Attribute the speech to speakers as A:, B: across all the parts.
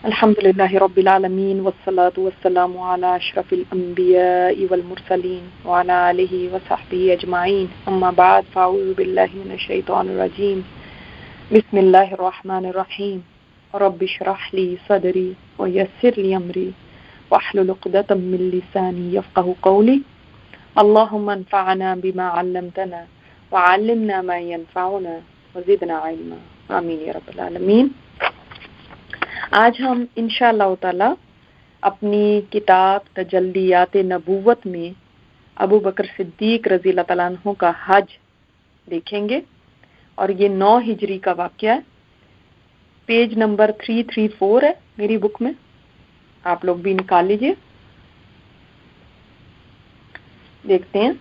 A: الحمد لله رب العالمين والصلاة والسلام على أشرف الأنبياء والمرسلين وعلى آله وصحبه أجمعين أما بعد فأعوذ بالله من الشيطان الرجيم بسم الله الرحمن الرحيم رب اشرح لي صدري ويسر لي أمري واحلل عقدة من لساني يفقهوا قولي اللهم انفعنا بما علمتنا وعلمنا ما ينفعنا وزدنا علما آمین یا رب العالمین۔ آج ہم انشاءاللہ تعالی اپنی کتاب تجلیات نبوت میں ابو بکر صدیق رضی اللہ تعالیٰ عنہ کا حج دیکھیں گے، اور یہ 9 ہجری کا واقعہ ہے۔ پیج نمبر 334 ہے میری بک میں، آپ لوگ بھی نکال لیجئے۔ دیکھتے ہیں،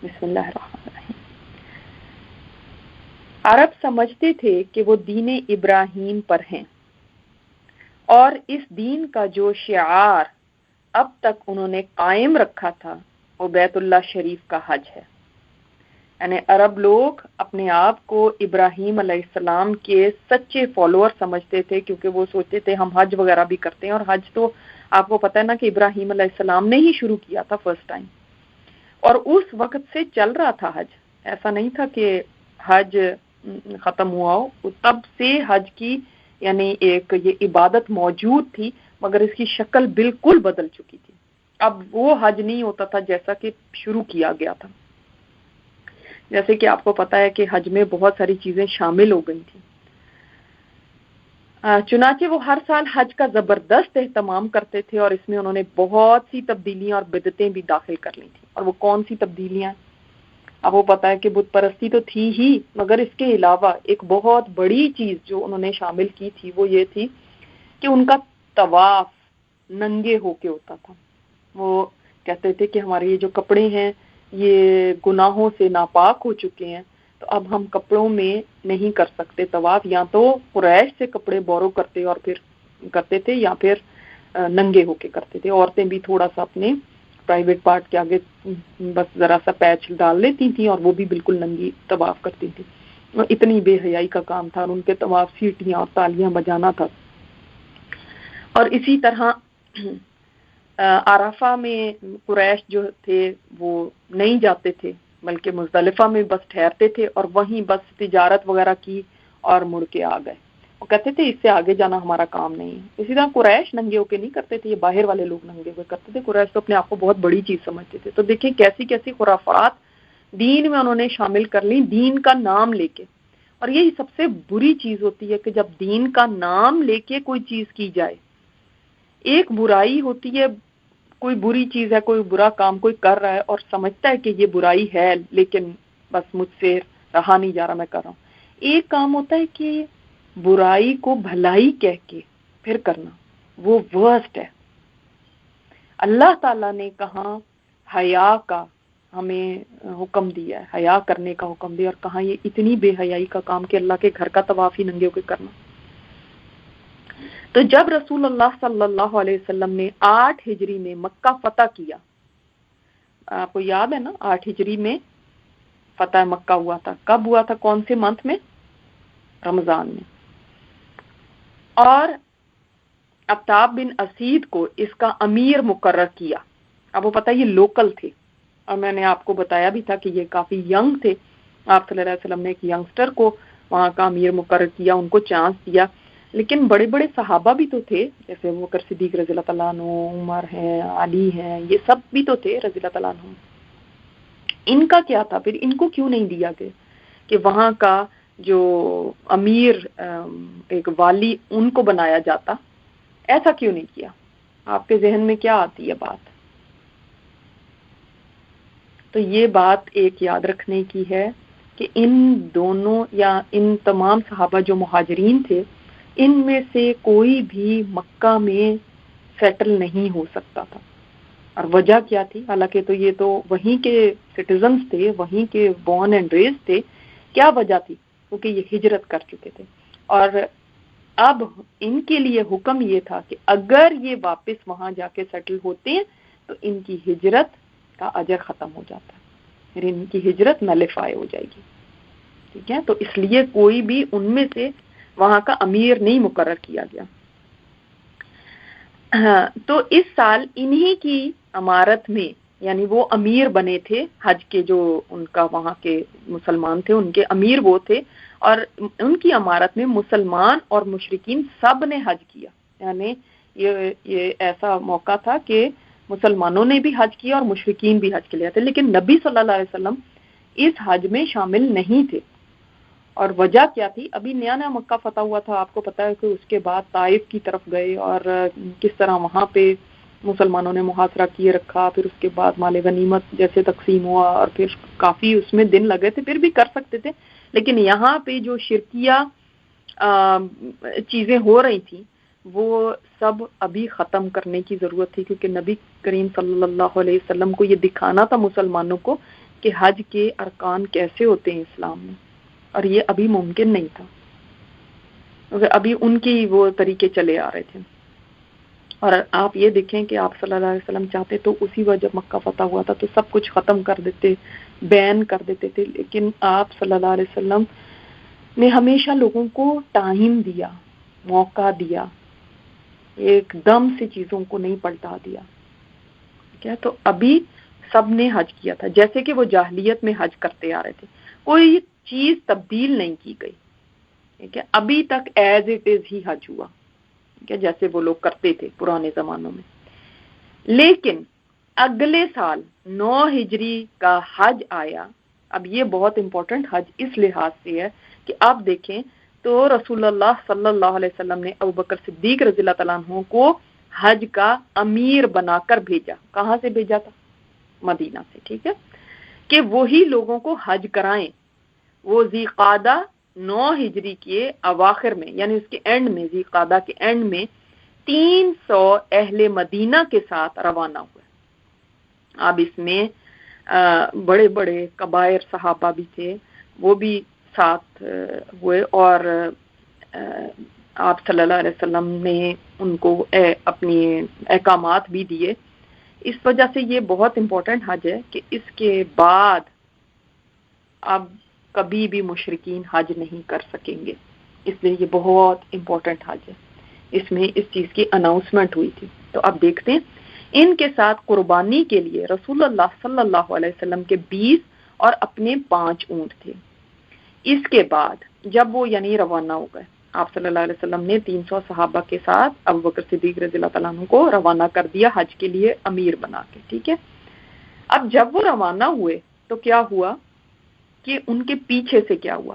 A: بسم اللہ الرحمن الرحیم۔ عرب سمجھتے تھے کہ وہ دین ابراہیم پر ہیں، اور اس دین کا جو شعار اب تک انہوں نے قائم رکھا تھا وہ بیت اللہ شریف کا حج ہے۔ یعنی عرب لوگ اپنے آپ کو ابراہیم علیہ السلام کے سچے فالوور سمجھتے تھے، کیونکہ وہ سوچتے تھے ہم حج وغیرہ بھی کرتے ہیں، اور حج تو آپ کو پتہ ہے نا کہ ابراہیم علیہ السلام نے ہی شروع کیا تھا فرسٹ ٹائم، اور اس وقت سے چل رہا تھا حج۔ ایسا نہیں تھا کہ حج ختم ہوا ہو، تب سے حج کی یعنی ایک یہ عبادت موجود تھی، مگر اس کی شکل بالکل بدل چکی تھی۔ اب وہ حج نہیں ہوتا تھا جیسا کہ شروع کیا گیا تھا۔ جیسے کہ آپ کو پتا ہے کہ حج میں بہت ساری چیزیں شامل ہو گئی تھیں، چنانچہ وہ ہر سال حج کا زبردست اہتمام کرتے تھے، اور اس میں انہوں نے بہت سی تبدیلیاں اور بدعتیں بھی داخل کر لی تھیں۔ اور وہ کون سی تبدیلیاں؟ اب وہ پتا ہے کہ بت پرستی تو تھی ہی، مگر اس کے علاوہ ایک بہت بڑی چیز جو انہوں نے شامل کی تھی وہ یہ تھی کہ ان کا طواف ننگے ہو کے ہوتا تھا۔ وہ کہتے تھے کہ ہمارے یہ جو کپڑے ہیں یہ گناہوں سے ناپاک ہو چکے ہیں، تو اب ہم کپڑوں میں نہیں کر سکتے طواف، یا تو قریش سے کپڑے بورو کرتے اور پھر کرتے تھے، یا پھر ننگے ہو کے کرتے تھے۔ عورتیں بھی تھوڑا سا اپنے پرائیویٹ پارٹ کے آگے بس ذرا سا پیچ ڈال لیتی تھیں، اور وہ بھی بالکل ننگی طواف کرتی تھیں۔ اور اتنی بے حیائی کا کام تھا، اور ان کے طواف سیٹیاں اور تالیاں بجانا تھا۔ اور اسی طرح عرفہ میں قریش جو تھے وہ نہیں جاتے تھے، بلکہ مزدلفہ میں بس ٹھہرتے تھے، اور وہیں بس تجارت وغیرہ کی اور مڑ کے آ گئے۔ وہ کہتے تھے اس سے آگے جانا ہمارا کام نہیں ہے۔ اسی طرح قریش ننگے ہو کے نہیں کرتے تھے، یہ باہر والے لوگ ننگے ہوئے کرتے تھے۔ قریش تو اپنے آپ کو بہت بڑی چیز سمجھتے تھے۔ تو دیکھیں کیسی کیسی خرافات دین میں انہوں نے شامل کر لی، دین کا نام لے کے۔ اور یہی سب سے بری چیز ہوتی ہے کہ جب دین کا نام لے کے کوئی چیز کی جائے۔ ایک برائی ہوتی ہے، کوئی بری چیز ہے، کوئی برا کام کوئی کر رہا ہے اور سمجھتا ہے کہ یہ برائی ہے لیکن بس مجھ سے رہا نہیں جا رہا، میں کر رہا ہوں۔ ایک کام ہوتا ہے کہ برائی کو بھلائی کہہ کے پھر کرنا، وہ ورسٹ ہے۔ اللہ تعالیٰ نے کہاں حیا کا ہمیں حکم دیا ہے، حیا کرنے کا حکم دیا، اور کہاں یہ اتنی بے حیائی کا کام کہ اللہ کے گھر کا طواف ہی ننگے ہو کے کرنا۔ تو جب رسول اللہ صلی اللہ علیہ وسلم نے 8 ہجری میں مکہ فتح کیا، آپ کو یاد ہے نا 8 ہجری میں فتح مکہ ہوا تھا۔ کب ہوا تھا؟ کون سے منتھ میں؟ رمضان میں۔ اور عتاب بن اسید کو اس کا امیر مقرر کیا۔ اب وہ پتہ یہ لوکل تھے، اور میں نے آپ کو بتایا بھی تھا کہ یہ کافی ینگ تھے۔ آپ صلی اللہ علیہ وسلم نے ایک ینگسٹر کو وہاں کا امیر مقرر کیا، ان کو چانس دیا۔ لیکن بڑے بڑے صحابہ بھی تو تھے، جیسے ابو بکر صدیق رضی اللہ تعالیٰ عنہ، عمر ہیں، علی ہیں، یہ سب بھی تو تھے رضی اللہ تعالیٰ عنہ۔ ان کا کیا تھا پھر؟ ان کو کیوں نہیں دیا گیا کہ وہاں کا جو امیر ایک والی ان کو بنایا جاتا؟ ایسا کیوں نہیں کیا؟ آپ کے ذہن میں کیا آتی ہے بات؟ تو یہ بات ایک یاد رکھنے کی ہے کہ ان دونوں یا ان تمام صحابہ جو مہاجرین تھے، ان میں سے کوئی بھی مکہ میں سیٹل نہیں ہو سکتا تھا۔ اور وجہ کیا تھی؟ حالانکہ تو یہ تو وہیں کے سٹیزنز تھے، وہیں کے بورن اینڈ ریز تھے۔ کیا وجہ تھی؟ کیونکہ یہ ہجرت کر چکے تھے، اور اب ان کے لیے حکم یہ تھا کہ اگر یہ واپس وہاں جا کے سیٹل ہوتے ہیں تو ان کی ہجرت کا اجر ختم ہو جاتا ہے، پھر ان کی ہجرت نلیفائی ہو جائے گی۔ ٹھیک ہے، تو اس لیے کوئی بھی ان میں سے وہاں کا امیر نہیں مقرر کیا گیا۔ ہاں، تو اس سال انہی کی امارت میں، یعنی وہ امیر بنے تھے حج کے، جو ان کا وہاں کے مسلمان تھے ان کے امیر وہ تھے، اور ان کی امارت میں مسلمان اور مشرکین سب نے حج کیا. یعنی یہ ایسا موقع تھا کہ مسلمانوں نے بھی حج کیا اور مشرکین بھی حج کے لیے تھے، لیکن نبی صلی اللہ علیہ وسلم اس حج میں شامل نہیں تھے. اور وجہ کیا تھی؟ ابھی نیا نیا مکہ فتح ہوا تھا، آپ کو پتا ہے کہ اس کے بعد طائف کی طرف گئے اور کس طرح وہاں پہ مسلمانوں نے محاصرہ کیے رکھا، پھر اس کے بعد مال غنیمت جیسے تقسیم ہوا، اور پھر کافی اس میں دن لگے تھے، پھر بھی کر سکتے تھے. لیکن یہاں پہ جو شرکیہ چیزیں ہو رہی تھیں وہ سب ابھی ختم کرنے کی ضرورت تھی، کیونکہ نبی کریم صلی اللہ علیہ وسلم کو یہ دکھانا تھا مسلمانوں کو کہ حج کے ارکان کیسے ہوتے ہیں اسلام میں، اور یہ ابھی ممکن نہیں تھا، کیونکہ ابھی ان کی وہ طریقے چلے آ رہے تھے. اور آپ یہ دیکھیں کہ آپ صلی اللہ علیہ وسلم چاہتے تو اسی وقت جب مکہ فتح ہوا تھا تو سب کچھ ختم کر دیتے، بین کر دیتے تھے، لیکن آپ صلی اللہ علیہ وسلم نے ہمیشہ لوگوں کو ٹائم دیا، موقع دیا، ایک دم سے چیزوں کو نہیں پلٹا دیا. ٹھیک ہے، تو ابھی سب نے حج کیا تھا جیسے کہ وہ جاہلیت میں حج کرتے آ رہے تھے، کوئی چیز تبدیل نہیں کی گئی. ٹھیک ہے، ابھی تک ایز اٹ از ہی حج ہوا، ٹھیک ہے، جیسے وہ لوگ کرتے تھے پرانے زمانوں میں. لیکن اگلے سال 9 ہجری کا حج آیا. اب یہ بہت امپورٹنٹ حج اس لحاظ سے ہے کہ آپ دیکھیں تو رسول اللہ صلی اللہ علیہ وسلم نے ابوبکر صدیق رضی اللہ تعالیٰ عنہ کو حج کا امیر بنا کر بھیجا. کہاں سے بھیجا تھا؟ مدینہ سے. ٹھیک ہے، کہ وہی لوگوں کو حج کرائیں. وہ ذی قعدہ 9 ہجری کے اواخر میں، یعنی اس کے اینڈ میں، ذی قعدہ کے اینڈ میں 300 اہل مدینہ کے ساتھ روانہ ہوئے. اب اس میں بڑے بڑے کبائر صحابہ بھی تھے، وہ بھی ساتھ ہوئے، اور آپ صلی اللہ علیہ وسلم نے ان کو اپنی احکامات بھی دیے. اس وجہ سے یہ بہت امپورٹنٹ حج ہے کہ اس کے بعد اب کبھی بھی مشرکین حج نہیں کر سکیں گے، اس لیے یہ بہت امپورٹنٹ حج ہے. اس میں اس چیز کی اناؤنسمنٹ ہوئی تھی. تو اب دیکھتے ہیں ان کے ساتھ قربانی کے لیے رسول اللہ صلی اللہ علیہ وسلم کے 20 اور اپنے 5 اونٹ تھے. اس کے بعد جب وہ یعنی روانہ ہو گئے، آپ صلی اللہ علیہ وسلم نے 300 صحابہ کے ساتھ ابوبکر صدیق رضی اللہ تعالیٰ عنہ کو روانہ کر دیا حج کے لیے امیر بنا کے. ٹھیک ہے، اب جب وہ روانہ ہوئے تو کیا ہوا کہ ان کے پیچھے سے کیا ہوا؟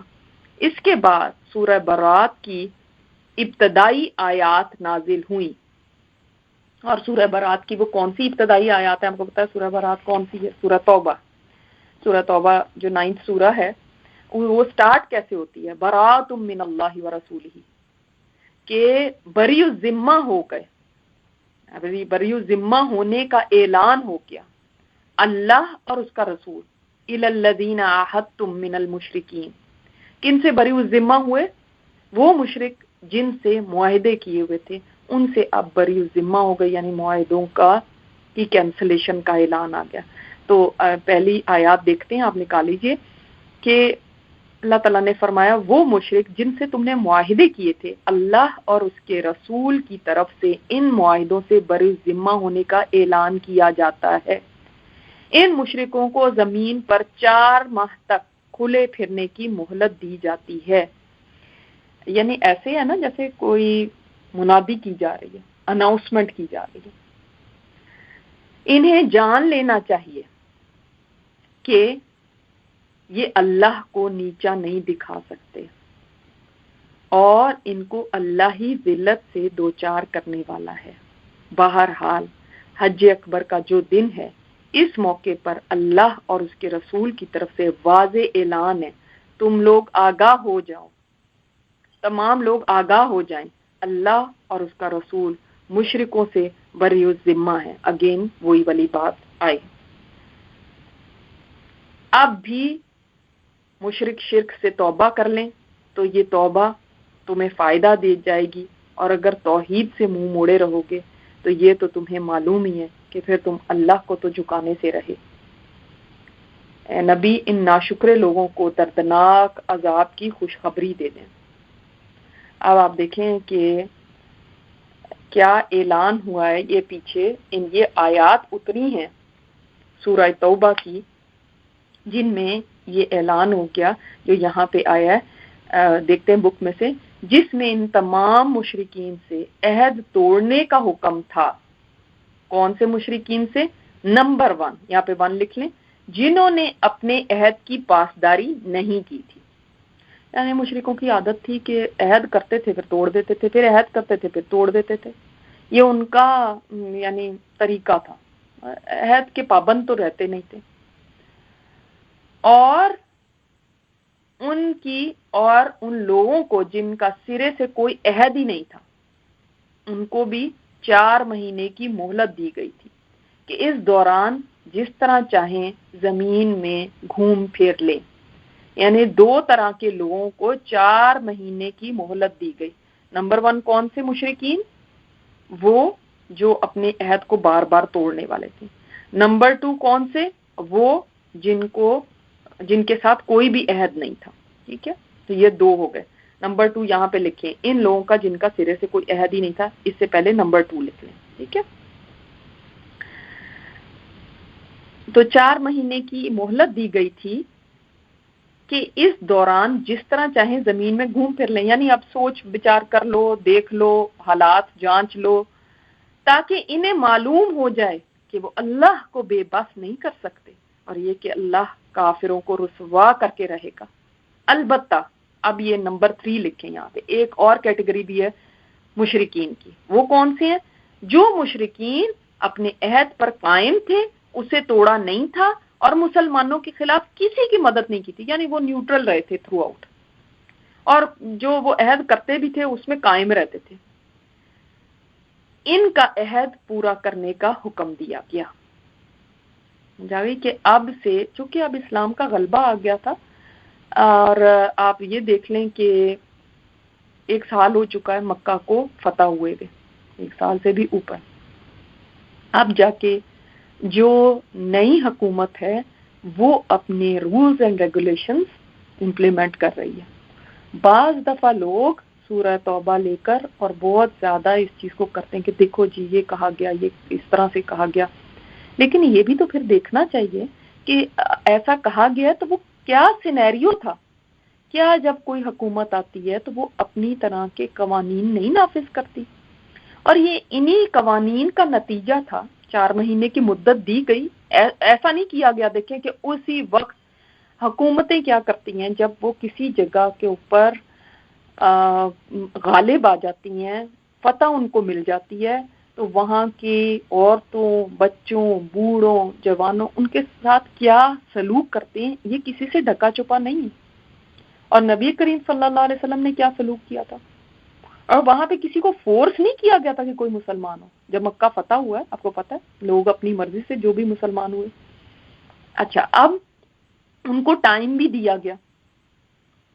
A: اس کے بعد سورہ برات کی ابتدائی آیات نازل ہوئیں. اور سورہ برات کی وہ کون سی ابتدائی آیات ہیں؟ آپ کو پتا ہے سورہ برات کون سی ہے؟ سورہ توبہ. سورہ توبہ جو 9th سورہ ہے، وہ سٹارٹ کیسے ہوتی ہے؟ برات من اللہ ورسولہ، کہ بری الذمہ ہو گئے، بری الذمہ ہونے کا اعلان ہو گیا اللہ اور اس کا رسول. الی الذین عاہدتم من المشرکین، کن سے بری الذمہ ہوئے؟ وہ مشرک جن سے معاہدے کیے ہوئے تھے، ان سے اب بری الذمہ ہو گئی، یعنی معاہدوں کی کینسلیشن کا اعلان آ گیا. تو پہلی آیات دیکھتے ہیں، آپ نکال لیجئے کہ اللہ تعالیٰ نے فرمایا وہ مشرک جن سے تم نے معاہدے کیے تھے، اللہ اور اس کے رسول کی طرف سے ان معاہدوں سے بری الذمہ ہونے کا اعلان کیا جاتا ہے. ان مشرکوں کو زمین پر 4 ماہ تک کھلے پھرنے کی مہلت دی جاتی ہے. یعنی ایسے ہے نا جیسے کوئی منادی کی جا رہی ہے، اناؤنسمنٹ کی جا رہی ہے. انہیں جان لینا چاہیے کہ یہ اللہ کو نیچا نہیں دکھا سکتے، اور ان کو اللہ ہی ذلت سے دوچار کرنے والا ہے. بہرحال حج اکبر کا جو دن ہے، اس موقع پر اللہ اور اس کے رسول کی طرف سے واضح اعلان ہے، تم لوگ آگاہ ہو جاؤ، تمام لوگ آگاہ ہو جائیں، اللہ اور اس کا رسول مشرکوں سے بری الذمہ ہے. اگین وہی والی بات آئی. اب بھی مشرک شرک سے توبہ کر لیں تو یہ توبہ تمہیں فائدہ دے جائے گی، اور اگر توحید سے منہ موڑے رہو گے تو یہ تو تمہیں معلوم ہی ہے کہ پھر تم اللہ کو تو جھکانے سے رہے. اے نبی، ان ناشکرے لوگوں کو دردناک عذاب کی خوشخبری دے دیں. اب آپ دیکھیں کہ کیا اعلان ہوا ہے یہ پیچھے یہ آیات اتری ہیں سورہ توبہ کی جن میں یہ اعلان ہو گیا جو یہاں پہ آیا ہے، دیکھتے ہیں بک میں سے، جس میں ان تمام مشرکین سے عہد توڑنے کا حکم تھا۔ کون سے مشرکین سے؟ نمبر 1، یہاں پہ 1 لکھ لیں، جنہوں نے اپنے عہد کی پاسداری نہیں کی تھی۔ یعنی مشرکوں کی عادت تھی کہ عہد کرتے تھے پھر توڑ دیتے تھے، پھر عہد کرتے تھے پھر توڑ دیتے تھے، یہ ان کا یعنی طریقہ تھا، عہد کے پابند تو رہتے نہیں تھے۔ اور ان لوگوں کو جن کا سرے سے کوئی عہد ہی نہیں تھا، ان کو بھی 4 مہینے کی مہلت دی گئی تھی کہ اس دوران جس طرح چاہیں زمین میں گھوم پھر لیں۔ یعنی 2 طرح کے لوگوں کو 4 مہینے کی مہلت دی گئی۔ نمبر 1 کون سے مشرکین؟ وہ جو اپنے عہد کو بار بار توڑنے والے تھے۔ نمبر 2 کون سے؟ وہ جن کے ساتھ کوئی بھی عہد نہیں تھا۔ ٹھیک ہے، تو یہ 2 ہو گئے۔ نمبر 2 یہاں پہ لکھیں، ان لوگوں کا جن کا سرے سے کوئی عہد ہی نہیں تھا، اس سے پہلے نمبر 2 لکھ لیں۔ ٹھیک ہے، تو 4 مہینے کی مہلت دی گئی تھی کہ اس دوران جس طرح چاہیں زمین میں گھوم پھر لیں، یعنی اب سوچ بچار کر لو، دیکھ لو، حالات جانچ لو، تاکہ انہیں معلوم ہو جائے کہ وہ اللہ کو بے بس نہیں کر سکتے، اور یہ کہ اللہ کافروں کو رسوا کر کے رہے گا۔ البتہ اب یہ نمبر 3 لکھیں، یہاں پہ ایک اور کیٹیگری بھی ہے مشرکین کی۔ وہ کون سے ہیں؟ جو مشرکین اپنے عہد پر قائم تھے، اسے توڑا نہیں تھا، اور مسلمانوں کے خلاف کسی کی مدد نہیں کی تھی، یعنی وہ نیوٹرل رہے تھے تھرو آؤٹ، اور جو وہ عہد کرتے بھی تھے اس میں قائم رہتے تھے۔ ان کا عہد پورا کرنے کا حکم دیا گیا۔ جاوی کہ اب سے چونکہ اب اسلام کا غلبہ آ گیا تھا، اور آپ یہ دیکھ لیں کہ 1 سال ہو چکا ہے مکہ کو فتح ہوئے گئے، 1 سال سے بھی اوپر۔ اب جا کے جو نئی حکومت ہے وہ اپنے رولز اینڈ ریگولیشنز امپلیمنٹ کر رہی ہے۔ بعض دفعہ لوگ سورہ توبہ لے کر اور بہت زیادہ اس چیز کو کرتے ہیں کہ دیکھو جی یہ کہا گیا، یہ اس طرح سے کہا گیا، لیکن یہ بھی تو پھر دیکھنا چاہیے کہ ایسا کہا گیا تو وہ کیا سینیریو تھا۔ کیا جب کوئی حکومت آتی ہے تو وہ اپنی طرح کے قوانین نہیں نافذ کرتی؟ اور یہ انہی قوانین کا نتیجہ تھا۔ 4 مہینے کی مدت دی گئی، ایسا نہیں کیا گیا۔ دیکھیں کہ اسی وقت حکومتیں کیا کرتی ہیں، جب وہ کسی جگہ کے اوپر غالب آ جاتی ہیں، فتح ان کو مل جاتی ہے، تو وہاں کی عورتوں، بچوں، بوڑھوں، جوانوں، ان کے ساتھ کیا سلوک کرتے ہیں یہ کسی سے ڈھکا چھپا نہیں ہے۔ اور نبی کریم صلی اللہ علیہ وسلم نے کیا سلوک کیا تھا، اور وہاں پہ کسی کو فورس نہیں کیا گیا تھا کہ کوئی مسلمان ہو۔ جب مکہ فتح ہوا ہے، آپ کو پتہ ہے، لوگ اپنی مرضی سے جو بھی مسلمان ہوئے۔ اچھا، اب ان کو ٹائم بھی دیا گیا،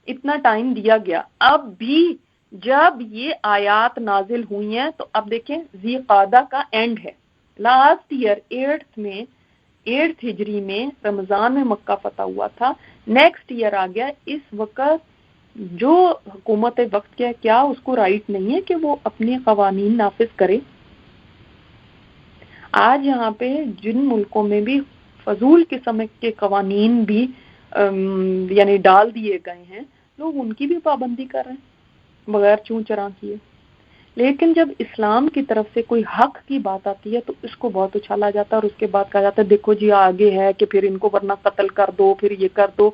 A: اتنا ٹائم دیا گیا۔ اب بھی جب یہ آیات نازل ہوئی ہیں تو اب دیکھیں ذی قعدہ کا اینڈ ہے، لاسٹ ایئر 8 ہجری میں رمضان میں مکہ فتح ہوا تھا، نیکسٹ ایئر آ گیا۔ اس وقت جو حکومت وقت کیا اس کو رائٹ نہیں ہے کہ وہ اپنے قوانین نافذ کرے؟ آج یہاں پہ جن ملکوں میں بھی فضول قسم کے قوانین بھی یعنی ڈال دیے گئے ہیں، لوگ ان کی بھی پابندی کر رہے ہیں بغیر چوں چراں کیے۔ لیکن جب اسلام کی طرف سے کوئی حق کی بات آتی ہے تو اس کو بہت اچھالا جاتا ہے، اور اس کے بعد کہا جاتا ہے دیکھو جی آگے ہے کہ پھر ان کو ورنہ قتل کر دو، پھر یہ کر دو۔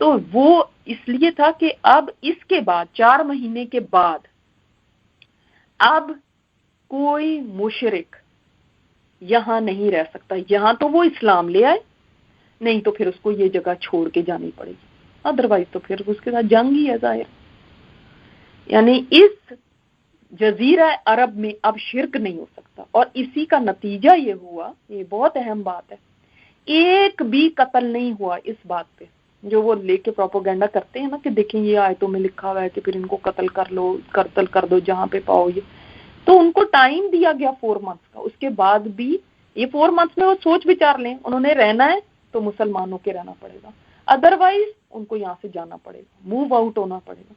A: تو وہ اس لیے تھا کہ اب اس کے بعد 4 مہینے کے بعد اب کوئی مشرک یہاں نہیں رہ سکتا۔ یہاں تو وہ اسلام لے آئے، نہیں تو پھر اس کو یہ جگہ چھوڑ کے جانی پڑے گی، ادروائز تو پھر اس کے ساتھ جنگ ہی ہے ظاہر۔ یعنی اس جزیرہ عرب میں اب شرک نہیں ہو سکتا، اور اسی کا نتیجہ یہ ہوا، یہ بہت اہم بات ہے، ایک بھی قتل نہیں ہوا اس بات پہ۔ جو وہ لے کے پروپیگنڈا کرتے ہیں نا کہ دیکھیں یہ آیتوں میں لکھا ہوا ہے کہ پھر ان کو قتل کر دو جہاں پہ پاؤ، یہ تو ان کو ٹائم دیا گیا 4 منتھس کا۔ اس کے بعد بھی یہ 4 منتھس میں وہ سوچ بچار لیں، انہوں نے رہنا ہے تو مسلمانوں کے رہنا پڑے گا، ادروائز ان کو یہاں سے جانا پڑے گا، موو آؤٹ ہونا پڑے گا،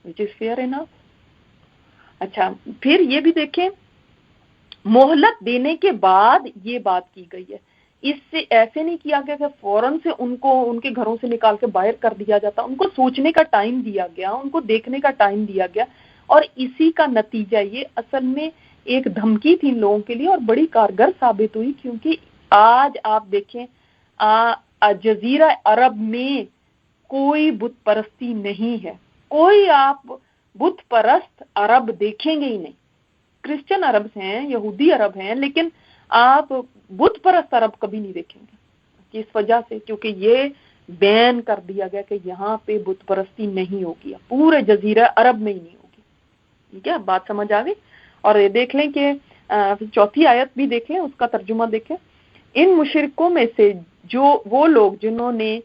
A: وچ از فیئر انف۔ اچھا پھر یہ بھی دیکھیں مہلت دینے کے بعد یہ بات کی گئی ہے، اس سے ایسے نہیں کیا گیا کہ فوراً سے ان کو ان کے گھروں سے نکال کے باہر کر دیا جاتا، ان کو سوچنے کا ٹائم دیا گیا، ان کو دیکھنے کا ٹائم دیا گیا، اور اسی کا نتیجہ یہ اصل میں ایک دھمکی تھی ان لوگوں کے لیے اور بڑی کارگر ثابت ہوئی، کیونکہ آج آپ دیکھیں جزیرہ عرب میں کوئی بت پرستی نہیں ہے، کوئی آپ بت پرست عرب دیکھیں گے ہی نہیں، کرسچن عرب ہیں، یہودی عرب ہیں، لیکن آپ بت پرست عرب کبھی نہیں دیکھیں گے، کس وجہ سے؟ کیونکہ یہ بین کر دیا گیا کہ یہاں پہ بت پرستی نہیں ہوگی، پورے جزیرہ عرب میں ہی نہیں ہوگی، ٹھیک ہے؟ بات سمجھ آ گئی؟ اور یہ دیکھ لیں کہ چوتھی آیت بھی دیکھ لیں، اس کا ترجمہ دیکھیں، ان مشرکوں میں سے جو وہ لوگ جنہوں نے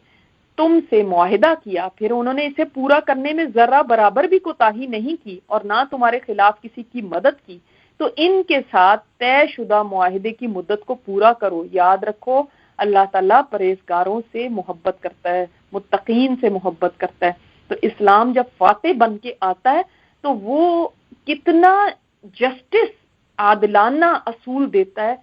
A: تم سے معاہدہ کیا پھر انہوں نے اسے پورا کرنے میں ذرہ برابر بھی کوتاہی نہیں کی اور نہ تمہارے خلاف کسی کی مدد کی، تو ان کے ساتھ طے شدہ معاہدے کی مدت کو پورا کرو۔ یاد رکھو اللہ تعالیٰ پرہیزگاروں سے محبت کرتا ہے، متقین سے محبت کرتا ہے۔ تو اسلام جب فاتح بن کے آتا ہے تو وہ کتنا جسٹس، عادلانہ اصول دیتا ہے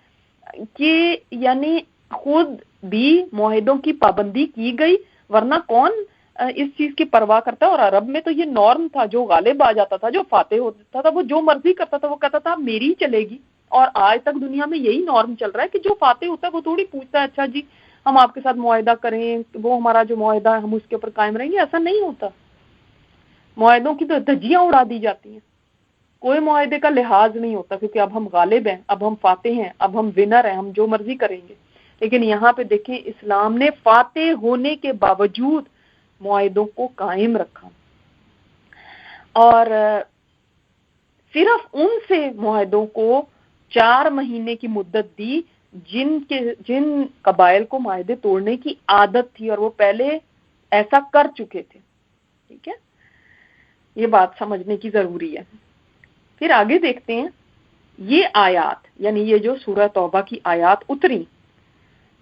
A: کہ یعنی خود بھی معاہدوں کی پابندی کی گئی، ورنہ کون اس چیز کی پرواہ کرتا ہے؟ اور عرب میں تو یہ نارم تھا، جو غالب آ جاتا تھا، جو فاتح ہوتا تھا، وہ جو مرضی کرتا تھا، وہ کہتا تھا میری ہی چلے گی۔ اور آج تک دنیا میں یہی نارم چل رہا ہے کہ جو فاتح ہوتا ہے وہ تھوڑی پوچھتا ہے اچھا جی ہم آپ کے ساتھ معاہدہ کریں، وہ ہمارا جو معاہدہ ہے ہم اس کے اوپر قائم رہیں گے، ایسا نہیں ہوتا۔ معاہدوں کی تو دھجیاں اڑا دی جاتی ہیں، کوئی معاہدے کا لحاظ نہیں ہوتا، کیونکہ اب ہم غالب ہیں، اب ہم فاتح ہیں، اب ہم ونر ہیں، ہم جو مرضی کریں گے۔ لیکن یہاں پہ دیکھیں اسلام نے فاتح ہونے کے باوجود معاہدوں کو قائم رکھا، اور صرف ان سے معاہدوں کو 4 مہینے کی مدت دی جن قبائل کو معاہدے توڑنے کی عادت تھی اور وہ پہلے ایسا کر چکے تھے، ٹھیک ہے؟ یہ بات سمجھنے کی ضروری ہے۔ پھر آگے دیکھتے ہیں، یہ آیات یعنی یہ جو سورہ توبہ کی آیات اتری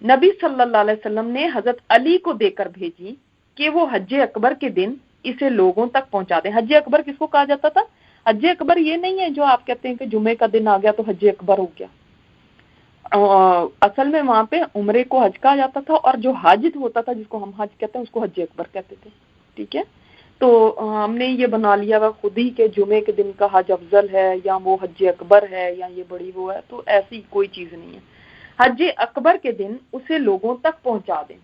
A: نبی صلی اللہ علیہ وسلم نے حضرت علی کو دے کر بھیجی کہ وہ حج اکبر کے دن اسے لوگوں تک پہنچا دیں۔ حج اکبر کس کو کہا جاتا تھا؟ حج اکبر یہ نہیں ہے جو آپ کہتے ہیں کہ جمعے کا دن آ گیا تو حج اکبر ہو گیا، اصل میں وہاں پہ عمرے کو حج کہا جاتا تھا، اور جو حج ہوتا تھا جس کو ہم حج کہتے ہیں اس کو حج اکبر کہتے تھے، ٹھیک ہے؟ تو ہم نے یہ بنا لیا وہ خود ہی کہ جمعے کے دن کا حج افضل ہے یا وہ حج اکبر ہے یا یہ بڑی وہ ہے، تو ایسی کوئی چیز نہیں ہے۔ حج اکبر کے دن اسے لوگوں تک پہنچا دیں۔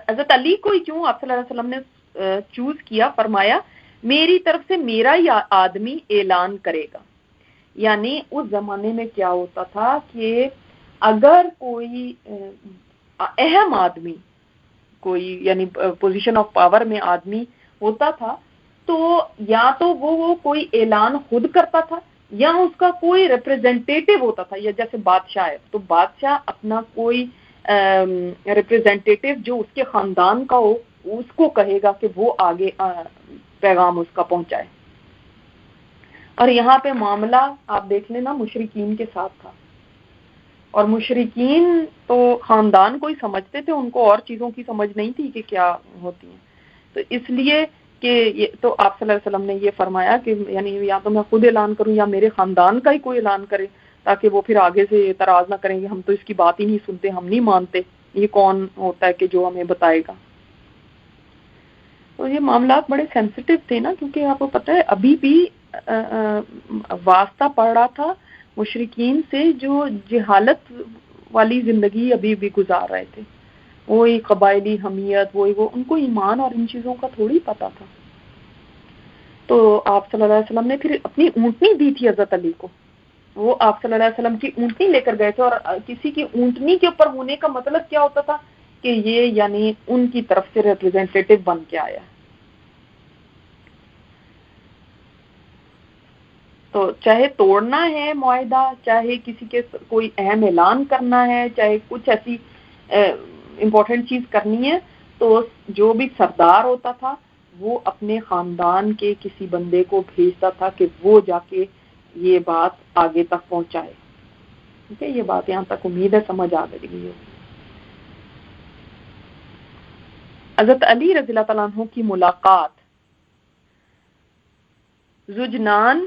A: حضرت علی کو کیوں آپ صلی اللہ علیہ وسلم نے چوز کیا؟ فرمایا میری طرف سے میرا ہی آدمی اعلان کرے گا۔ یعنی اس زمانے میں کیا ہوتا تھا کہ اگر کوئی اہم آدمی، کوئی یعنی پوزیشن آف پاور میں آدمی ہوتا تھا تو یا تو وہ کوئی اعلان خود کرتا تھا یا اس کا کوئی ریپریزنٹیٹیو ہوتا تھا، یا جیسے بادشاہ ہے تو بادشاہ اپنا کوئی ریپریزنٹیٹیو جو اس کے خاندان کا ہو اس کو کہے گا کہ وہ آگے پیغام اس کا پہنچائے۔ اور یہاں پہ معاملہ آپ دیکھ لینا مشرکین کے ساتھ تھا، اور مشرکین تو خاندان کو ہی سمجھتے تھے، ان کو اور چیزوں کی سمجھ نہیں تھی کہ کیا ہوتی ہیں، تو اس لیے کہ تو آپ صلی اللہ علیہ وسلم نے یہ فرمایا کہ یعنی یا تو میں خود اعلان کروں یا میرے خاندان کا ہی کوئی اعلان کرے، تاکہ وہ پھر آگے سے اعتراض نہ کریں گے ہم تو اس کی بات ہی نہیں سنتے، ہم نہیں مانتے، یہ کون ہوتا ہے کہ جو ہمیں بتائے گا۔ تو یہ معاملات بڑے سینسٹیو تھے نا، کیونکہ آپ کو پتہ ہے ابھی بھی واسطہ پڑ رہا تھا مشرکین سے جو جہالت والی زندگی ابھی بھی گزار رہے تھے، وہی قبائلی حمیت، وہی وہ، ان کو ایمان اور ان چیزوں کا تھوڑی پتا تھا۔ تو آپ صلی اللہ علیہ وسلم نے پھر اپنی اونٹنی دی تھی حضرت علی کو، وہ آپ صلی اللہ علیہ وسلم کی اونٹنی لے کر گئے تھے، اور کسی کی اونٹنی کے اوپر ہونے کا مطلب کیا ہوتا تھا کہ یہ یعنی ان کی طرف سے ریپریزنٹیٹیو بن کے آیا۔ تو چاہے توڑنا ہے معاہدہ، چاہے کسی کے کوئی اہم اعلان کرنا ہے، چاہے کچھ ایسی امپورٹنٹ چیز کرنی ہے، تو جو بھی سردار ہوتا تھا وہ اپنے خاندان کے کسی بندے کو بھیجتا تھا کہ وہ جا کے یہ بات آگے تک پہنچائے، ٹھیک ہے؟ یہ بات یہاں تک امید ہے سمجھ آ گئی ہے۔ حضرت علی رضی اللہ تعالیٰ عنہ کی ملاقات زجنان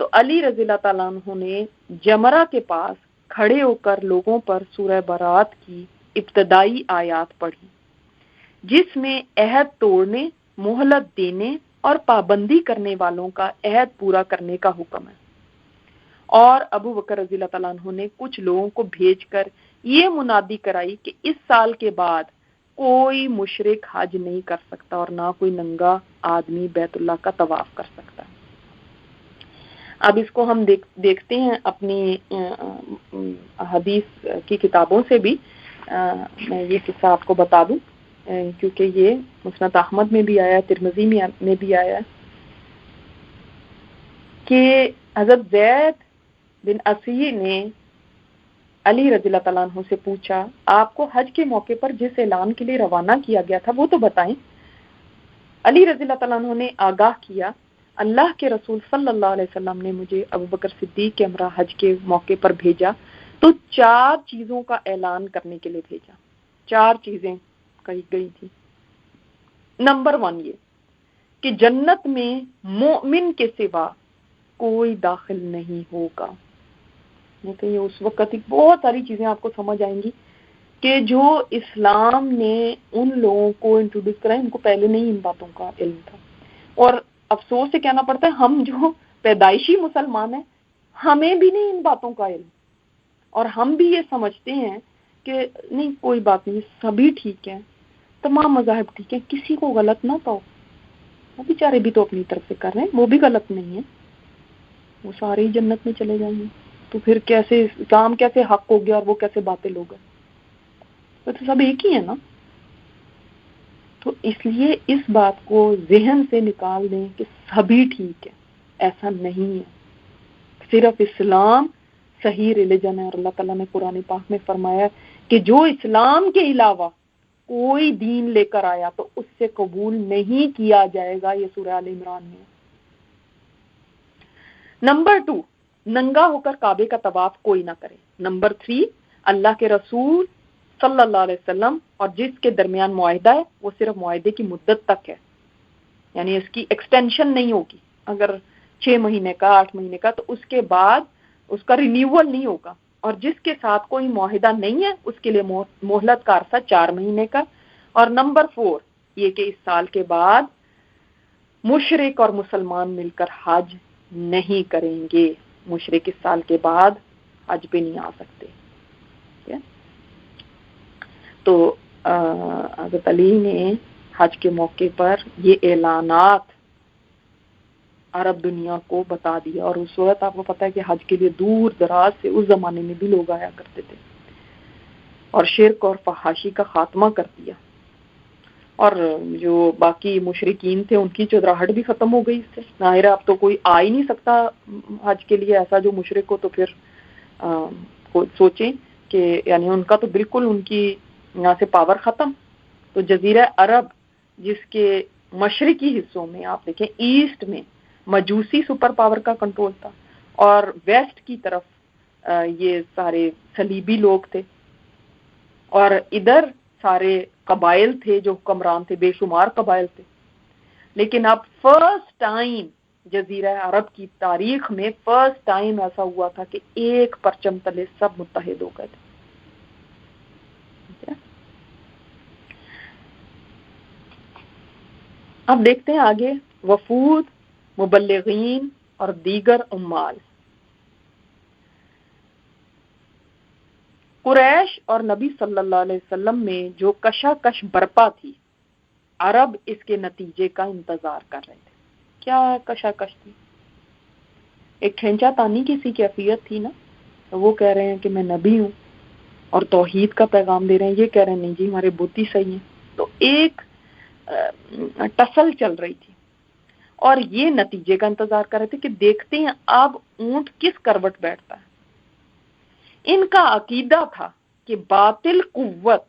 A: تو علی رضی اللہ تعالیٰ عنہ نے جمرہ کے پاس کھڑے ہو کر لوگوں پر سورہ برات کی ابتدائی آیات پڑھی، جس میں عہد توڑنے، مہلت دینے اور پابندی کرنے والوں کا عہد پورا کرنے کا حکم ہے۔ اور ابو بکر رضی اللہ تعالیٰ عنہ نے کچھ لوگوں کو بھیج کر یہ منادی کرائی کہ اس سال کے بعد کوئی مشرک حج نہیں کر سکتا اور نہ کوئی ننگا آدمی بیت اللہ کا طواف کر سکتا۔ اب اس کو ہم دیکھتے ہیں اپنی حدیث کی کتابوں سے بھی۔ میں یہ قصہ آپ کو بتا دوں کیونکہ یہ مسند احمد میں بھی آیا ہے، ترمذی میں بھی آیا ہے کہ حضرت زید بن اسی نے علی رضی اللہ تعالیٰ عنہ سے پوچھا، آپ کو حج کے موقع پر جس اعلان کے لیے روانہ کیا گیا تھا وہ تو بتائیں۔ علی رضی اللہ تعالیٰ عنہ نے آگاہ کیا، اللہ کے رسول صلی اللہ علیہ وسلم نے مجھے ابوبکر صدیق کے ہمراہ حج کے موقع پر بھیجا تو 4 چیزوں کا اعلان کرنے کے لیے بھیجا۔ 4 چیزیں کہی گئی تھی۔ نمبر 1 یہ کہ جنت میں مومن کے سوا کوئی داخل نہیں ہوگا۔ یہ اس وقت بہت ساری چیزیں آپ کو سمجھ آئیں گی کہ جو اسلام نے ان لوگوں کو انٹروڈیوس کرا ان کو پہلے نہیں ان باتوں کا علم تھا، اور افسوس سے کہنا پڑتا ہے ہم جو پیدائشی مسلمان ہیں ہمیں بھی نہیں ان باتوں کا علم، اور ہم بھی یہ سمجھتے ہیں کہ نہیں کوئی بات نہیں، سبھی ٹھیک ہیں، تمام مذاہب ٹھیک ہیں، کسی کو غلط نہ پاؤ، وہ بیچارے بھی تو اپنی طرف سے کر رہے ہیں، وہ بھی غلط نہیں ہے، وہ سارے ہی جنت میں چلے جائیں گے، تو پھر کیسے کام کیسے حق ہو گیا اور وہ کیسے باطل ہو گئے؟ تو سب ایک ہی ہے نا۔ تو اس لیے اس بات کو ذہن سے نکال دیں کہ سبھی ٹھیک ہے، ایسا نہیں ہے، صرف اسلام صحیح ریلیجن ہے، اور اللہ تعالیٰ نے قرآن پاک میں فرمایا کہ جو اسلام کے علاوہ کوئی دین لے کر آیا تو اس سے قبول نہیں کیا جائے گا، یہ سورہ آل عمران میں۔ نمبر 2، ننگا ہو کر کعبے کا طواف کوئی نہ کرے۔ نمبر 3، اللہ کے رسول صلی اللہ علیہ وسلم اور جس کے درمیان معاہدہ ہے وہ صرف معاہدے کی مدت تک ہے، یعنی اس کی ایکسٹینشن نہیں ہوگی، اگر 6 مہینے کا 8 مہینے کا تو اس کے بعد اس کا رینیول نہیں ہوگا، اور جس کے ساتھ کوئی معاہدہ نہیں ہے اس کے لیے مہلت کا عرصہ 4 مہینے کا۔ اور نمبر 4 یہ کہ اس سال کے بعد مشرک اور مسلمان مل کر حج نہیں کریں گے، مشرک اس سال کے بعد حج پہ نہیں آ سکتے۔ تو حضرت علی نے حج کے موقع پر یہ اعلانات عرب دنیا کو بتا دیا، اور اس وقت آپ کو پتہ ہے کہ حج کے لیے دور دراز سے اس زمانے میں بھی لوگ آیا کرتے تھے، اور شرک اور فحاشی کا خاتمہ کر دیا، اور جو باقی مشرکین تھے ان کی چودراہٹ بھی ختم ہو گئی اس سے۔ ظاہر اب تو کوئی آ ہی نہیں سکتا حج کے لیے ایسا جو مشرک ہو، تو پھر سوچیں کہ یعنی ان کا تو بالکل ان کی یہاں سے پاور ختم۔ تو جزیرہ عرب جس کے مشرقی حصوں میں آپ دیکھیں ایسٹ میں مجوسی سپر پاور کا کنٹرول تھا، اور ویسٹ کی طرف یہ سارے صلیبی لوگ تھے، اور ادھر سارے قبائل تھے جو حکمران تھے، بے شمار قبائل تھے۔ لیکن اب فرسٹ ٹائم جزیرہ عرب کی تاریخ میں فرسٹ ٹائم ایسا ہوا تھا کہ ایک پرچم تلے سب متحد ہو گئے تھے۔ اب دیکھتے ہیں آگے وفود، مبلغین اور دیگر عمال۔ قریش اور نبی صلی اللہ علیہ وسلم میں جو کشاکش برپا تھی، عرب اس کے نتیجے کا انتظار کر رہے تھے۔ کیا کشاکش تھی؟ ایک کھینچا تانی کی سی کیفیت تھی نا، وہ کہہ رہے ہیں کہ میں نبی ہوں اور توحید کا پیغام دے رہے ہیں، یہ کہہ رہے ہیں نہیں جی ہمارے بت ہی صحیح ہیں، تو ایک ٹسل چل رہی تھی، اور یہ نتیجے کا انتظار کر رہے تھے کہ دیکھتے ہیں اب اونٹ کس کروٹ بیٹھتا ہے۔ ان کا عقیدہ تھا کہ باطل قوت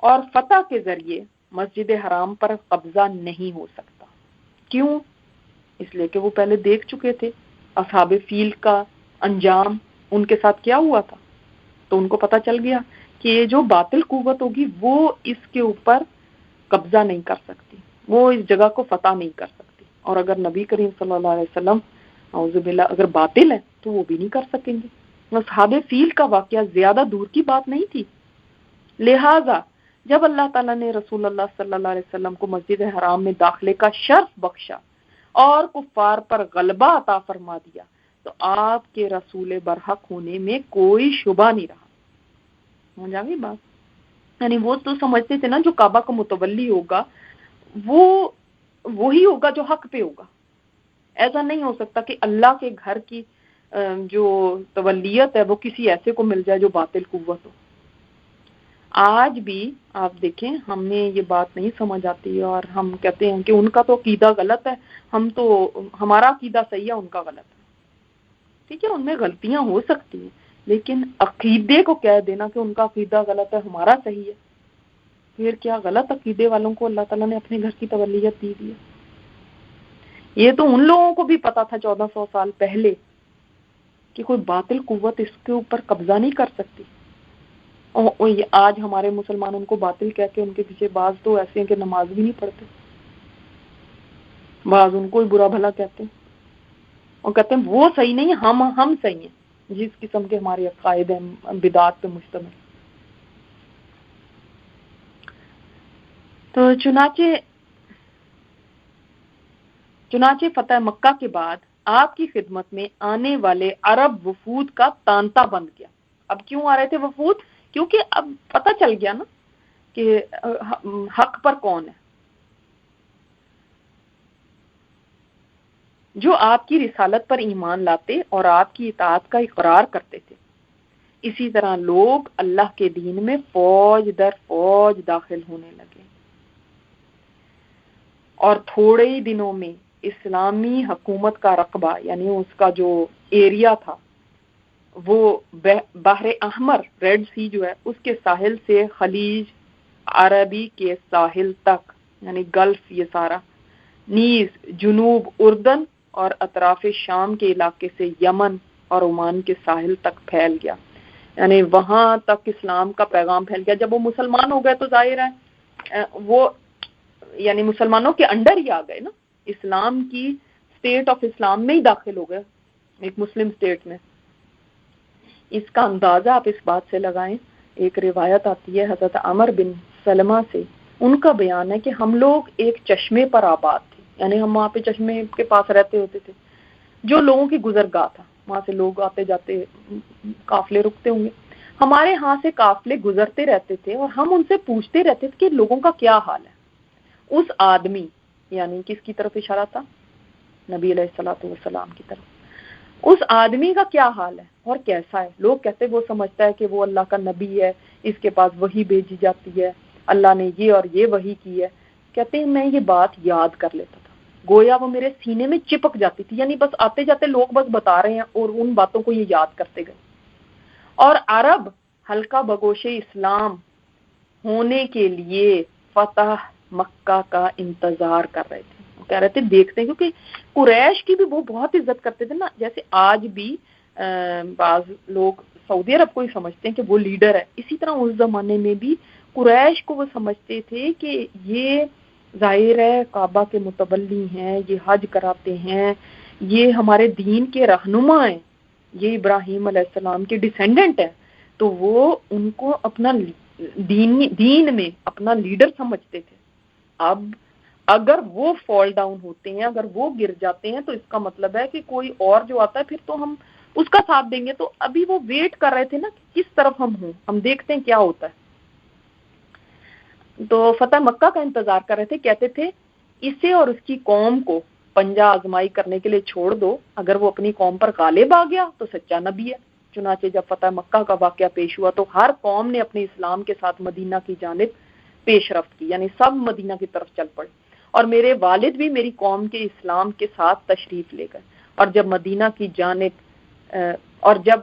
A: اور فتح کے ذریعے مسجد حرام پر قبضہ نہیں ہو سکتا۔ کیوں؟ اس لیے کہ وہ پہلے دیکھ چکے تھے اصحاب فیل کا انجام ان کے ساتھ کیا ہوا تھا، تو ان کو پتہ چل گیا کہ یہ جو باطل قوت ہوگی وہ اس کے اوپر قبضہ نہیں کر سکتی، وہ اس جگہ کو فتح نہیں کر سکتی، اور اگر نبی کریم صلی اللہ علیہ وسلم اعوذ باللہ اگر باطل ہے تو وہ بھی نہیں کر سکیں گے۔ اصحاب فیل کا واقعہ زیادہ دور کی بات نہیں تھی، لہٰذا جب اللہ تعالیٰ نے رسول اللہ صلی اللہ علیہ وسلم کو مسجد حرام میں داخلے کا شرف بخشا اور کفار پر غلبہ عطا فرما دیا تو آپ کے رسول برحق ہونے میں کوئی شبہ نہیں رہا۔ سمجھ آ گئی بات؟ یعنی وہ تو سمجھتے تھے نا جو کعبہ کا متولی ہوگا وہ وہی ہوگا جو حق پہ ہوگا، ایسا نہیں ہو سکتا کہ اللہ کے گھر کی جو تولیت ہے وہ کسی ایسے کو مل جائے جو باطل قوت ہو۔ آج بھی آپ دیکھیں ہمیں یہ بات نہیں سمجھ آتی اور ہم کہتے ہیں کہ ان کا تو عقیدہ غلط ہے، ہمارا عقیدہ صحیح ہے، ان کا غلط ہے۔ ٹھیک ہے، ان میں غلطیاں ہو سکتی ہیں، لیکن عقیدے کو کہہ دینا کہ ان کا عقیدہ غلط ہے ہمارا صحیح ہے، پھر کیا غلط عقیدے والوں کو اللہ تعالیٰ نے اپنے گھر کی تولیت دی دی ہے؟ یہ تو ان لوگوں کو بھی پتا تھا 1400 سال پہلے کہ کوئی باطل قوت اس کے اوپر قبضہ نہیں کر سکتی، اور آج ہمارے مسلمان ان کو باطل کہہ کے ان کے پیچھے بعض تو ایسے ہیں کہ نماز بھی نہیں پڑھتے، بعض ان کو ہی برا بھلا کہتے ہیں اور کہتے ہیں وہ صحیح نہیں، ہم صحیح ہیں، جس قسم کے ہمارے عقائد ہیں بدعات پہ مشتمل۔ تو چنانچہ فتح مکہ کے بعد آپ کی خدمت میں آنے والے عرب وفود کا تانتا بند گیا۔ اب کیوں آ رہے تھے وفود؟ کیونکہ اب پتہ چل گیا نا کہ حق پر کون ہے، جو آپ کی رسالت پر ایمان لاتے اور آپ کی اطاعت کا اقرار کرتے تھے۔ اسی طرح لوگ اللہ کے دین میں فوج در فوج داخل ہونے لگے اور تھوڑے ہی دنوں میں اسلامی حکومت کا رقبہ یعنی اس کا جو ایریا تھا وہ بحر احمر ریڈ سی جو ہے اس کے ساحل سے خلیج عربی کے ساحل تک یعنی گلف، یہ سارا نیز جنوب اردن اور اطراف شام کے علاقے سے یمن اور عمان کے ساحل تک پھیل گیا، یعنی وہاں تک اسلام کا پیغام پھیل گیا۔ جب وہ مسلمان ہو گئے تو ظاہر ہے وہ یعنی مسلمانوں کے انڈر ہی آ گئے نا، اسلام کی اسٹیٹ آف اسلام میں ہی داخل ہو گئے، ایک مسلم اسٹیٹ میں۔ اس کا اندازہ آپ اس بات سے لگائیں، ایک روایت آتی ہے حضرت عمر بن سلمہ سے، ان کا بیان ہے کہ ہم لوگ ایک چشمے پر آباد تھے، یعنی ہم وہاں پہ چشمے کے پاس رہتے ہوتے تھے جو لوگوں کی گزرگاہ تھا، وہاں سے لوگ آتے جاتے قافلے رکتے ہوں گے، ہمارے ہاں سے قافلے گزرتے رہتے تھے اور ہم ان سے پوچھتے رہتے تھے کہ لوگوں کا کیا حال ہے۔ اس آدمی یعنی کس کی طرف اشارہ تھا؟ نبی علیہ الصلوۃ والسلام کی طرف۔ اس آدمی کا کیا حال ہے اور کیسا ہے؟ لوگ کہتے وہ سمجھتا ہے کہ وہ اللہ کا نبی ہے، اس کے پاس وحی بھیجی جاتی ہے، اللہ نے یہ اور یہ وحی کی ہے۔ کہتے ہیں میں یہ بات یاد کر لیتا تھا، گویا وہ میرے سینے میں چپک جاتی تھی، یعنی بس آتے جاتے لوگ بس بتا رہے ہیں اور ان باتوں کو یہ یاد کرتے گئے۔ اور عرب حلقہ بگوش اسلام ہونے کے لیے فتح مکہ کا انتظار کر رہے تھے، کہہ رہے تھے دیکھتے ہیں، کیونکہ قریش کی بھی وہ بہت عزت کرتے تھے نا، جیسے آج بھی بعض لوگ سعودی عرب کو ہی سمجھتے ہیں کہ وہ لیڈر ہے، اسی طرح اس زمانے میں بھی قریش کو وہ سمجھتے تھے کہ یہ ظاہر ہے کعبہ کے متولی ہیں، یہ حج کراتے ہیں، یہ ہمارے دین کے رہنما ہیں، یہ ابراہیم علیہ السلام کے ڈیسینڈنٹ ہیں، تو وہ ان کو اپنا دین میں اپنا لیڈر سمجھتے تھے۔ اب اگر وہ فال ڈاؤن ہوتے ہیں، اگر وہ گر جاتے ہیں تو اس کا مطلب ہے کہ کوئی اور جو آتا ہے پھر تو ہم اس کا ساتھ دیں گے۔ تو ابھی وہ ویٹ کر رہے تھے نا کہ کس طرف ہم ہوں، ہم دیکھتے ہیں کیا ہوتا ہے۔ تو فتح مکہ کا انتظار کر رہے تھے، کہتے تھے اسے اور اس کی قوم کو پنجہ آزمائی کرنے کے لیے چھوڑ دو، اگر وہ اپنی قوم پر غالب آ گیا تو سچا نبی ہے۔ چنانچہ جب فتح مکہ کا واقعہ پیش ہوا تو ہر قوم نے اپنے اسلام کے ساتھ مدینہ کی جانب پیش رفت کی، یعنی سب مدینہ کی طرف چل پڑے، اور میرے والد بھی میری قوم کے اسلام کے ساتھ تشریف لے گئے، اور جب مدینہ کی جانب اور جب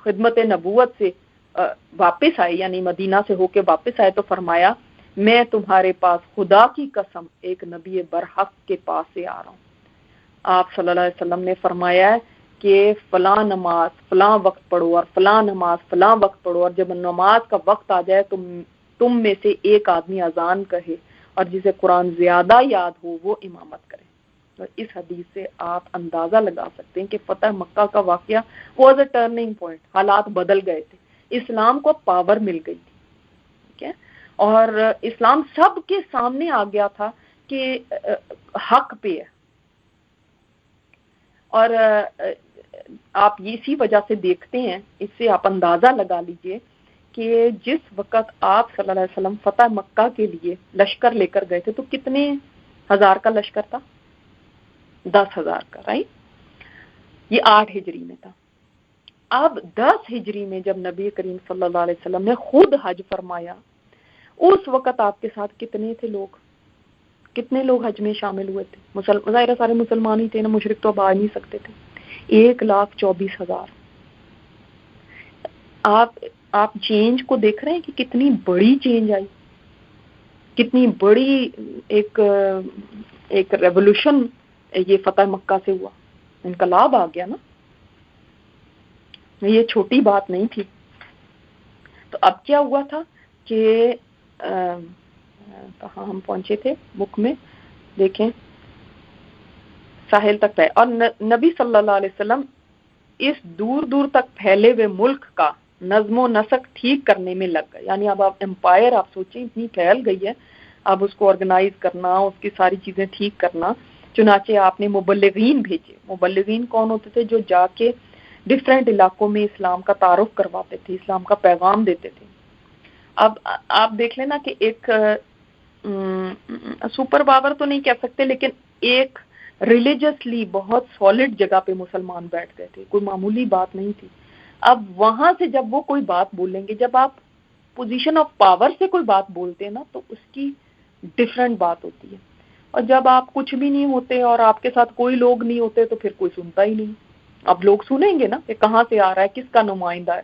A: خدمت نبوت سے واپس آئے، یعنی مدینہ سے ہو کے واپس آئے، تو فرمایا میں تمہارے پاس خدا کی قسم ایک نبی برحق کے پاس سے آ رہا ہوں۔ آپ صلی اللہ علیہ وسلم نے فرمایا ہے کہ فلاں نماز فلاں وقت پڑھو اور فلاں نماز فلاں وقت پڑھو، اور جب نماز کا وقت آ جائے تو تم میں سے ایک آدمی اذان کہے اور جسے قرآن زیادہ یاد ہو وہ امامت کرے. اور اس حدیث سے آپ اندازہ لگا سکتے ہیں کہ فتح مکہ کا واقعہ واز اے ٹرننگ پوائنٹ. حالات بدل گئے تھے, اسلام کو پاور مل گئی تھی, ٹھیک ہے, اور اسلام سب کے سامنے آ گیا تھا کہ حق پہ ہے. اور آپ اسی وجہ سے دیکھتے ہیں, اس سے آپ اندازہ لگا لیجئے کہ جس وقت آپ صلی اللہ علیہ وسلم فتح مکہ کے لیے لشکر لے کر گئے تھے تو کتنے ہزار کا لشکر تھا؟ 10,000 کا, رائٹ. یہ 8 ہجری میں تھا. اب 10 ہجری میں جب نبی کریم صلی اللہ علیہ وسلم نے خود حج فرمایا, اس وقت آپ کے ساتھ کتنے تھے لوگ؟ کتنے لوگ حج میں شامل ہوئے تھے؟ ظاہر سارے مسلمان ہی تھے نا, مشرک تو اب آ نہیں سکتے تھے. 1,24,000. آپ چینج کو دیکھ رہے ہیں کہ کتنی بڑی چینج آئی, کتنی بڑی ایک ریولوشن یہ فتح مکہ سے ہوا, انقلاب آ گیا نا. یہ چھوٹی بات نہیں تھی. تو اب کیا ہوا تھا کہ کہاں ہم پہنچے تھے بک میں, دیکھیں, ساحل تک پہ, اور نبی صلی اللہ علیہ وسلم اس دور دور تک پھیلے ہوئے ملک کا نظم و نسق ٹھیک کرنے میں لگ گئے. یعنی اب آپ امپائر آپ سوچیں اتنی پھیل گئی ہے, اب اس کو آرگنائز کرنا, اس کی ساری چیزیں ٹھیک کرنا. چنانچہ آپ نے مبلغین بھیجے. مبلغین کون ہوتے تھے؟ جو جا کے ڈفرینٹ علاقوں میں اسلام کا تعارف کرواتے تھے, اسلام کا پیغام دیتے تھے. اب آپ دیکھ لینا کہ ایک سپر پاور تو نہیں کہہ سکتے, لیکن ایک ریلیجسلی بہت سالڈ جگہ پہ مسلمان بیٹھ گئے تھے, کوئی معمولی بات نہیں تھی. اب وہاں سے جب وہ کوئی بات بولیں گے, جب آپ پوزیشن آف پاور سے کوئی بات بولتے ہیں نا, تو اس کی ڈفرینٹ بات ہوتی ہے. اور جب آپ کچھ بھی نہیں ہوتے اور آپ کے ساتھ کوئی لوگ نہیں ہوتے تو پھر کوئی سنتا ہی نہیں. اب لوگ سنیں گے نا کہ کہاں سے آ رہا ہے, کس کا نمائندہ ہے.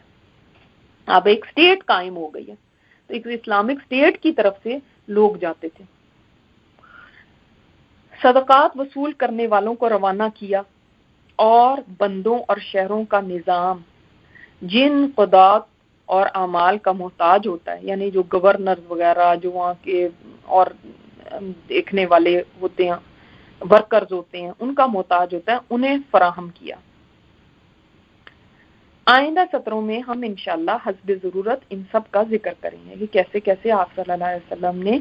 A: اب ایک سٹیٹ قائم ہو گئی ہے, تو ایک اسلامک سٹیٹ کی طرف سے لوگ جاتے تھے. صدقات وصول کرنے والوں کو روانہ کیا, اور بندوں اور شہروں کا نظام جن قضات اور اعمال کا محتاج ہوتا ہے, یعنی جو گورنر وغیرہ, جو وہاں کے اور دیکھنے والے ہوتے ہیں, ورکرز ہوتے ہیں, ان کا محتاج ہوتا ہے, انہیں فراہم کیا. آئندہ سطروں میں ہم انشاءاللہ حسب ضرورت ان سب کا ذکر کریں گے کہ کیسے کیسے آپ صلی اللہ علیہ وسلم نے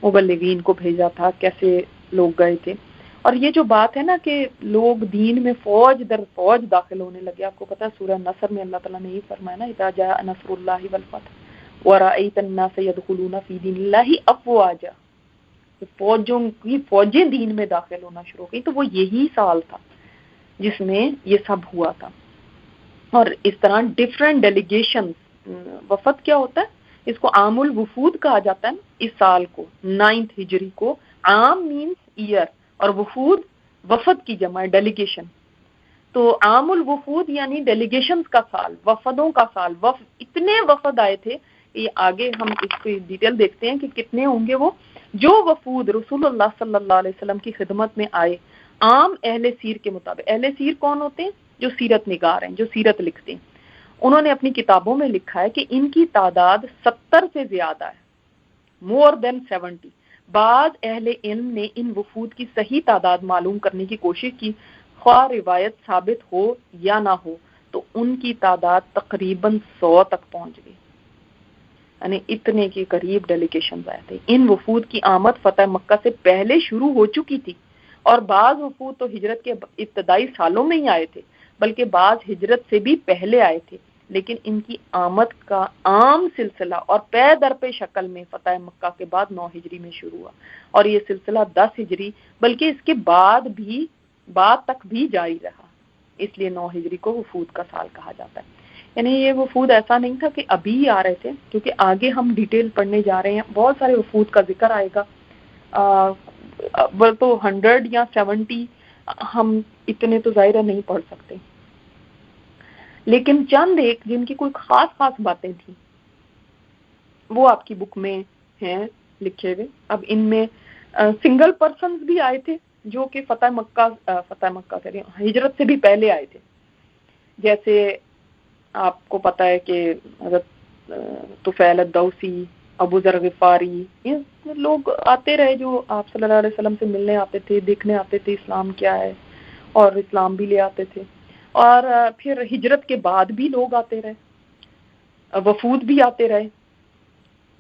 A: مبلغین کو بھیجا تھا, کیسے لوگ گئے تھے. اور یہ جو بات ہے نا کہ لوگ دین میں فوج در فوج داخل ہونے لگے, آپ کو پتا ہے سورہ نصر میں اللہ تعالیٰ نے یہ فرمایا نا, اذا جاء نصر اللہ والفتح ورأیت الناس يدخلون فی دین اللہ افواجا, فوجوں کی فوجیں دین میں داخل ہونا شروع کی. تو وہ یہی سال تھا جس میں یہ سب ہوا تھا. اور اس طرح ڈفرینٹ ڈیلیگیشن, وفد کیا ہوتا ہے, اس کو عام الوفود کہا جاتا ہے نا. اس سال کو 9 ہجری کو عام مینس ایئر, اور وفود وفد کی جمع ہے, ڈیلیگیشن. تو عام الوفود یعنی ڈیلیگیشنز کا سال, وفدوں کا سال. اتنے وفد آئے تھے, یہ آگے ہم اس کی ڈیٹیل دیکھتے ہیں کہ کتنے ہوں گے وہ. جو وفود رسول اللہ صلی اللہ علیہ وسلم کی خدمت میں آئے عام اہل سیر کے مطابق. اہل سیر کون ہوتے ہیں؟ جو سیرت نگار ہیں, جو سیرت لکھتے ہیں. انہوں نے اپنی کتابوں میں لکھا ہے کہ ان کی تعداد 70 سے زیادہ ہے, مور دین 70. بعض اہل علم نے ان وفود کی صحیح تعداد معلوم کرنے کی کوشش کی, خواہ روایت ثابت ہو یا نہ ہو, تو ان کی تعداد تقریباً 100 تک پہنچ گئی. یعنی اتنے کے قریب ڈیلیگیشنز آئے تھے. ان وفود کی آمد فتح مکہ سے پہلے شروع ہو چکی تھی, اور بعض وفود تو ہجرت کے ابتدائی سالوں میں ہی آئے تھے, بلکہ بعض ہجرت سے بھی پہلے آئے تھے. لیکن ان کی آمد کا عام سلسلہ اور پے در پے شکل میں فتح مکہ کے بعد 9 ہجری میں شروع ہوا, اور یہ سلسلہ 10 ہجری بلکہ اس کے بعد تک بھی جاری رہا. اس لیے 9 ہجری کو وفود کا سال کہا جاتا ہے. یعنی یہ وفود ایسا نہیں تھا کہ ابھی ہی آ رہے تھے, کیونکہ آگے ہم ڈیٹیل پڑھنے جا رہے ہیں, بہت سارے وفود کا ذکر آئے گا. وہ تو 100 یا 70, ہم اتنے تو ظاہر نہیں پڑھ سکتے, لیکن چند ایک جن کی کوئی خاص باتیں تھیں وہ آپ کی بک میں ہیں لکھے ہوئے. اب ان میں سنگل پرسنز بھی آئے تھے جو کہ فتح مکہ کہہ رہے ہیں, ہجرت سے بھی پہلے آئے تھے. جیسے آپ کو پتا ہے کہ حضرت طفیل الدوسی, ابو ذر غفاری، یہ لوگ آتے رہے جو آپ صلی اللہ علیہ وسلم سے ملنے آتے تھے، دیکھنے آتے تھے اسلام کیا ہے، اور اسلام بھی لے آتے تھے. اور پھر ہجرت کے بعد بھی لوگ آتے رہے، وفود بھی آتے رہے.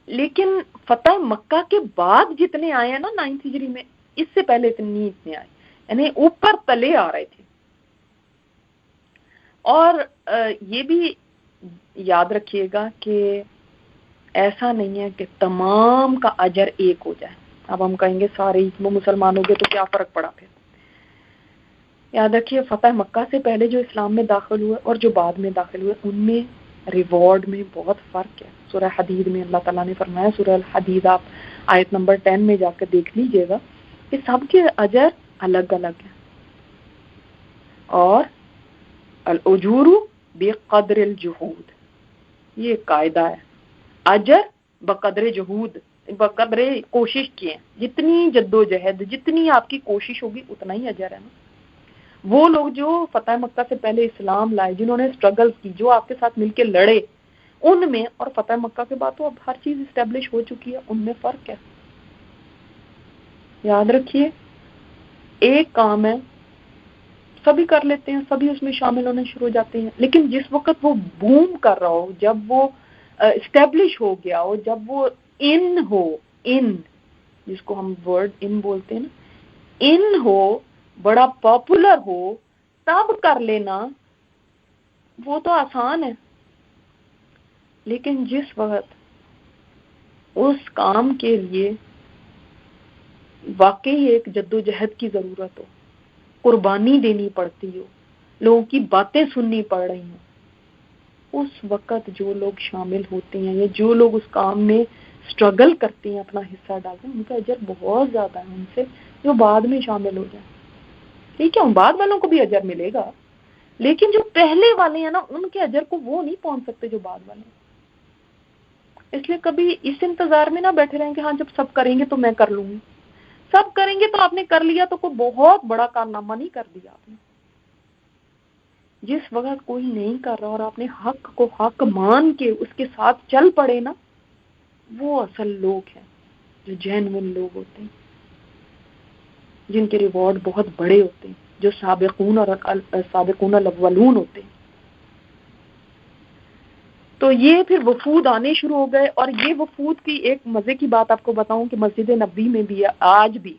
A: لیکن فتح مکہ کے بعد جتنے آئے ہیں نا 9 ہجری میں، اس سے پہلے اتنے آئے، یعنی اوپر تلے آ رہے تھے. اور یہ بھی یاد رکھیے گا کہ ایسا نہیں ہے کہ تمام کا اجر ایک ہو جائے. اب ہم کہیں گے سارے وہ مسلمان ہو گئے تو کیا فرق پڑا پھر. یاد رکھیے فتح مکہ سے پہلے جو اسلام میں داخل ہوئے اور جو بعد میں داخل ہوئے ان میں ریوارڈ میں بہت فرق ہے. سورہ حدید میں اللہ تعالیٰ نے فرمایا، سورہ الحدید آپ آیت نمبر 10 میں جا کر دیکھ لیجئے گا کہ سب کے اجر الگ الگ ہیں. اور الاجور بقدر الجہود، یہ قاعدہ ہے، اجر بقدر جہود، بقدر کوشش کیے، جتنی جدوجہد جتنی آپ کی کوشش ہوگی اتنا ہی اجر ہے نا. وہ لوگ جو فتح مکہ سے پہلے اسلام لائے، جنہوں نے اسٹرگل کی، جو آپ کے ساتھ مل کے لڑے، ان میں اور فتح مکہ کے بعد تو اب ہر چیز اسٹیبلش ہو چکی ہے، ان میں فرق ہے. یاد رکھیے ایک کام ہے سبھی کر لیتے ہیں، سبھی اس میں شامل ہونے شروع ہو جاتے ہیں، لیکن جس وقت وہ بوم کر رہا ہو، جب وہ اسٹیبلش ہو گیا ہو، جب وہ ان ہو، ان جس کو ہم ورڈ ان بولتے ہیں نا، ان ہو، بڑا پاپولر ہو، تب کر لینا وہ تو آسان ہے. لیکن جس وقت اس کام کے لیے واقعی ایک جدوجہد کی ضرورت ہو، قربانی دینی پڑتی ہو، لوگوں کی باتیں سننی پڑ رہی ہوں، اس وقت جو لوگ شامل ہوتے ہیں یا جو لوگ اس کام میں اسٹرگل کرتے ہیں، اپنا حصہ ڈالتے ہیں، ان کا اجر بہت زیادہ ہے ان سے جو بعد میں شامل ہو جائیں. ٹھیک ہے، ان بعد والوں کو بھی اجر ملے گا، لیکن جو پہلے والے ہیں نا ان کے اجر کو وہ نہیں پہنچ سکتے جو بعد والے ہیں. اس لیے کبھی اس انتظار میں نہ بیٹھے رہیں کہ ہاں جب سب کریں گے تو میں کر لوں گی. سب کریں گے تو آپ نے کر لیا تو کوئی بہت بڑا کارنامہ نہیں کر دیا آپ نے. جس وقت کوئی نہیں کر رہا اور آپ نے حق کو حق مان کے اس کے ساتھ چل پڑے نا، وہ اصل لوگ ہیں جو جینوین لوگ ہوتے ہیں، جن کے ریوارڈ بہت بڑے ہوتے ہیں، جو سابقون اور سابقون الاولون ہوتے ہیں. تو یہ پھر وفود آنے شروع ہو گئے. اور یہ وفود کی ایک مزے کی بات آپ کو بتاؤں کہ مسجد نبوی میں بھی آج بھی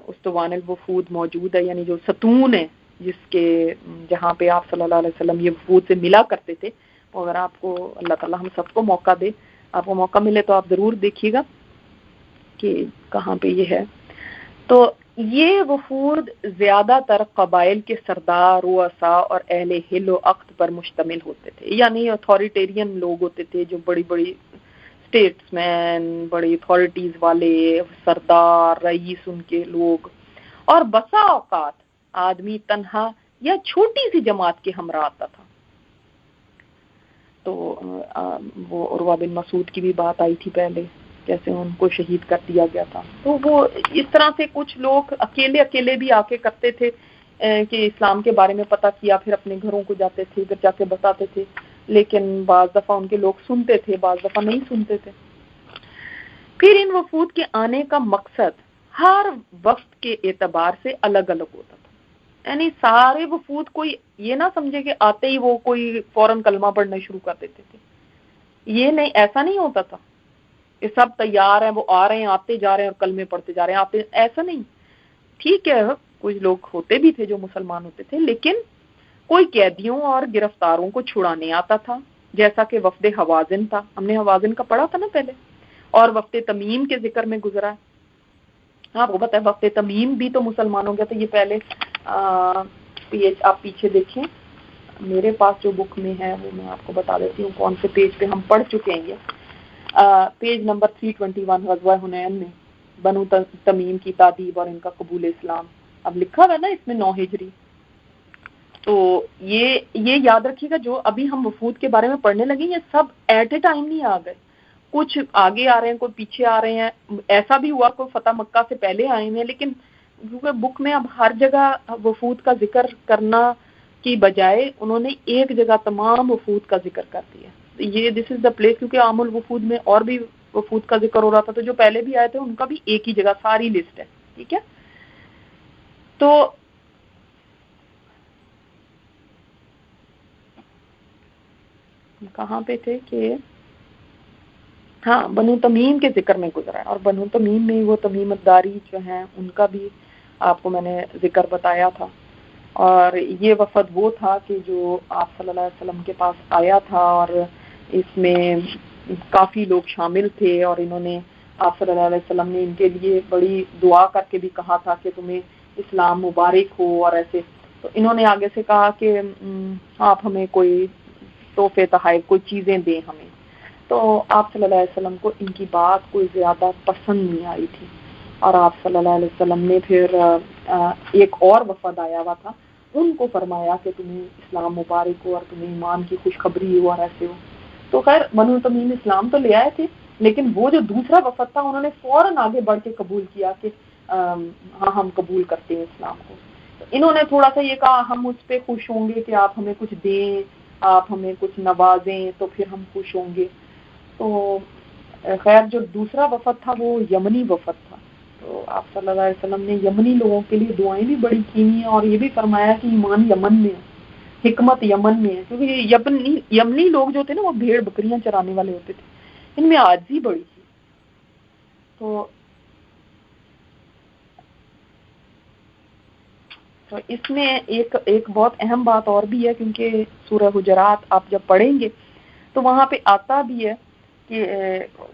A: استوان الوفود موجود ہے، یعنی جو ستون ہے جس کے جہاں پہ آپ صلی اللہ علیہ وسلم یہ وفود سے ملا کرتے تھے. اگر آپ کو اللہ تعالیٰ ہم سب کو موقع دے، آپ کو موقع ملے تو آپ ضرور دیکھیے گا کہ کہاں پہ یہ ہے. تو یہ وفود زیادہ تر قبائل کے سردار، رؤساء اور اہل حل و عقد پر مشتمل ہوتے تھے، یعنی اتھارٹیرین لوگ ہوتے تھے جو بڑی بڑی اسٹیٹس مین، بڑی اتھارٹیز والے، سردار، رئیس ان کے لوگ. اور بسا اوقات آدمی تنہا یا چھوٹی سی جماعت کے ہمراہ آتا تھا. تو وہ عروہ بن مسعود کی بھی بات آئی تھی پہلے، جیسے ان کو شہید کر دیا گیا تھا. تو وہ اس طرح سے کچھ لوگ اکیلے بھی آ کے کرتے تھے کہ اسلام کے بارے میں پتہ کیا، پھر اپنے گھروں کو جاتے تھے، ادھر جا کے بتاتے تھے. لیکن بعض دفعہ ان کے لوگ سنتے تھے، بعض دفعہ نہیں سنتے تھے. پھر ان وفود کے آنے کا مقصد ہر وقت کے اعتبار سے الگ الگ ہوتا تھا. یعنی سارے وفود کوئی یہ نہ سمجھے کہ آتے ہی وہ کوئی فوراً کلمہ پڑھنا شروع کر دیتے تھے. یہ نہیں، ایسا نہیں ہوتا تھا کہ سب تیار ہیں، وہ آ رہے ہیں، آتے جا رہے ہیں اور کلمے پڑھتے جا رہے ہیں، آتے، ایسا نہیں. ٹھیک ہے، کچھ لوگ ہوتے بھی تھے جو مسلمان ہوتے تھے، لیکن کوئی قیدیوں اور گرفتاروں کو چھڑانے آتا تھا، جیسا کہ وفد حوازن تھا. ہم نے حوازن کا پڑھا تھا نا پہلے، اور وفد تمیم کے ذکر میں گزرا ہے. آپ کو پتہ ہے وفد تمیم بھی تو مسلمان ہو گیا تھا. یہ پہلے آپ پیچھے دیکھیں، میرے پاس جو بک میں ہے وہ میں آپ کو بتا دیتی ہوں کون سے پیج پہ ہم پڑھ چکے ہیں. یہ پیج نمبر 321 غزوہ حنین میں بنو تمیم کی تعذیب اور ان کا قبول اسلام. اب لکھا ہوا ہے نا اس میں 9 ہجری. تو یہ یاد رکھیے گا، جو ابھی ہم وفود کے بارے میں پڑھنے لگے یہ سب ایٹ اے ٹائم نہیں آ گئے، کچھ آگے آ رہے ہیں، کوئی پیچھے آ رہے ہیں. ایسا بھی ہوا کوئی فتح مکہ سے پہلے آئے ہیں، لیکن کیونکہ بک میں اب ہر جگہ وفود کا ذکر کرنا کی بجائے انہوں نے ایک جگہ تمام وفود کا ذکر کر دیا. یہ دس از دا پلیس، کیونکہ عام الوفود میں اور بھی وفود کا ذکر ہو رہا تھا، تو جو پہلے بھی آئے تھے ان کا بھی ایک ہی جگہ ساری لسٹ ہے، ٹھیک ہے. تو کہاں پہ تھے کہ ہاں بنو تمیم کے ذکر میں گزرا ہے، اور بنو تمیم میں وہ تمیم الداری جو ہیں ان کا بھی آپ کو میں نے ذکر بتایا تھا. اور یہ وفد وہ تھا کہ جو آپ صلی اللہ علیہ وسلم کے پاس آیا تھا، اور اس میں کافی لوگ شامل تھے، اور انہوں نے آپ صلی اللہ علیہ وسلم نے ان کے لیے بڑی دعا کر کے بھی کہا تھا کہ تمہیں اسلام مبارک ہو، اور ایسے. تو انہوں نے آگے سے کہا کہ آپ ہمیں کوئی تحفے تحائف کوئی چیزیں دیں ہمیں. تو آپ صلی اللہ علیہ وسلم کو ان کی بات کوئی زیادہ پسند نہیں آئی تھی، اور آپ صلی اللہ علیہ وسلم نے پھر ایک اور وفد آیا ہوا تھا، ان کو فرمایا کہ تمہیں اسلام مبارک ہو اور تمہیں ایمان کی خوشخبری ہو اور ایسے ہو. تو خیر بنو تمیم اسلام تو لے آئے تھے، لیکن وہ جو دوسرا وفد تھا انہوں نے فوراً آگے بڑھ کے قبول کیا کہ ہاں ہم قبول کرتے ہیں اسلام کو. تو انہوں نے تھوڑا سا یہ کہا ہم اس پہ خوش ہوں گے کہ آپ ہمیں کچھ دیں، آپ ہمیں کچھ نوازیں تو پھر ہم خوش ہوں گے. تو خیر جو دوسرا وفد تھا وہ یمنی وفد تھا. تو آپ صلی اللہ علیہ وسلم نے یمنی لوگوں کے لیے دعائیں بھی بڑی کی ہیں، اور یہ بھی فرمایا کہ ایمان یمن میں ہے، حکمت یمن میں ہے، کیونکہ یمنی لوگ جو تھے نا وہ بھیڑ بکریاں چرانے والے ہوتے تھے، ان میں عاجزی بڑی تھی. تو اس میں ایک بہت اہم بات اور بھی ہے، کیونکہ سورہ حجرات آپ جب پڑھیں گے تو وہاں پہ آتا بھی ہے کہ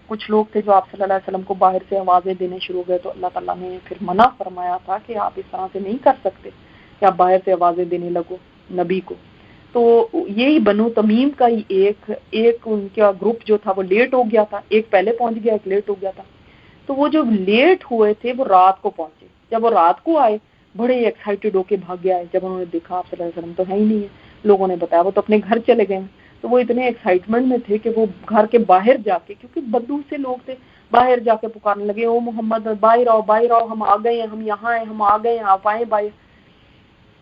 A: کچھ لوگ تھے جو آپ صلی اللہ علیہ وسلم کو باہر سے آوازیں دینے شروع ہو گئے، تو اللہ تعالیٰ نے پھر منع فرمایا تھا کہ آپ اس طرح سے نہیں کر سکتے کہ آپ باہر سے آوازیں دینے لگو نبی کو. تو یہی بنو تمیم کا ہی ایک ان کا گروپ جو تھا وہ لیٹ ہو گیا تھا، ایک پہلے پہنچ گیا، ایک لیٹ ہو گیا تھا. تو وہ جو لیٹ ہوئے تھے وہ رات کو پہنچے. جب وہ رات کو آئے بڑے ایکسائٹیڈ ہو کے بھاگ گیا ہے، جب انہوں نے دیکھا آپ صلی اللہ علیہ وسلم تو ہے ہی نہیں ہے. لوگوں نے بتایا وہ تو اپنے گھر چلے گئے ہیں. تو وہ اتنے ایکسائٹمنٹ میں تھے کہ وہ گھر کے باہر جا کے، کیونکہ بدو سے لوگ تھے، باہر جا کے پکارنے لگے او محمد باہر آؤ باہر آؤ، ہم آ گئے ہیں، ہم یہاں ہیں، ہم آ گئے ہیں، آپ آئیں باہر.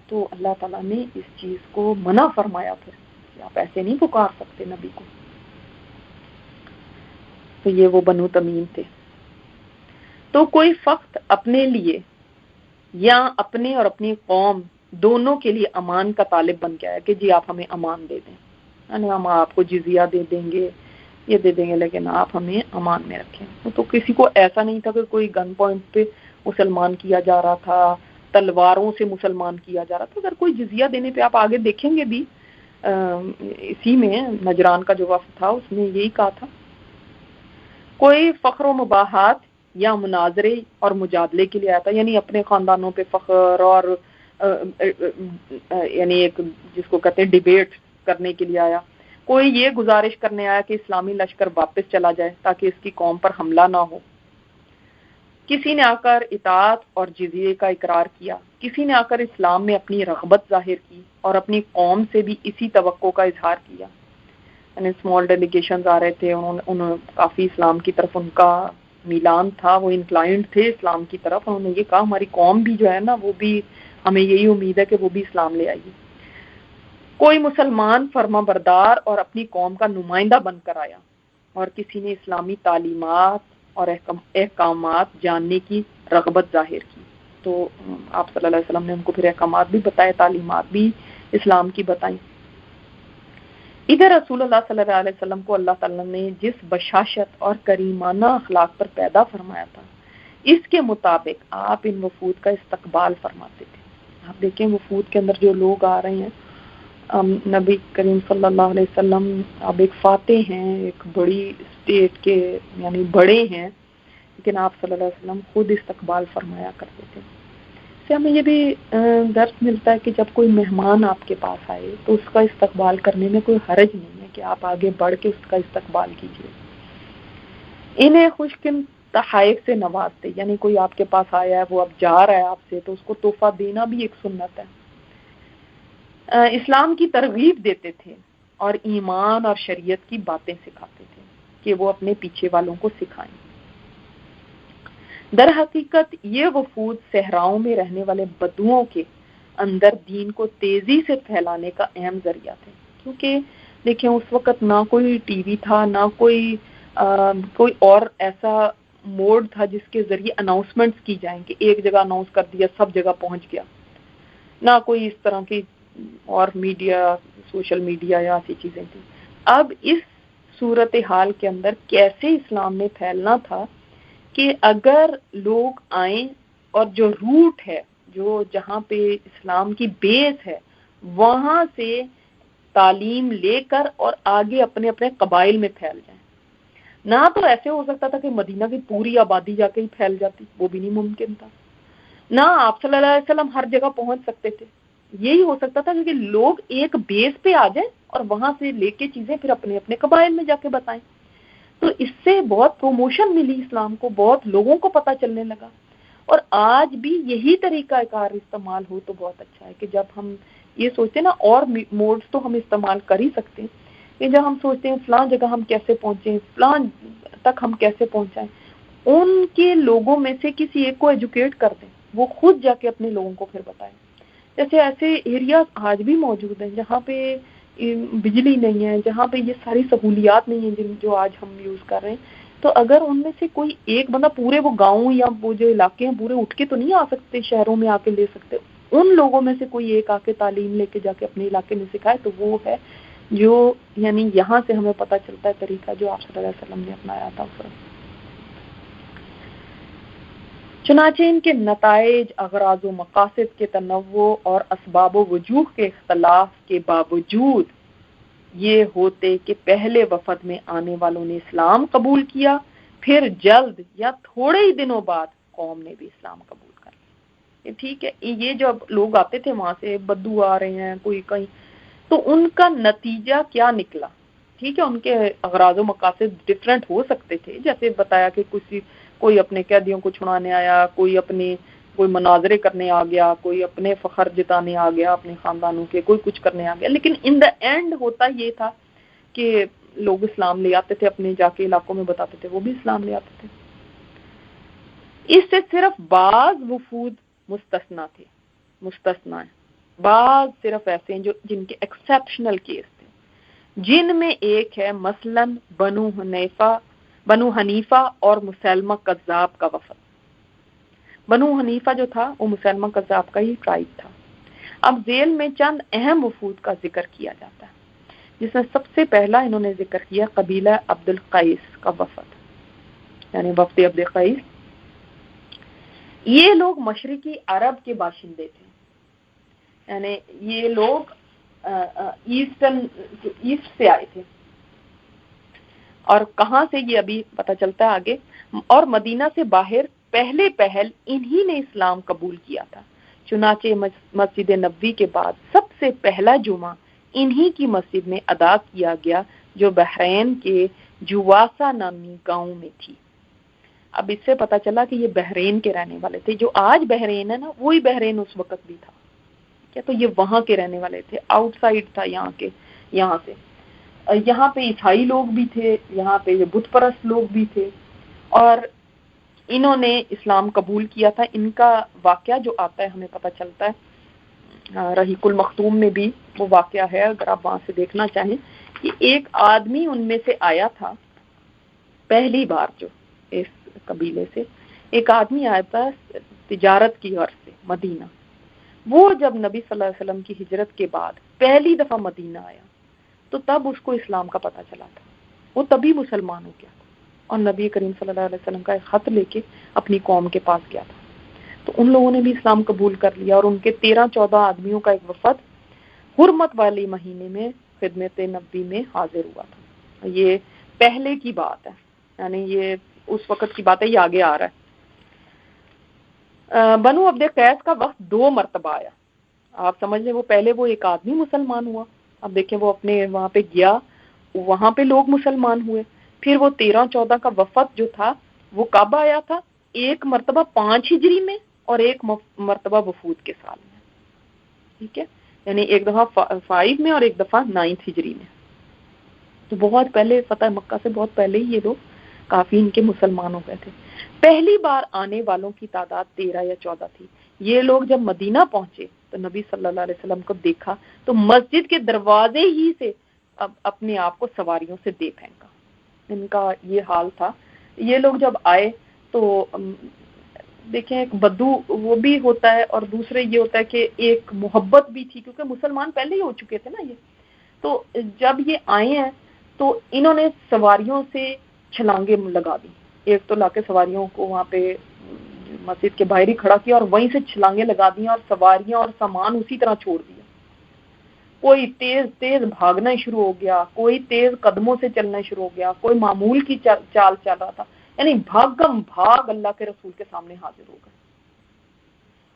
A: تو اللہ تعالیٰ نے اس چیز کو منع فرمایا پھر کہ آپ ایسے نہیں پکار سکتے نبی کو. تو یہ وہ بنو تمیم تھے. تو کوئی فقط اپنے لیے یا اپنے اور اپنی قوم دونوں کے لیے امان کا طالب بن گیا ہے کہ جی آپ ہمیں امان دے دیں، یعنی ہم آپ کو جزیہ دے دیں گے، یہ دے دیں گے، لیکن آپ ہمیں امان میں رکھیں. تو کسی کو ایسا نہیں تھا کہ کوئی گن پوائنٹ پہ مسلمان کیا جا رہا تھا، تلواروں سے مسلمان کیا جا رہا تھا. اگر کوئی جزیہ دینے پہ آپ آگے دیکھیں گے بھی، اسی میں نجران کا جو وفد تھا اس نے یہی کہا تھا. کوئی فخر و مباحات یا مناظرے اور مجادلے کے لیے آیا تھا، یعنی اپنے خاندانوں پہ فخر اور یعنی ایک جس کو کہتے ہیں ڈیبیٹ کرنے کے لیے آیا. کوئی یہ گزارش کرنے آیا کہ اسلامی لشکر واپس چلا جائے تاکہ اس کی قوم پر حملہ نہ ہو. کسی نے آ کر اطاعت اور جزیے کا اقرار کیا، کسی نے آ کر اسلام میں اپنی رغبت ظاہر کی اور اپنی قوم سے بھی اسی توقع کا اظہار کیا. یعنی اسمال ڈیلیگیشنز آ رہے تھے، انہوں کافی اسلام کی طرف ان کا میلان تھا، وہ انکلائنڈ تھے اسلام کی طرف. انہوں نے یہ کہا ہماری قوم بھی جو ہے نا وہ بھی ہمیں یہی امید ہے کہ وہ بھی اسلام لے آئیے. کوئی مسلمان فرما بردار اور اپنی قوم کا نمائندہ بن کر آیا، اور کسی نے اسلامی تعلیمات اور احکامات جاننے کی رغبت ظاہر کی. تو آپ صلی اللہ علیہ وسلم نے ان کو پھر احکامات بھی بتائے، تعلیمات بھی اسلام کی بتائیں. ادھر رسول اللہ صلی اللہ علیہ وسلم کو اللہ تعالیٰ نے جس بشاشت اور کریمانہ اخلاق پر پیدا فرمایا تھا اس کے مطابق آپ ان وفود کا استقبال فرماتے تھے. آپ دیکھیں وفود کے اندر جو لوگ آ رہے ہیں، نبی کریم صلی اللہ علیہ وسلم اب ایک فاتح ہیں، ایک بڑی اسٹیٹ کے یعنی بڑے ہیں، لیکن آپ صلی اللہ علیہ وسلم خود استقبال فرمایا کرتے تھے. سے ہمیں یہ بھی درس ملتا ہے کہ جب کوئی مہمان آپ کے پاس آئے تو اس کا استقبال کرنے میں کوئی حرج نہیں ہے کہ آپ آگے بڑھ کے اس کا استقبال کیجیے. انہیں خوشکن تحائف سے نوازتے، یعنی کوئی آپ کے پاس آیا ہے، وہ اب جا رہا ہے آپ سے، تو اس کو تحفہ دینا بھی ایک سنت ہے. اسلام کی ترغیب دیتے تھے اور ایمان اور شریعت کی باتیں سکھاتے تھے کہ وہ اپنے پیچھے والوں کو سکھائیں. در حقیقت یہ وفود صحراؤں میں رہنے والے بدوؤں کے اندر دین کو تیزی سے پھیلانے کا اہم ذریعہ تھے، کیونکہ دیکھیں اس وقت نہ کوئی ٹی وی تھا، نہ کوئی اور ایسا موڈ تھا جس کے ذریعے اناؤنسمنٹس کی جائیں کہ ایک جگہ اناؤنس کر دیا سب جگہ پہنچ گیا، نہ کوئی اس طرح کی اور میڈیا، سوشل میڈیا یا ایسی چیزیں تھیں۔ اب اس صورتحال کے اندر کیسے اسلام نے پھیلنا تھا کہ اگر لوگ آئیں اور جو روٹ ہے، جو جہاں پہ اسلام کی بیس ہے، وہاں سے تعلیم لے کر اور آگے اپنے اپنے قبائل میں پھیل جائیں۔ نہ تو ایسے ہو سکتا تھا کہ مدینہ کی پوری آبادی جا کے ہی پھیل جاتی، وہ بھی نہیں ممکن تھا۔ نہ آپ صلی اللہ علیہ وسلم ہر جگہ پہنچ سکتے تھے، یہی ہو سکتا تھا کہ لوگ ایک بیس پہ آ جائیں اور وہاں سے لے کے چیزیں پھر اپنے اپنے قبائل میں جا کے بتائیں۔ تو اس سے بہت پروموشن ملی اسلام کو، بہت لوگوں کو پتہ چلنے لگا۔ اور آج بھی یہی طریقہ کار استعمال ہو تو بہت اچھا ہے کہ جب ہم یہ سوچتے ہیں نا، اور موڈز تو ہم استعمال کر ہی سکتے ہیں کہ جب ہم سوچتے ہیں فلاں جگہ ہم کیسے پہنچیں، فلاں تک ہم کیسے پہنچائیں، ان کے لوگوں میں سے کسی ایک کو ایجوکیٹ کر دیں، وہ خود جا کے اپنے لوگوں کو پھر بتائیں۔ جیسے ایسے ایریاز آج بھی موجود ہیں جہاں پہ بجلی نہیں ہے، جہاں پہ یہ ساری سہولیات نہیں ہیں جو آج ہم یوز کر رہے ہیں، تو اگر ان میں سے کوئی ایک بندہ پورے وہ گاؤں یا وہ جو علاقے ہیں پورے اٹھ کے تو نہیں آ سکتے، شہروں میں آ کے لے سکتے، ان لوگوں میں سے کوئی ایک آ کے تعلیم لے کے جا کے اپنے علاقے میں سکھائے، تو وہ ہے جو یعنی یہاں سے ہمیں پتہ چلتا ہے طریقہ جو آپ صلی اللہ علیہ وسلم نے اپنایا تھا۔ چنانچہ ان کے نتائج، اغراض و مقاصد کے تنوع اور اسباب و وجوہ کے اختلاف کے باوجود یہ ہوتے کہ پہلے وفد میں آنے والوں نے اسلام قبول کیا، پھر جلد یا تھوڑے ہی دنوں بعد قوم نے بھی اسلام قبول کر لیا۔ ٹھیک ہے، یہ جب لوگ آتے تھے وہاں سے، بدو آ رہے ہیں کوئی کہیں، تو ان کا نتیجہ کیا نکلا؟ ٹھیک ہے، ان کے اغراض و مقاصد ڈفرینٹ ہو سکتے تھے، جیسے بتایا کہ کوئی اپنے قیدیوں کو چھڑانے آیا، کوئی مناظرے کرنے آ گیا، کوئی اپنے فخر جتانے آ گیا اپنے خاندانوں کے، کوئی کچھ کرنے آ گیا، لیکن ان دا اینڈ ہوتا یہ تھا کہ لوگ اسلام لے آتے تھے، اپنے جا کے علاقوں میں بتاتے تھے، وہ بھی اسلام لے آتے تھے۔ اس سے صرف بعض وفود مستثنا ہیں، بعض صرف ایسے ہیں جن کے ایکسیپشنل کیس تھے، جن میں ایک ہے مثلا بنو حنیفہ اور مسلمہ کذاب کا وفد۔ بنو حنیفہ جو تھا وہ مسلمہ کذاب کا ہی ٹرائب تھا۔ اب ذیل میں چند اہم وفود کا ذکر کیا جاتا ہے، جس میں سب سے پہلا انہوں نے ذکر کیا قبیلہ عبد القیس کا وفد، یعنی وفد عبد القیس۔ یہ لوگ مشرقی عرب کے باشندے تھے، یعنی یہ لوگ ایسٹ سے آئے تھے، اور کہاں سے یہ ابھی پتہ چلتا ہے آگے، اور مدینہ سے باہر پہل انہی نے اسلام قبول کیا تھا۔ چنانچہ مسجد نبوی کے بعد سب سے پہلا جمعہ انہی کی مسجد میں ادا کیا گیا، جو بحرین کے جواسا نامی گاؤں میں تھی۔ اب اس سے پتہ چلا کہ یہ بحرین کے رہنے والے تھے، جو آج بحرین ہے نا، وہی بحرین اس وقت بھی تھا، کیا تو یہ وہاں کے رہنے والے تھے، آؤٹ سائڈ تھا یہاں سے۔ یہاں پہ عیسائی لوگ بھی تھے، یہاں پہ بت پرست لوگ بھی تھے، اور انہوں نے اسلام قبول کیا تھا۔ ان کا واقعہ جو آتا ہے ہمیں پتہ چلتا ہے رحیق المختوم میں بھی وہ واقعہ ہے، اگر آپ وہاں سے دیکھنا چاہیں، کہ ایک آدمی ان میں سے آیا تھا پہلی بار، جو اس قبیلے سے ایک آدمی آیا تھا تجارت کی غرض سے مدینہ۔ وہ جب نبی صلی اللہ علیہ وسلم کی ہجرت کے بعد پہلی دفعہ مدینہ آیا تو تب اس کو اسلام کا پتہ چلا تھا، وہ تبھی مسلمان ہو گیا تھا، اور نبی کریم صلی اللہ علیہ وسلم کا ایک خط لے کے اپنی قوم کے پاس گیا تھا، تو ان لوگوں نے بھی اسلام قبول کر لیا، اور ان کے 13-14 آدمیوں کا ایک وفد حرمت والے مہینے میں خدمت نبی میں حاضر ہوا تھا۔ یہ پہلے کی بات ہے، یعنی یہ اس وقت کی بات ہے، یہ آگے آ رہا ہے۔ بنو عبد قیس کا وقت 2 مرتبہ آیا، آپ سمجھ لیں، وہ پہلے وہ ایک آدمی مسلمان ہوا، اب دیکھیں وہ اپنے وہاں پہ گیا، وہاں پہ لوگ مسلمان ہوئے، پھر وہ 13-14 کا وفد جو تھا وہ کب آیا تھا؟ ایک مرتبہ 5 ہجری میں اور ایک مرتبہ وفود کے سال میں، ٹھیک ہے، یعنی ایک دفعہ 5 میں اور ایک دفعہ 9 ہجری میں، تو بہت پہلے، فتح مکہ سے بہت پہلے ہی یہ لوگ کافی ان کے مسلمان ہو گئے تھے۔ پہلی بار آنے والوں کی تعداد 13 یا 14 تھی۔ یہ لوگ جب مدینہ پہنچے تو نبی صلی اللہ علیہ وسلم کو دیکھا تو مسجد کے دروازے ہی سے اب اپنے آپ کو سواریوں سے دے پھینکا. ان کا یہ حال تھا. یہ لوگ جب آئے تو دیکھیں ایک بدو وہ بھی ہوتا ہے، اور دوسرے یہ ہوتا ہے کہ ایک محبت بھی تھی، کیونکہ مسلمان پہلے ہی ہو چکے تھے نا یہ. تو جب یہ آئے ہیں تو انہوں نے سواریوں سے چھلانگیں لگا دی. ایک تو لا کے سواریوں کو وہاں پہ مسجد کے باہر ہی کھڑا کیا اور وہیں سے چھلانگیں لگا دی اور سواریاں اور سامان اسی طرح چھوڑ دیا. کوئی تیز تیز بھاگنا شروع ہو گیا، کوئی تیز قدموں سے چلنا شروع ہو گیا، کوئی معمول کی چال چل رہا تھا. یعنی بھاگم بھاگ اللہ کے رسول کے سامنے حاضر ہو گئے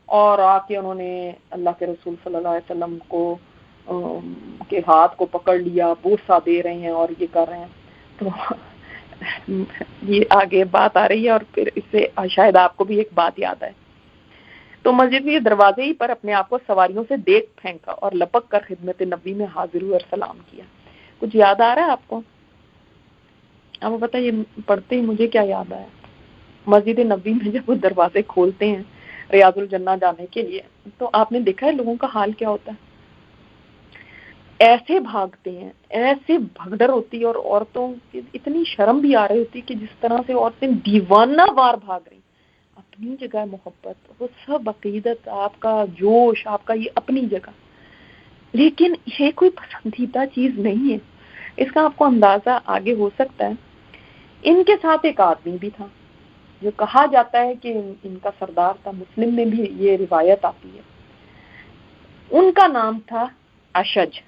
A: اور آ کے انہوں نے اللہ کے رسول صلی اللہ علیہ وسلم کو کے ہاتھ کو پکڑ لیا، بوسہ دے رہے ہیں اور یہ کر رہے ہیں. تو یہ آگے بات آ رہی ہے اور پھر اس سے شاید آپ کو بھی ایک بات یاد آئے. تو مسجد کے دروازے ہی پر اپنے آپ کو سواریوں سے دیکھ پھینکا اور لپک کر خدمت نبی میں حاضر ہوئے اور سلام کیا. کچھ یاد آ رہا ہے آپ کو؟ اب بتائیے، پڑھتے ہی مجھے کیا یاد آیا. مسجد نبی میں جب وہ دروازے کھولتے ہیں ریاض الجنہ جانے کے لیے، تو آپ نے دیکھا ہے لوگوں کا حال کیا ہوتا ہے. ایسے بھاگتے ہیں، ایسے بھگدڑ ہوتی ہے، اور عورتوں کی اتنی شرم بھی آ رہی ہوتی کہ جس طرح سے عورتیں دیوانہ وار بھاگ رہی. اپنی جگہ محبت، وہ سب عقیدت، آپ کا جوش، آپ کا یہ اپنی جگہ، لیکن یہ کوئی پسندیدہ چیز نہیں ہے. اس کا آپ کو اندازہ آگے ہو سکتا ہے. ان کے ساتھ ایک آدمی بھی تھا جو کہا جاتا ہے کہ ان کا سردار تھا. مسلم میں بھی یہ روایت آتی ہے. ان کا نام تھا اشج.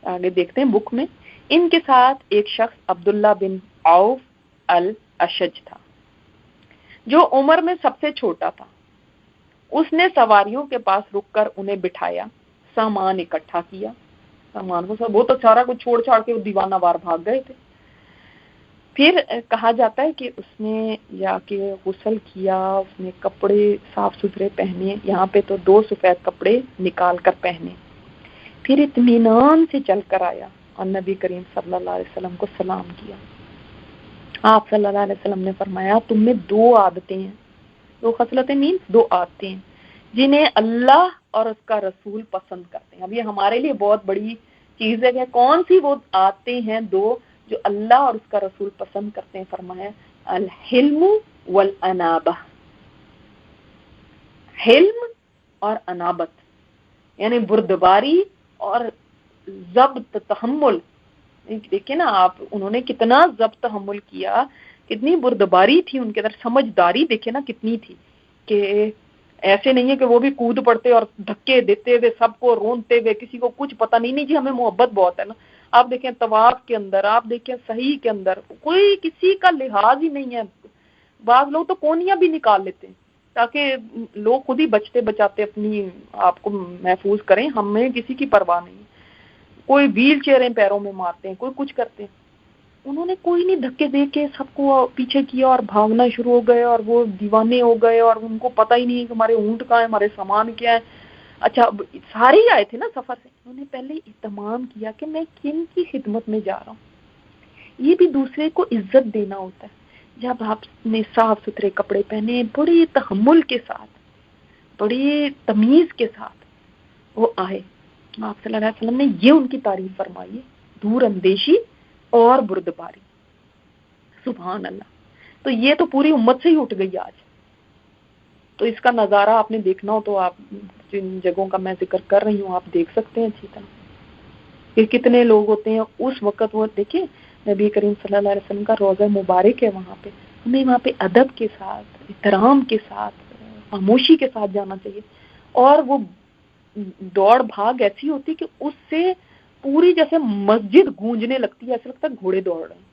A: آگے دیکھتے ہیں بک میں. ان کے ساتھ ایک شخص عبداللہ بن عوف الاشج تھا جو عمر میں سب سے چھوٹا تھا. اس نے سواریوں کے پاس رک کر انہیں بٹھایا، سامان اکٹھا کیا. سامان کو وہ تو سارا کچھ چھوڑ چھاڑ کے دیوانہ وار بھاگ گئے تھے. پھر کہا جاتا ہے کہ اس نے جا کے غسل کیا، اس نے کپڑے صاف ستھرے پہنے. یہاں پہ تو 2 سفید کپڑے نکال کر پہنے. پھر اطمینان سے چل کر آیا اور نبی کریم صلی اللہ علیہ وسلم کو سلام کیا. آپ صلی اللہ علیہ وسلم نے فرمایا تم میں 2 عادتیں ہیں، 2 خصلتیں مینس 2 عادتیں ہیں جنہیں اللہ اور اس کا رسول پسند کرتے ہیں. اب یہ ہمارے لیے بہت بڑی چیز ہے کہ کون سی وہ عادتیں ہیں 2 جو اللہ اور اس کا رسول پسند کرتے ہیں. فرمایا الحلم والانابہ. حلم اور انابت یعنی بردباری اور ضبط تحمل. دیکھیں نا آپ، انہوں نے کتنا ضبط تحمل کیا، کتنی بردباری تھی ان کے اندر. سمجھداری دیکھیں نا کتنی تھی کہ ایسے نہیں ہے کہ وہ بھی کود پڑتے اور دھکے دیتے ہوئے سب کو رونتے ہوئے، کسی کو کچھ پتہ نہیں جی ہمیں محبت بہت ہے نا. آپ دیکھیں طواف کے اندر، آپ دیکھیں صحیح کے اندر کوئی کسی کا لحاظ ہی نہیں ہے. بعض لوگ تو کونیاں بھی نکال لیتے ہیں تاکہ لوگ خود ہی بچتے بچاتے اپنی آپ کو محفوظ کریں. ہمیں کسی کی پرواہ نہیں. کوئی ویل چیئریں پیروں میں مارتے ہیں، کوئی کچھ کرتے ہیں. انہوں نے کوئی نہیں، دھکے دے کے سب کو پیچھے کیا اور بھاگنا شروع ہو گئے اور وہ دیوانے ہو گئے اور ان کو پتہ ہی نہیں کہ ہمارے اونٹ کہاں ہے، ہمارے سامان کیا ہے. اچھا سارے ہی آئے تھے نا سفر سے. انہوں نے پہلے اہتمام کیا کہ میں کن کی خدمت میں جا رہا ہوں. یہ بھی دوسرے کو عزت دینا ہوتا ہے. جب آپ نے صاف ستھرے کپڑے پہنے، بڑے تحمل کے ساتھ، بڑی تمیز کے ساتھ وہ آئے، آپ صلی اللہ علیہ وسلم نے یہ ان کی تعریف فرمائی، دور اندیشی اور بردباری. سبحان اللہ. تو یہ تو پوری امت سے ہی اٹھ گئی آج. تو اس کا نظارہ آپ نے دیکھنا ہو تو آپ جن جگہوں کا میں ذکر کر رہی ہوں آپ دیکھ سکتے ہیں اچھی طرح کہ کتنے لوگ ہوتے ہیں اس وقت. وہ دیکھیں نبی کریم صلی اللہ علیہ وسلم کا روضہ مبارک ہے وہاں پہ. ہمیں وہاں پہ ادب کے ساتھ، احترام کے ساتھ، خاموشی کے ساتھ جانا چاہیے. اور وہ دوڑ بھاگ ایسی ہوتی کہ اس سے پوری جیسے مسجد گونجنے لگتی ہے، ایسا لگتا ہے گھوڑے دوڑ رہے ہیں.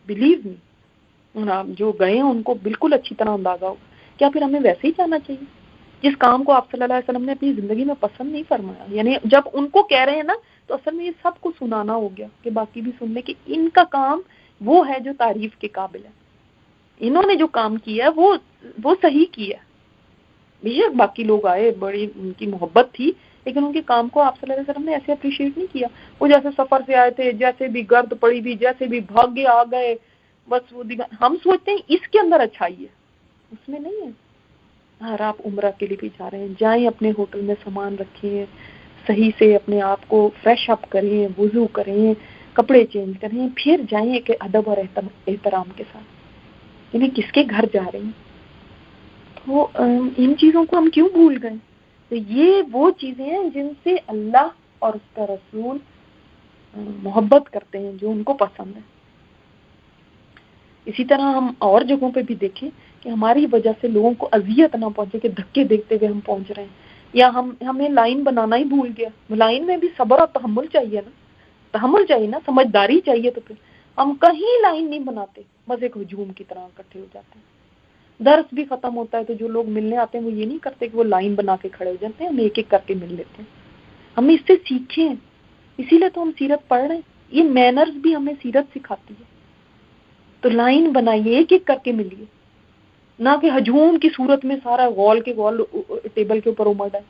A: بلیو می، آپ جو گئے ہیں ان کو بالکل اچھی طرح اندازہ ہوگا. کیا پھر ہمیں ویسے ہی جانا چاہیے جس کام کو آپ صلی اللہ علیہ وسلم نے اپنی زندگی میں پسند نہیں فرمایا؟ یعنی جب ان کو کہہ رہے ہیں نا تو اصل میں یہ سب کو سنانا ہو گیا کہ باقی بھی سن لیں کہ ان کا کام وہ ہے جو تعریف کے قابل ہے. انہوں نے جو کام کیا وہ صحیح کیا. بے شک باقی لوگ آئے، بڑی ان کی محبت تھی، لیکن ان کے کام کو آپ صلی اللہ علیہ وسلم نے ایسے اپریشیٹ نہیں کیا. وہ جیسے سفر سے آئے تھے، جیسے بھی گرد پڑی بھی، جیسے بھی بھاگے آ گئے، بس وہ ہم سوچتے ہیں اس کے اندر اچھائی ہے، اس میں نہیں ہے. اگر آپ عمرہ کے لیے بھی جا رہے ہیں، جائیں اپنے ہوٹل میں سامان رکھیں، صحیح سے اپنے آپ کو فریش اپ کریں، وضو کریں، کپڑے چینج کریں، پھر جائیں ایک ادب اور احترام کے ساتھ، یعنی کس کے گھر جا رہے ہیں. تو ان چیزوں کو ہم کیوں بھول گئے؟ تو یہ وہ چیزیں ہیں جن سے اللہ اور اس کا رسول محبت کرتے ہیں، جو ان کو پسند ہے. اسی طرح ہم اور جگہوں پہ بھی دیکھیں کہ ہماری وجہ سے لوگوں کو اذیت نہ پہنچے، کہ دھکے دیکھتے ہوئے ہم پہنچ رہے ہیں، یا ہمیں لائن بنانا ہی بھول گیا. لائن میں بھی صبر اور تحمل چاہیے نا، تحمل چاہیے نا، سمجھداری چاہیے. تو پھر ہم کہیں لائن نہیں بناتے، بس ایک ہجوم کی طرح اکٹھے ہو جاتے ہیں. درس بھی ختم ہوتا ہے تو جو لوگ ملنے آتے ہیں وہ یہ نہیں کرتے کہ وہ لائن بنا کے کھڑے ہو جاتے ہیں، ہم ایک ایک کر کے مل لیتے ہیں. ہم اس سے سیکھیں، اسی لیے تو ہم سیرت پڑھ رہے ہیں. یہ مینرز بھی ہمیں سیرت سکھاتی ہے. تو لائن بنائیے، ایک ایک کر کے ملیے، نہ کہ ہجوم کی صورت میں سارا غول کے غول ٹیبل کے اوپر امڑ ہے.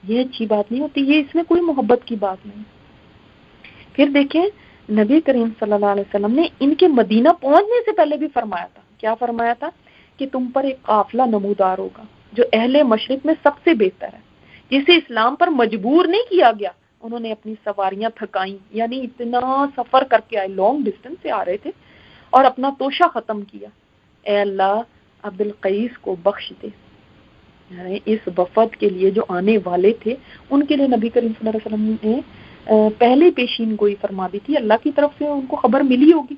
A: یہ اچھی بات نہیں ہوتی، یہ اس میں کوئی محبت کی بات نہیں. پھر دیکھیں نبی کریم صلی اللہ علیہ وسلم نے ان کے مدینہ پہنچنے سے پہلے بھی فرمایا تھا. کیا فرمایا تھا؟ کہ تم پر ایک قافلہ نمودار ہوگا جو اہل مشرق میں سب سے بہتر ہے، جسے اسلام پر مجبور نہیں کیا گیا. انہوں نے اپنی سواریاں تھکائیں، یعنی اتنا سفر کر کے آئے، لانگ ڈسٹینس سے آ رہے تھے، اور اپنا توشہ ختم کیا. اے اللہ عبد القیس کو بخش دے. یعنی اس وفد کے لیے جو آنے والے تھے ان کے لیے نبی کریم صلی اللہ علیہ وسلم نے پہلے پیشین گوئی فرما دی تھی. اللہ کی طرف سے ان کو خبر ملی ہوگی.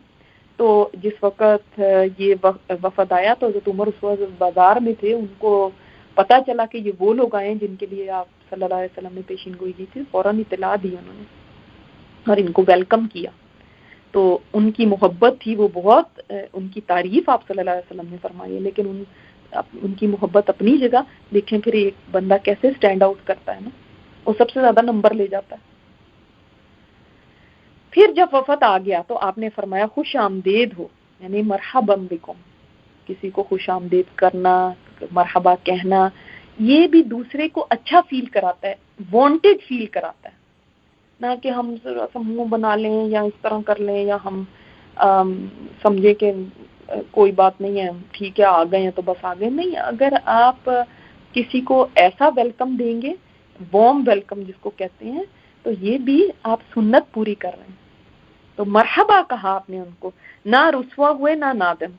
A: تو جس وقت یہ وفد آیا تو حضرت عمر اس وقت بازار میں تھے، ان کو پتہ چلا کہ یہ وہ لوگ آئے ہیں جن کے لیے آپ صلی اللہ علیہ وسلم نے پیشین گوئی کی تھی. فوراً اطلاع دی انہوں نے اور ان کو ویلکم کیا. تو ان کی محبت تھی وہ بہت، ان کی تعریف آپ صلی اللہ علیہ وسلم نے فرمائی ہے. لیکن ان کی محبت اپنی جگہ. دیکھیں پھر ایک بندہ کیسے سٹینڈ آؤٹ کرتا ہے نا، وہ سب سے زیادہ نمبر لے جاتا ہے. پھر جب وفد آ گیا تو آپ نے فرمایا خوش آمدید ہو، یعنی مرحبا بکم. کسی کو خوش آمدید کرنا، مرحبا کہنا، یہ بھی دوسرے کو اچھا فیل کراتا ہے، وانٹڈ فیل کراتا ہے. نہ کہ ہم منہ بنا لیں یا اس طرح کر لیں، یا ہم سمجھے کہ کوئی بات نہیں ہے، ٹھیک ہے آ گئے ہیں تو بس آ گئے. نہیں، اگر آپ کسی کو ایسا ویلکم دیں گے، وارم ویلکم جس کو کہتے ہیں، تو یہ بھی آپ سنت پوری کر رہے ہیں. تو مرحبا کہا آپ نے ان کو، نہ رسوا ہوئے نہ نادم.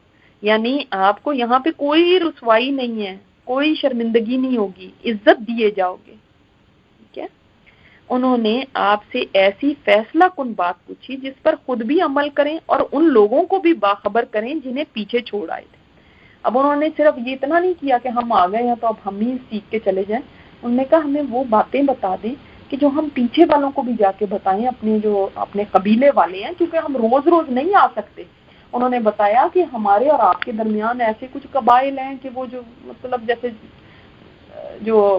A: یعنی آپ کو یہاں پہ کوئی رسوائی نہیں ہے، کوئی شرمندگی نہیں ہوگی، عزت دیے جاؤ گے. ٹھیک ہے. انہوں نے آپ سے ایسی فیصلہ کن بات پوچھی جس پر خود بھی عمل کریں اور ان لوگوں کو بھی باخبر کریں جنہیں پیچھے چھوڑ آئے تھے. اب انہوں نے صرف یہ اتنا نہیں کیا کہ ہم آ گئے ہیں تو اب ہم ہی سیکھ کے چلے جائیں. انہوں نے کہا ہمیں وہ باتیں بتا دیں کہ جو ہم پیچھے والوں کو بھی جا کے بتائیں، اپنے جو اپنے قبیلے والے ہیں، کیونکہ ہم روز روز نہیں آ سکتے. انہوں نے بتایا کہ ہمارے اور آپ کے درمیان ایسے کچھ قبائل ہیں کہ وہ جو مطلب جیسے جو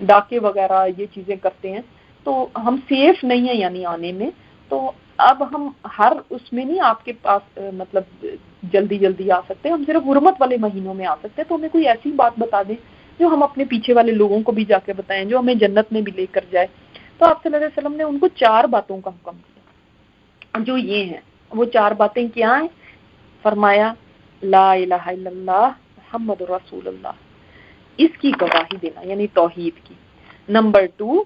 A: ڈاکے وغیرہ یہ چیزیں کرتے ہیں، تو ہم سیف نہیں ہیں یعنی آنے میں. تو اب ہم ہر اس میں نہیں آپ کے پاس مطلب جلدی آ سکتے، ہم صرف حرمت والے مہینوں میں آ سکتے. تو ہمیں کوئی ایسی بات بتا دیں جو ہم اپنے پیچھے والے لوگوں کو بھی جا کے بتائیں، جو ہمیں جنت میں بھی لے کر جائے. تو آپ صلی اللہ علیہ وسلم نے ان کو 4 باتوں کا حکم کیا، جو یہ ہیں. وہ 4 باتیں کیا ہیں؟ فرمایا لا الہ الا اللہ محمد رسول اللہ، اس کی گواہی دینا یعنی توحید کی. نمبر 2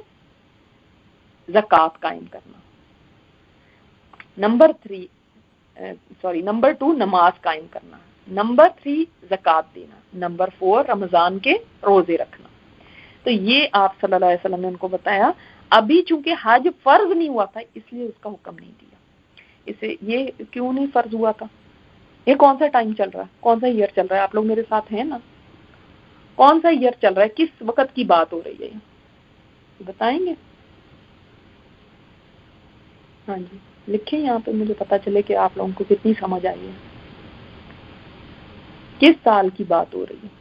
A: زکوٰۃ قائم کرنا. نمبر 2 نماز قائم کرنا. نمبر 3 زکوٰۃ دینا. نمبر 4 رمضان کے روزے رکھنا. تو یہ آپ صلی اللہ علیہ وسلم نے ان کو بتایا. ابھی چونکہ حج فرض نہیں ہوا تھا اس لیے اس کا حکم نہیں دیا. اسے یہ کیوں نہیں فرض ہوا تھا؟ یہ کون سا ٹائم چل رہا ہے، کون سا ایئر چل رہا ہے؟ آپ لوگ میرے ساتھ ہیں نا؟ کون سا ایئر چل رہا ہے، کس وقت کی بات ہو رہی ہے، بتائیں گے؟ ہاں جی لکھیں یہاں پہ، مجھے پتا چلے کہ آپ لوگوں کو کتنی سمجھ آئی ہے. کس سال کی بات ہو رہی ہے؟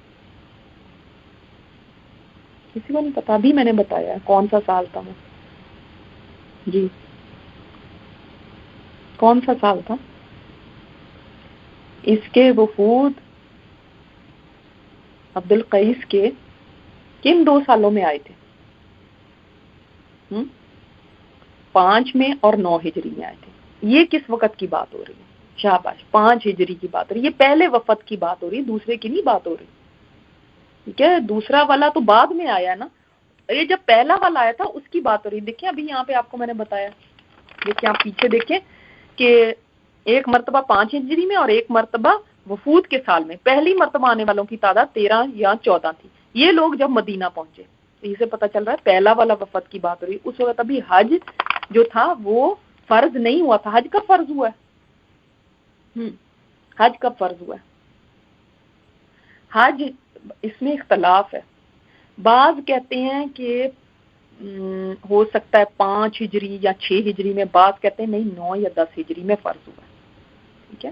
A: کسی کو نہیں پتا؟ ابھی میں نے بتایا ہے کون سا سال تھا وہ. جی کون سا سال تھا؟ اس کے وفود عبد القیس کے کن 2 سالوں میں آئے تھے؟ 5 میں اور 9 ہجری میں آئے تھے. یہ کس وقت کی بات ہو رہی ہے؟ شاباش، 5 ہجری کی بات ہو رہی ہے. یہ پہلے وفد کی بات ہو رہی ہے، دوسرے کی نہیں بات ہو رہی. ٹھیک ہے، دوسرا والا تو بعد میں آیا نا. یہ جب پہلا والا آیا تھا اس کی بات ہو رہی. دیکھیں ابھی یہاں پہ آپ کو میں نے بتایا, دیکھیں آپ پیچھے دیکھیں کہ ایک مرتبہ 5 ہجری میں اور ایک مرتبہ وفود کے سال میں. پہلی مرتبہ آنے والوں کی تعداد 13 یا 14 تھی. یہ لوگ جب مدینہ پہنچے, اسے پتہ چل رہا ہے پہلا والا وفد کی بات ہو رہی. اس وقت ابھی حج جو تھا وہ فرض نہیں ہوا تھا. حج کب فرض ہوا ہے؟ حج کب فرض ہوا ہے؟ حج اس میں اختلاف ہے. بعض کہتے ہیں کہ ہو سکتا ہے 5 ہجری یا 6 ہجری میں, بعض کہتے ہیں نہیں 9 یا 10 ہجری میں فرض ہوا ہے. ٹھیک ہے,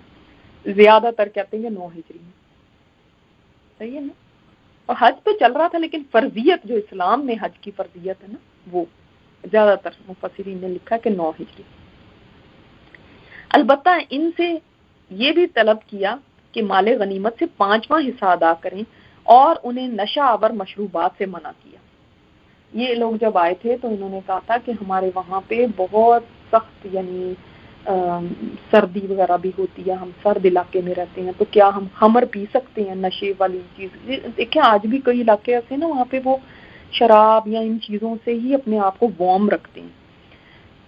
A: زیادہ تر کہتے ہیں کہ 9 ہجری میں. صحیح ہے نا. اور حج تو چل رہا تھا لیکن فرضیت جو اسلام میں حج کی فرضیت ہے نا, وہ زیادہ تر مفسرین نے لکھا کہ 9 ہجری. البتہ ان سے یہ بھی طلب کیا کہ مال غنیمت سے 5واں حصہ ادا کریں اور انہیں نشہ آور مشروبات سے منع کیا. یہ لوگ جب آئے تھے تو انہوں نے کہا تھا کہ ہمارے وہاں پہ بہت سخت یعنی سردی وغیرہ بھی ہوتی ہے, ہم سرد علاقے میں رہتے ہیں, تو کیا ہم خمر پی سکتے ہیں, نشے والی چیز. دیکھیں آج بھی کئی علاقے ایسے ہیں نا وہاں پہ وہ شراب یا ان چیزوں سے ہی اپنے آپ کو وارم رکھتے ہیں.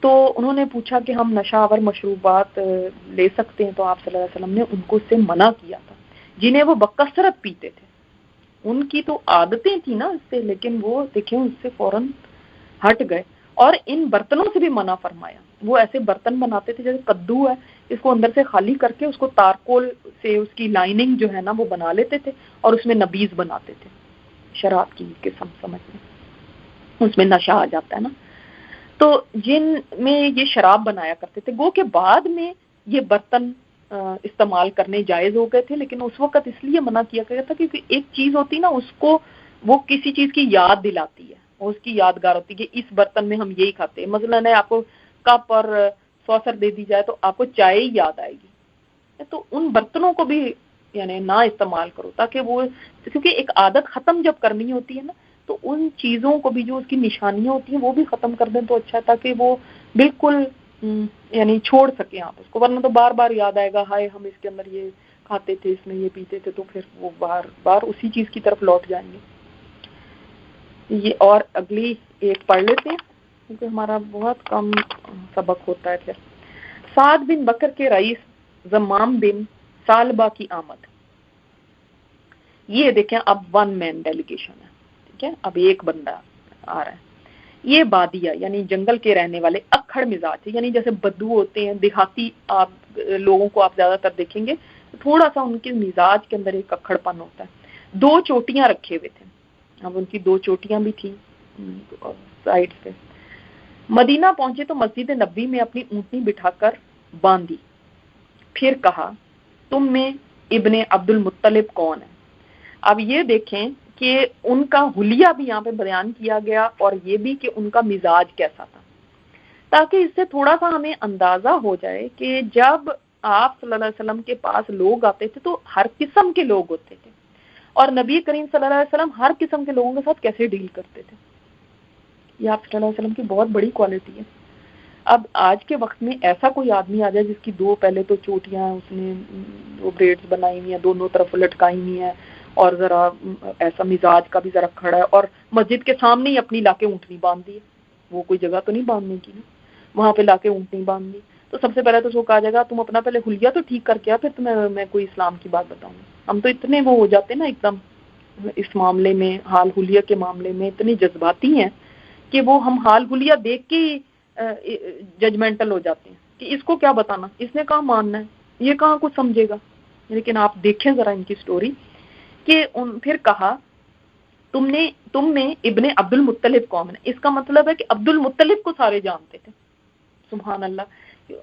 A: تو انہوں نے پوچھا کہ ہم نشہ آور مشروبات لے سکتے ہیں, تو آپ صلی اللہ علیہ وسلم نے ان کو اس سے منع کیا تھا, جنہیں وہ بکثرت پیتے تھے. ان کی تو عادتیں تھیں نا اس سے, لیکن وہ دیکھیں اس سے فوراً ہٹ گئے. اور ان برتنوں سے بھی منع فرمایا. وہ ایسے برتن بناتے تھے جیسے کدو ہے, اس کو اندر سے خالی کر کے اس کو تارکول سے اس کی لائننگ جو ہے نا وہ بنا لیتے تھے اور اس میں نبیذ بناتے تھے, شراب کی قسم سمجھ میں, اس میں نشہ آ جاتا ہے نا. تو جن میں یہ شراب بنایا کرتے تھے, گو کہ بعد میں یہ برتن استعمال کرنے جائز ہو گئے تھے, لیکن اس وقت اس لیے منع کیا گیا تھا کیونکہ ایک چیز ہوتی نا اس کو وہ کسی چیز کی یاد دلاتی ہے, اور اس کی یادگار ہوتی ہے کہ اس برتن میں ہم یہی کھاتے ہیں. مثلاً آپ کو کپ اور سوسر دے دی جائے تو آپ کو چائے ہی یاد آئے گی, تو ان برتنوں کو بھی یعنی نہ استعمال کرو, تاکہ وہ کیونکہ ایک عادت ختم جب کرنی ہوتی ہے نا تو ان چیزوں کو بھی جو اس کی نشانیاں ہوتی ہیں وہ بھی ختم کر دیں تو اچھا ہے, تاکہ وہ بالکل یعنی چھوڑ سکیں آپ اس کو, ورنہ تو بار بار یاد آئے گا ہائے ہم اس کے اندر یہ کھاتے تھے, اس میں یہ پیتے تھے, تو پھر وہ بار بار اسی چیز کی طرف لوٹ جائیں گے. یہ اور اگلی ایک پڑھ لیتے ہیں کیونکہ ہمارا بہت کم سبق ہوتا ہے. پھر سعد بن بکر کے رئیس زمام بن سالبہ کی آمد. یہ دیکھیں اب 1 مین ڈیلیگیشن ہے, ٹھیک ہے, اب ایک بندہ آ رہا ہے. یہ بادیہ یعنی جنگل کے رہنے والے اکھڑ مزاج ہے, یعنی جیسے بدو ہوتے ہیں دیہاتی آپ لوگوں کو آپ زیادہ تر دیکھیں گے تھوڑا سا ان کے مزاج کے اندر ایک اکھڑ پن ہوتا ہے. 2 چوٹیاں رکھے ہوئے تھے, اب ان کی 2 چوٹیاں بھی تھیں سائڈ سے. مدینہ پہنچے تو مسجد نبوی میں اپنی اونٹنی بٹھا کر باندھی. پھر کہا تم میں ابن عبد المطلب کون ہے. اب یہ دیکھیں کہ ان کا حلیہ بھی یہاں پہ بیان کیا گیا اور یہ بھی کہ ان کا مزاج کیسا تھا, تاکہ اس سے تھوڑا سا ہمیں اندازہ ہو جائے کہ جب آپ صلی اللہ علیہ وسلم کے پاس لوگ آتے تھے تو ہر قسم کے لوگ ہوتے تھے, اور نبی کریم صلی اللہ علیہ وسلم ہر قسم کے لوگوں کے ساتھ کیسے ڈیل کرتے تھے. یہ آپ صلی اللہ علیہ وسلم کی بہت بڑی کوالٹی ہے. اب آج کے وقت میں ایسا کوئی آدمی آ جائے جس کی 2 پہلے تو چوٹیاں اس نے وہ بریڈز بنائی ہوئی ہیں, دونوں طرف لٹکائی ہوئی ہیں, اور ذرا ایسا مزاج کا بھی ذرا کھڑا ہے, اور مسجد کے سامنے ہی اپنی لا کے اونٹنی باندھ دی ہے. وہ کوئی جگہ تو نہیں باندھنے کی نا, وہاں پہ لا کے اونٹنی باندھ دی. تو سب سے پہلے تو اس کو کہا جائے گا تم اپنا پہلے حلیہ تو ٹھیک کر کے آ, پھر تمہیں میں کوئی اسلام کی بات بتاؤں گا. ہم تو اتنے وہ ہو جاتے ہیں نا ایک دم اس معاملے میں, حال حلیہ کے معاملے میں اتنی جذباتی ہیں کہ وہ ہم حال حلیہ دیکھ کے ججمنٹل ہو جاتے ہیں کہ اس کو کیا بتانا, اس نے کہاں ماننا ہے, یہ کہاں کچھ سمجھے گا. لیکن آپ دیکھیں ذرا ان کی سٹوری کہ پھر کہا تم میں ابن عبد المطلب کون ہے. اس کا مطلب ہے کہ عبد المطلب کو سارے جانتے تھے. سبحان اللہ.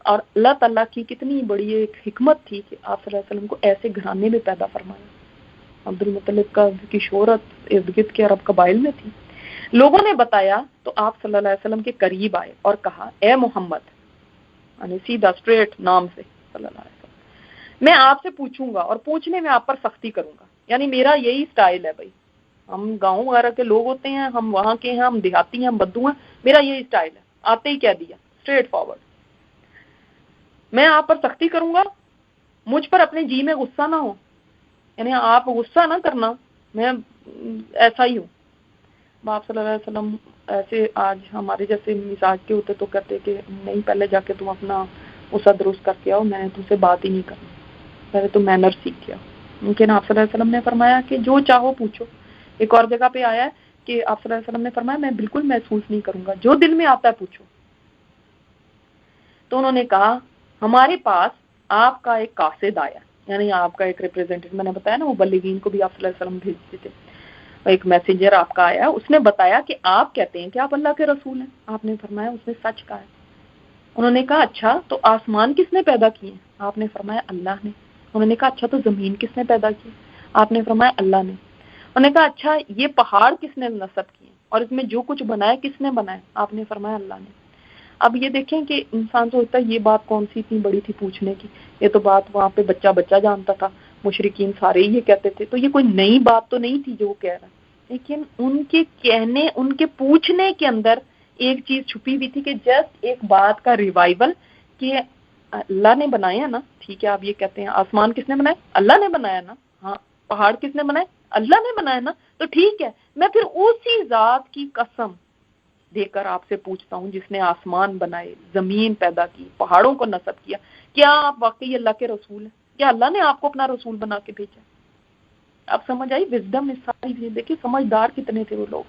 A: اور اللہ تعالیٰ کی کتنی بڑی ایک حکمت تھی کہ آپ صلی اللہ علیہ وسلم کو ایسے گھرانے میں پیدا فرمایا. عبد المطلب کی شہرت ارد گرد کے عرب قبائل میں تھی. لوگوں نے بتایا تو آپ صلی اللہ علیہ وسلم کے قریب آئے اور کہا اے محمد, یعنی سیدھا اسٹریٹ نام سے, صلی اللہ علیہ وسلم, میں آپ سے پوچھوں گا اور پوچھنے میں آپ پر سختی کروں گا. یعنی میرا یہی سٹائل ہے بھائی, ہم گاؤں وغیرہ کے لوگ ہوتے ہیں, ہم وہاں کے ہیں, ہم دیہاتی ہیں, ہم بدو ہیں, میرا یہی سٹائل ہے, آتے ہی کہہ دیا اسٹریٹ فارورڈ. میں آپ پر سختی کروں گا, مجھ پر اپنے جی میں غصہ نہ ہو, یعنی آپ غصہ نہ کرنا, میں ایسا ہی ہوں. آپ صلی اللہ علیہ وسلم ایسے آج ہمارے جیسے مزاج کے ہوتے تو کہتے کہ نہیں، پہلے جا کے تم اپنا اسا درست کر کے آؤ، میں نے تم سے بات ہی نہیں کرنی، پہلے تو مینر سیکھ کے آؤ۔ لیکن آپ صلی اللہ علیہ وسلم نے فرمایا کہ جو چاہو پوچھو۔ ایک اور جگہ پہ آیا ہے کہ آپ صلی اللہ علیہ وسلم نے فرمایا میں بالکل محسوس نہیں کروں گا، جو دل میں آتا ہے پوچھو۔ تو انہوں نے کہا ہمارے پاس آپ کا ایک قاصد آیا، یعنی آپ کا ایک ریپریزنٹیٹو، میں نے بتایا نا مبلغین کو بھی آپ صلی اللہ علیہ وسلم بھیجتے تھے، ایک میسنجر آپ کا آیا، اس نے بتایا کہ آپ کہتے ہیں کہ آپ اللہ کے رسول ہیں۔ آپ نے فرمایا اس نے سچ کہا ہے۔ انہوں نے کہا اچھا تو آسمان کس نے پیدا کیے؟ آپ نے فرمایا اللہ نے۔ انہوں نے کہا اچھا تو زمین کس نے پیدا کی؟ آپ نے فرمایا اللہ نے۔ انہوں نے کہا اچھا یہ پہاڑ کس نے نصب کیے اور اس میں جو کچھ بنایا کس نے بنایا؟ آپ نے فرمایا اللہ نے۔ اب یہ دیکھیں کہ انسان سوچتا ہے یہ بات کون سی اتنی بڑی تھی پوچھنے کی، یہ تو بات وہاں پہ بچہ جانتا تھا، مشرکین سارے ہی یہ کہتے تھے، تو یہ کوئی نئی بات تو نہیں تھی جو وہ کہہ رہا ہے، لیکن ان کے کہنے، ان کے پوچھنے کے اندر ایک چیز چھپی ہوئی تھی کہ جسٹ ایک بات کا ریوائول کہ اللہ نے بنایا نا، ٹھیک ہے آپ یہ کہتے ہیں آسمان کس نے بنایا؟ اللہ نے بنایا نا، ہاں پہاڑ کس نے بنائے؟ اللہ نے بنایا نا، تو ٹھیک ہے میں پھر اسی ذات کی قسم دے کر آپ سے پوچھتا ہوں جس نے آسمان بنائے، زمین پیدا کی، پہاڑوں کو نصب کیا، کیا آپ واقعی اللہ کے رسول ہیں؟ کیا اللہ نے آپ کو اپنا رسول بنا کے بھیجا؟ اب سمجھ آئی وزڈم اس ساری چیزیں؟ دیکھیں سمجھدار کتنے تھے وہ لوگ،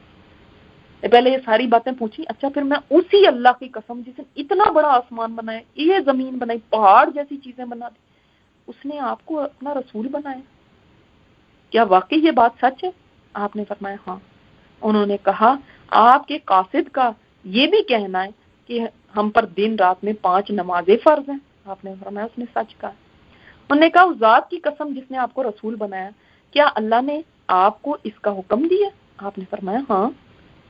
A: پہلے یہ ساری باتیں پوچھی، اچھا پھر میں اسی اللہ کی قسم جس نے اتنا بڑا آسمان بنایا، یہ زمین بنائی، پہاڑ جیسی چیزیں بنا دی، اس نے آپ کو اپنا رسول بنایا، کیا واقعی یہ بات سچ ہے؟ آپ نے فرمایا ہاں۔ انہوں نے کہا آپ کے قاصد کا یہ بھی کہنا ہے کہ ہم پر دن رات میں 5 نمازیں فرض ہیں۔ آپ نے فرمایا اس نے سچ کہا۔ انہوں نے کہا اس ذات کی قسم جس نے آپ کو رسول بنایا، کیا اللہ نے آپ کو اس کا حکم دیا؟ آپ نے فرمایا ہاں۔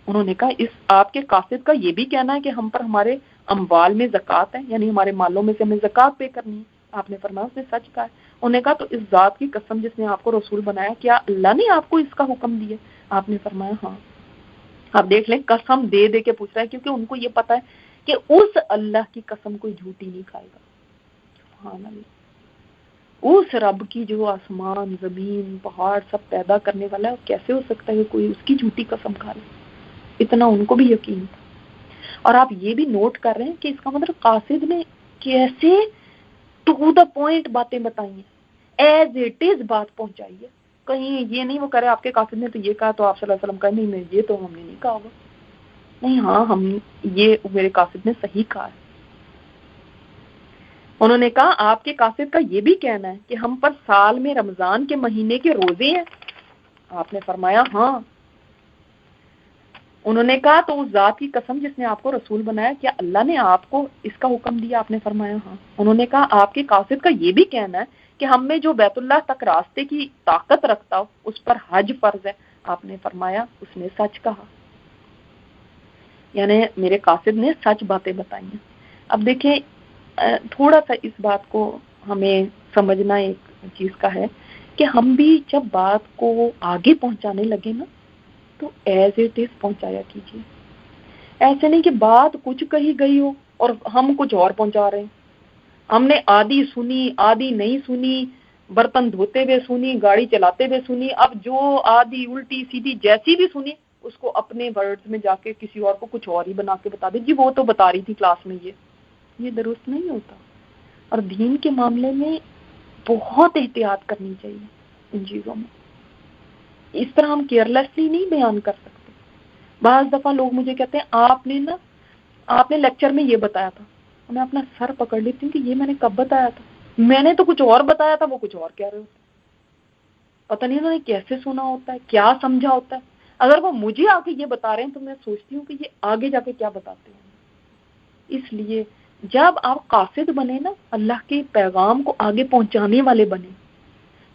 A: انہوں نے کہا اس آپ کے قاصد کا یہ بھی کہنا ہے کہ ہم پر ہمارے اموال میں زکوٰۃ ہے، یعنی ہمارے مالوں میں سے ہمیں زکوٰۃ پے کرنی ہے۔ آپ نے فرمایا اس نے سچ کہا ہے۔ انہوں نے کہا تو اس ذات کی قسم جس نے آپ کو رسول بنایا، کیا اللہ نے آپ کو اس کا حکم دیا؟ آپ نے فرمایا ہاں۔ آپ دیکھ لیں قسم دے دے کے پوچھ رہا ہے، کیونکہ ان کو یہ پتا ہے کہ اس اللہ کی قسم کوئی جھوٹی نہیں کھائے گا۔ سبحان اللہ، اس رب کی جو آسمان زمین پہاڑ سب پیدا کرنے والا ہے، کیسے ہو سکتا ہے کہ کوئی اس کی جھوٹی قسم کھا لے؟ اتنا ان کو بھی یقین تھا۔ اور آپ یہ بھی نوٹ کر رہے ہیں کہ اس کا مطلب قاصد نے کیسے ٹو دا پوائنٹ باتیں بتائی ہیں، ایز اٹ از بات پہنچائی ہے۔ کہیں یہ نہیں وہ کرے آپ کے قاصد نے تو یہ کہا تو آپ صلی اللہ علیہ وسلم کہا نہیں یہ تو ہم نے نہیں کہا ہوگا، نہیں ہاں ہم یہ میرے قاصد نے صحیح کہا ہے۔ انہوں نے کہا آپ کے قاصد کا یہ بھی کہنا ہے کہ ہم پر سال میں رمضان کے مہینے کے روزے ہیں؟ آپ نے فرمایا ہاں۔ انہوں نے کہا تو اس ذات کی قسم جس نے آپ کو رسول بنایا، کیا اللہ نے آپ کو اس کا حکم دیا؟ آپ نے فرمایا ہاں۔ انہوں نے کہا آپ کے قاصد کا یہ بھی کہنا ہے کہ ہم میں جو بیت اللہ تک راستے کی طاقت رکھتا ہو اس پر حج فرض ہے؟ آپ نے فرمایا اس نے سچ کہا، یعنی میرے قاصد نے سچ باتیں بتائی ہیں۔ اب دیکھیں تھوڑا سا اس بات کو ہمیں سمجھنا ایک چیز کا ہے کہ ہم بھی جب بات کو آگے پہنچانے لگے نا تو ایز اٹ از پہنچایا کیجیے، ایسے نہیں کہ بات کچھ کہی گئی ہو اور ہم کچھ اور پہنچا رہے ہیں۔ ہم نے آدھی سنی آدھی نہیں سنی، برتن دھوتے ہوئے سنی، گاڑی چلاتے ہوئے سنی، اب جو آدھی الٹی سیدھی جیسی بھی سنی اس کو اپنے ورڈز میں جا کے کسی اور کو کچھ اور ہی بنا کے بتا دے، جی وہ تو بتا رہی تھی کلاس میں، یہ درست نہیں ہوتا۔ اور دین کے معاملے میں بہت احتیاط کرنی چاہیے ان چیزوں میں، اس طرح ہم کیئرلیسلی نہیں بیان کر سکتے۔ بعض دفعہ لوگ مجھے کہتے ہیں آپ نے لیکچر میں یہ بتایا تھا، میں اپنا سر پکڑ لیتی ہوں کہ یہ میں نے کب بتایا تھا؟ میں نے تو کچھ اور بتایا تھا، وہ کچھ اور کہہ رہے ہوتے، پتہ نہیں انہوں نے کیسے سنا ہوتا ہے، کیا سمجھا ہوتا ہے۔ اگر وہ مجھے آ کے یہ بتا رہے ہیں تو میں سوچتی ہوں کہ یہ آگے جا کے کیا بتاتے ہیں۔ اس لیے جب آپ قاصد بنے نا، اللہ کے پیغام کو آگے پہنچانے والے بنے،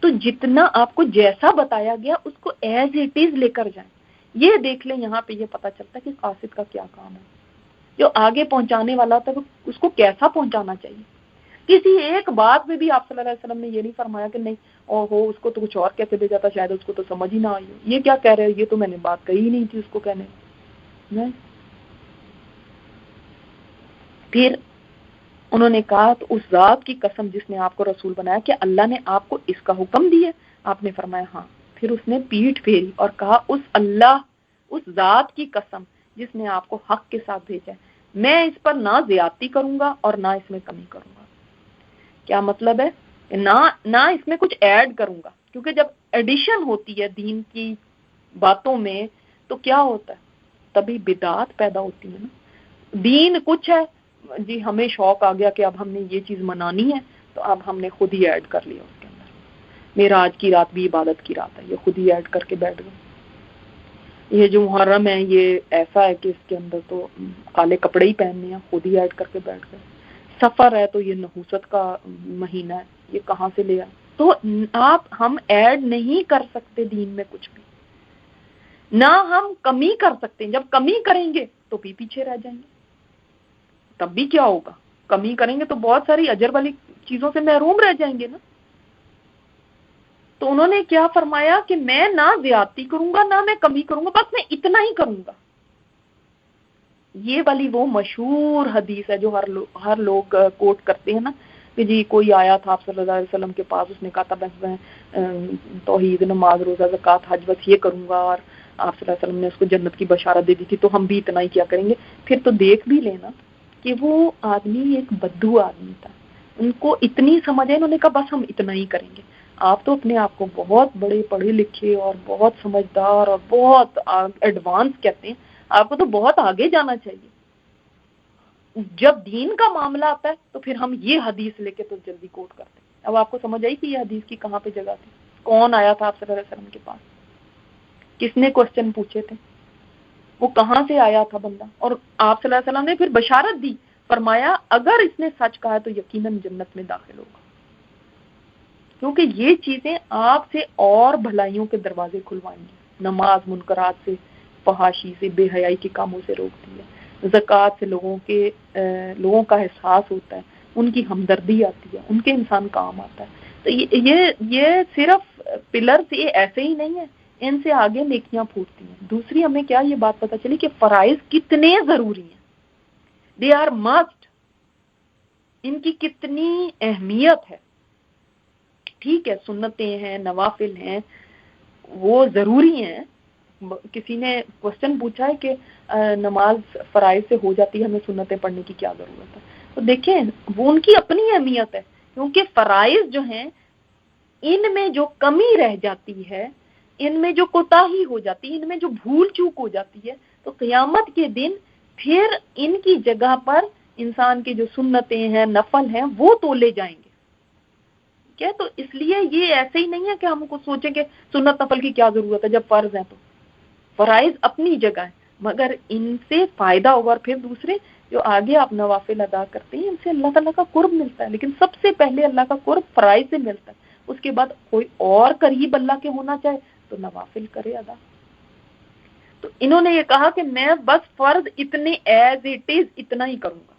A: تو جتنا آپ کو جیسا بتایا گیا اس کو ایز اٹ از لے کر جائیں۔ یہ دیکھ لیں یہاں پہ یہ پتا چلتا ہے کہ قاصد کا کیا کام ہے، جو آگے پہنچانے والا تھا اس کو کیسا پہنچانا چاہیے۔ کسی ایک بات میں بھی آپ صلی اللہ علیہ وسلم نے یہ نہیں فرمایا کہ نہیں اس کو تو کچھ اور کہتے بھیجا تھا، شاید اس کو تو سمجھ ہی نہ آئی ہو، یہ کیا کہہ رہے ہو، یہ تو میں نے بات کہی ہی نہیں تھی اس کو کہنے میں۔ پھر انہوں نے کہا تو اس ذات کی قسم جس نے آپ کو رسول بنایا، کہ اللہ نے آپ کو اس کا حکم دیا؟ آپ نے فرمایا ہاں۔ پھر اس نے پیٹھ پھیری اور کہا اس ذات کی قسم جس نے آپ کو حق کے ساتھ بھیجا ہے، میں اس پر نہ زیادتی کروں گا اور نہ اس میں کمی کروں گا۔ کیا مطلب ہے؟ نہ اس میں کچھ ایڈ کروں گا، کیونکہ جب ایڈیشن ہوتی ہے دین کی باتوں میں تو کیا ہوتا ہے؟ تبھی بدعات پیدا ہوتی ہے نا۔ دین کچھ ہے، جی ہمیں شوق آ گیا کہ اب ہم نے یہ چیز منانی ہے تو اب ہم نے خود ہی ایڈ کر لیا اس کے اندر۔ معراج کی رات بھی عبادت کی رات ہے، یہ خود ہی ایڈ کر کے بیٹھ گئے۔ یہ جو محرم ہے یہ ایسا ہے کہ اس کے اندر تو کالے کپڑے ہی پہننے ہیں، خود ہی ایڈ کر کے بیٹھ گئے۔ سفر ہے تو یہ نحوست کا مہینہ ہے، یہ کہاں سے لیا؟ تو ہم ایڈ نہیں کر سکتے دین میں کچھ بھی، نہ ہم کمی کر سکتے ہیں۔ جب کمی کریں گے تو بھی پیچھے رہ جائیں گے، تب بھی کیا ہوگا؟ کمی کریں گے تو بہت ساری اجر والی چیزوں سے محروم رہ جائیں گے نا۔ تو انہوں نے کیا فرمایا کہ میں نہ زیادتی کروں گا نہ میں کمی کروں گا، بس میں اتنا ہی کروں گا۔ یہ والی وہ مشہور حدیث ہے جو ہر لوگ کوٹ کرتے ہیں نا، کہ جی کوئی آیا تھا آپ صلی اللہ علیہ وسلم کے پاس، اس نے کہا تھا بس میں توحید، نماز، روزہ، زکوٰۃ، حج بس یہ کروں گا، اور آپ صلی اللہ علیہ وسلم نے اس کو جنت کی بشارت دے دی تھی، تو ہم بھی اتنا ہی کیا کریں گے۔ پھر تو دیکھ بھی لینا کہ وہ آدمی ایک بدو آدمی تھا، ان کو اتنی سمجھ ہے، انہوں نے کہا بس ہم اتنا ہی کریں گے۔ آپ تو اپنے آپ کو بہت بڑے پڑھے لکھے اور بہت سمجھدار اور بہت ایڈوانس کہتے ہیں، آپ کو تو بہت آگے جانا چاہیے۔ جب دین کا معاملہ آتا ہے تو پھر ہم یہ حدیث لے کے تو جلدی کوٹ کرتے ہیں۔ اب آپ کو سمجھ آئی کہ یہ حدیث کی کہاں پہ جگہ تھی؟ کون آیا تھا آپ صلی اللہ علیہ وسلم کے پاس؟ کس نے کوسچن پوچھے تھے؟ وہ کہاں سے آیا تھا بندہ؟ اور آپ صلی اللہ علیہ وسلم نے پھر بشارت دی، فرمایا اگر اس نے سچ کہا تو یقیناً جنت میں داخل ہوگا، کیونکہ یہ چیزیں آپ سے اور بھلائیوں کے دروازے کھلوائیں گی۔ نماز منکرات سے، فحاشی سے، بے حیائی کے کاموں سے روکتی ہے، زکوٰۃ سے لوگوں کا احساس ہوتا ہے، ان کی ہمدردی آتی ہے، ان کے انسان کام آتا ہے۔ تو یہ صرف پلرز یہ ایسے ہی نہیں ہے، ان سے آگے نیکیاں پھوٹتی ہیں۔ دوسری ہمیں کیا یہ بات پتہ چلی کہ فرائض کتنے ضروری ہیں، دے آر مسٹ، ان کی کتنی اہمیت ہے۔ ٹھیک ہے سنتیں ہیں، نوافل ہیں، وہ ضروری ہیں۔ کسی نے کوسچن پوچھا ہے کہ نماز فرائض سے ہو جاتی ہے، ہمیں سنتیں پڑھنے کی کیا ضرورت ہے؟ تو دیکھیں وہ ان کی اپنی اہمیت ہے، کیونکہ فرائض جو ہیں ان میں جو کمی رہ جاتی ہے، ان میں جو کوتاہی ہو جاتی ہے، ان میں جو بھول چوک ہو جاتی ہے، تو قیامت کے دن پھر ان کی جگہ پر انسان کی جو سنتیں ہیں، نفل ہیں، وہ تولے جائیں گے۔ کیا تو اس لیے یہ ایسے ہی نہیں ہے کہ ہم کو سوچیں کہ سنت نفل کی کیا ضرورت ہے جب فرض ہیں۔ تو فرائض اپنی جگہ ہے، مگر ان سے فائدہ ہوگا، اور پھر دوسرے جو آگے آپ نوافل ادا کرتے ہیں ان سے اللہ تعالیٰ کا قرب ملتا ہے، لیکن سب سے پہلے اللہ کا قرب فرائض سے ملتا ہے۔ اس کے بعد کوئی اور قریب اللہ کے ہونا چاہے تو نوافل کرے ادا۔ تو انہوں نے یہ کہا کہ میں بس فرض اتنے ایز اٹ از اتنا ہی کروں گا۔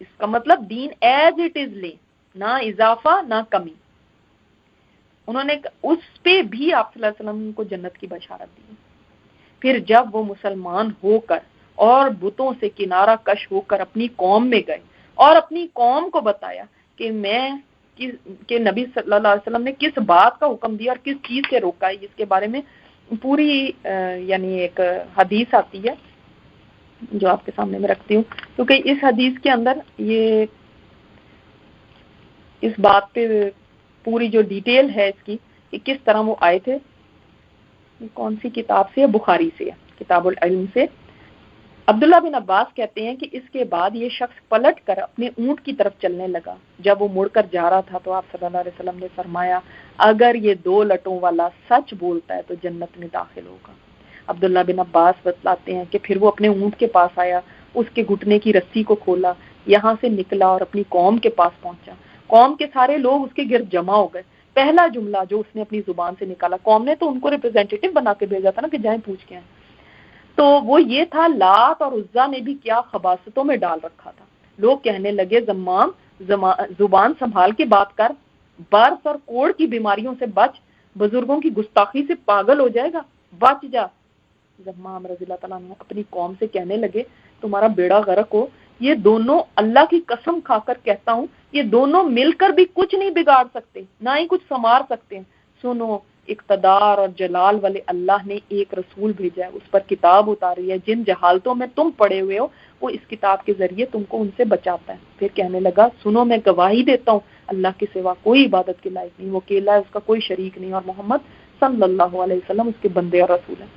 A: اس کا مطلب دین ایز اٹ از لیں، نہ اضافہ نہ کمی۔ انہوں نے اس پہ بھی آپ صلی اللہ علیہ وسلم کو جنت کی بشارت دی۔ پھر جب وہ مسلمان ہو کر اور بتوں سے کنارہ کش ہو کر اپنی قوم میں گئے اور اپنی قوم کو بتایا کہ نبی صلی اللہ علیہ وسلم نے کس بات کا حکم دیا اور کس چیز سے روکا ہے، اس کے بارے میں پوری یعنی ایک حدیث آتی ہے جو آپ کے سامنے میں رکھتی ہوں، کیونکہ اس حدیث کے اندر یہ اس بات پہ پوری جو ڈیٹیل ہے اس کی کہ کس طرح وہ آئے تھے۔ کون سی کتاب سے ہے؟ بخاری سے ہے، کتاب العلم سے۔ عبداللہ بن عباس کہتے ہیں کہ اس کے بعد یہ شخص پلٹ کر اپنے اونٹ کی طرف چلنے لگا۔ جب وہ مڑ کر جا رہا تھا تو آپ صلی اللہ علیہ وسلم نے فرمایا اگر یہ 2 لٹوں والا سچ بولتا ہے تو جنت میں داخل ہوگا۔ عبداللہ بن عباس بتلاتے ہیں کہ پھر وہ اپنے اونٹ کے پاس آیا، اس کے گھٹنے کی رسی کو کھولا، یہاں سے نکلا اور اپنی قوم کے پاس پہنچا۔ قوم کے سارے لوگ اس کے گرد جمع ہو گئے۔ پہلا جملہ جو اس نے اپنی زبان سے نکالا، قوم نے تو ان کو ریپرزینٹیٹو بنا کے بھیجا تھا نا کہ جائیں پوچھ کے آئیں، تو وہ یہ تھا لات اور عزا نے بھی کیا خباثتوں میں ڈال رکھا تھا۔ لوگ کہنے لگے زمام زبان سنبھال کے بات کر، برس اور کوڑ کی بیماریوں سے بچ، بزرگوں کی گستاخی سے پاگل ہو جائے گا، بچ جا۔ زمام رضی اللہ تعالیٰ عنہ اپنی قوم سے کہنے لگے تمہارا بیڑا غرق ہو، یہ دونوں اللہ کی قسم کھا کر کہتا ہوں یہ دونوں مل کر بھی کچھ نہیں بگاڑ سکتے، نہ ہی کچھ سنوار سکتے ہیں۔ سنو اقتدار اور جلال والے اللہ نے ایک رسول بھیجا ہے، اس پر کتاب اتاری ہے، جن جہالتوں میں تم پڑے ہوئے ہو وہ اس کتاب کے ذریعے تم کو ان سے بچاتا ہے۔ پھر کہنے لگا سنو میں گواہی دیتا ہوں اللہ کے سوا کوئی عبادت کے لائق نہیں، وہ اکیلا ہے، اس کا کوئی شریک نہیں، اور محمد صلی اللہ علیہ وسلم اس کے بندے اور رسول ہیں۔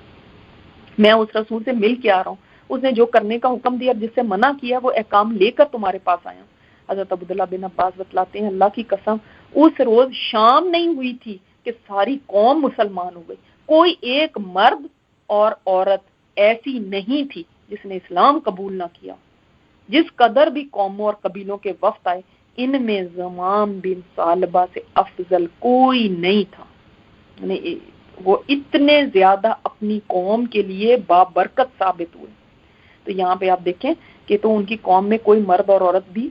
A: میں اس رسول سے مل کے آ رہا ہوں، اس نے جو کرنے کا حکم دیا جس سے منع کیا وہ احکام لے کر تمہارے پاس آیا ہوں۔ حضرت عبداللہ بن عباس بتلاتے ہیں اللہ کی قسم اس روز شام نہیں ہوئی تھی کہ ساری قوم مسلمان ہو گئی، کوئی ایک مرد اور عورت ایسی نہیں تھی جس نے اسلام قبول نہ کیا۔ جس قدر بھی قوموں اور قبیلوں کے وفد آئے ان میں زمام بن ثعلبہ سے افضل کوئی نہیں تھا، یعنی وہ اتنے زیادہ اپنی قوم کے لیے بابرکت ثابت ہوئے۔ تو یہاں پہ آپ دیکھیں کہ تو ان کی قوم میں کوئی مرد اور عورت بھی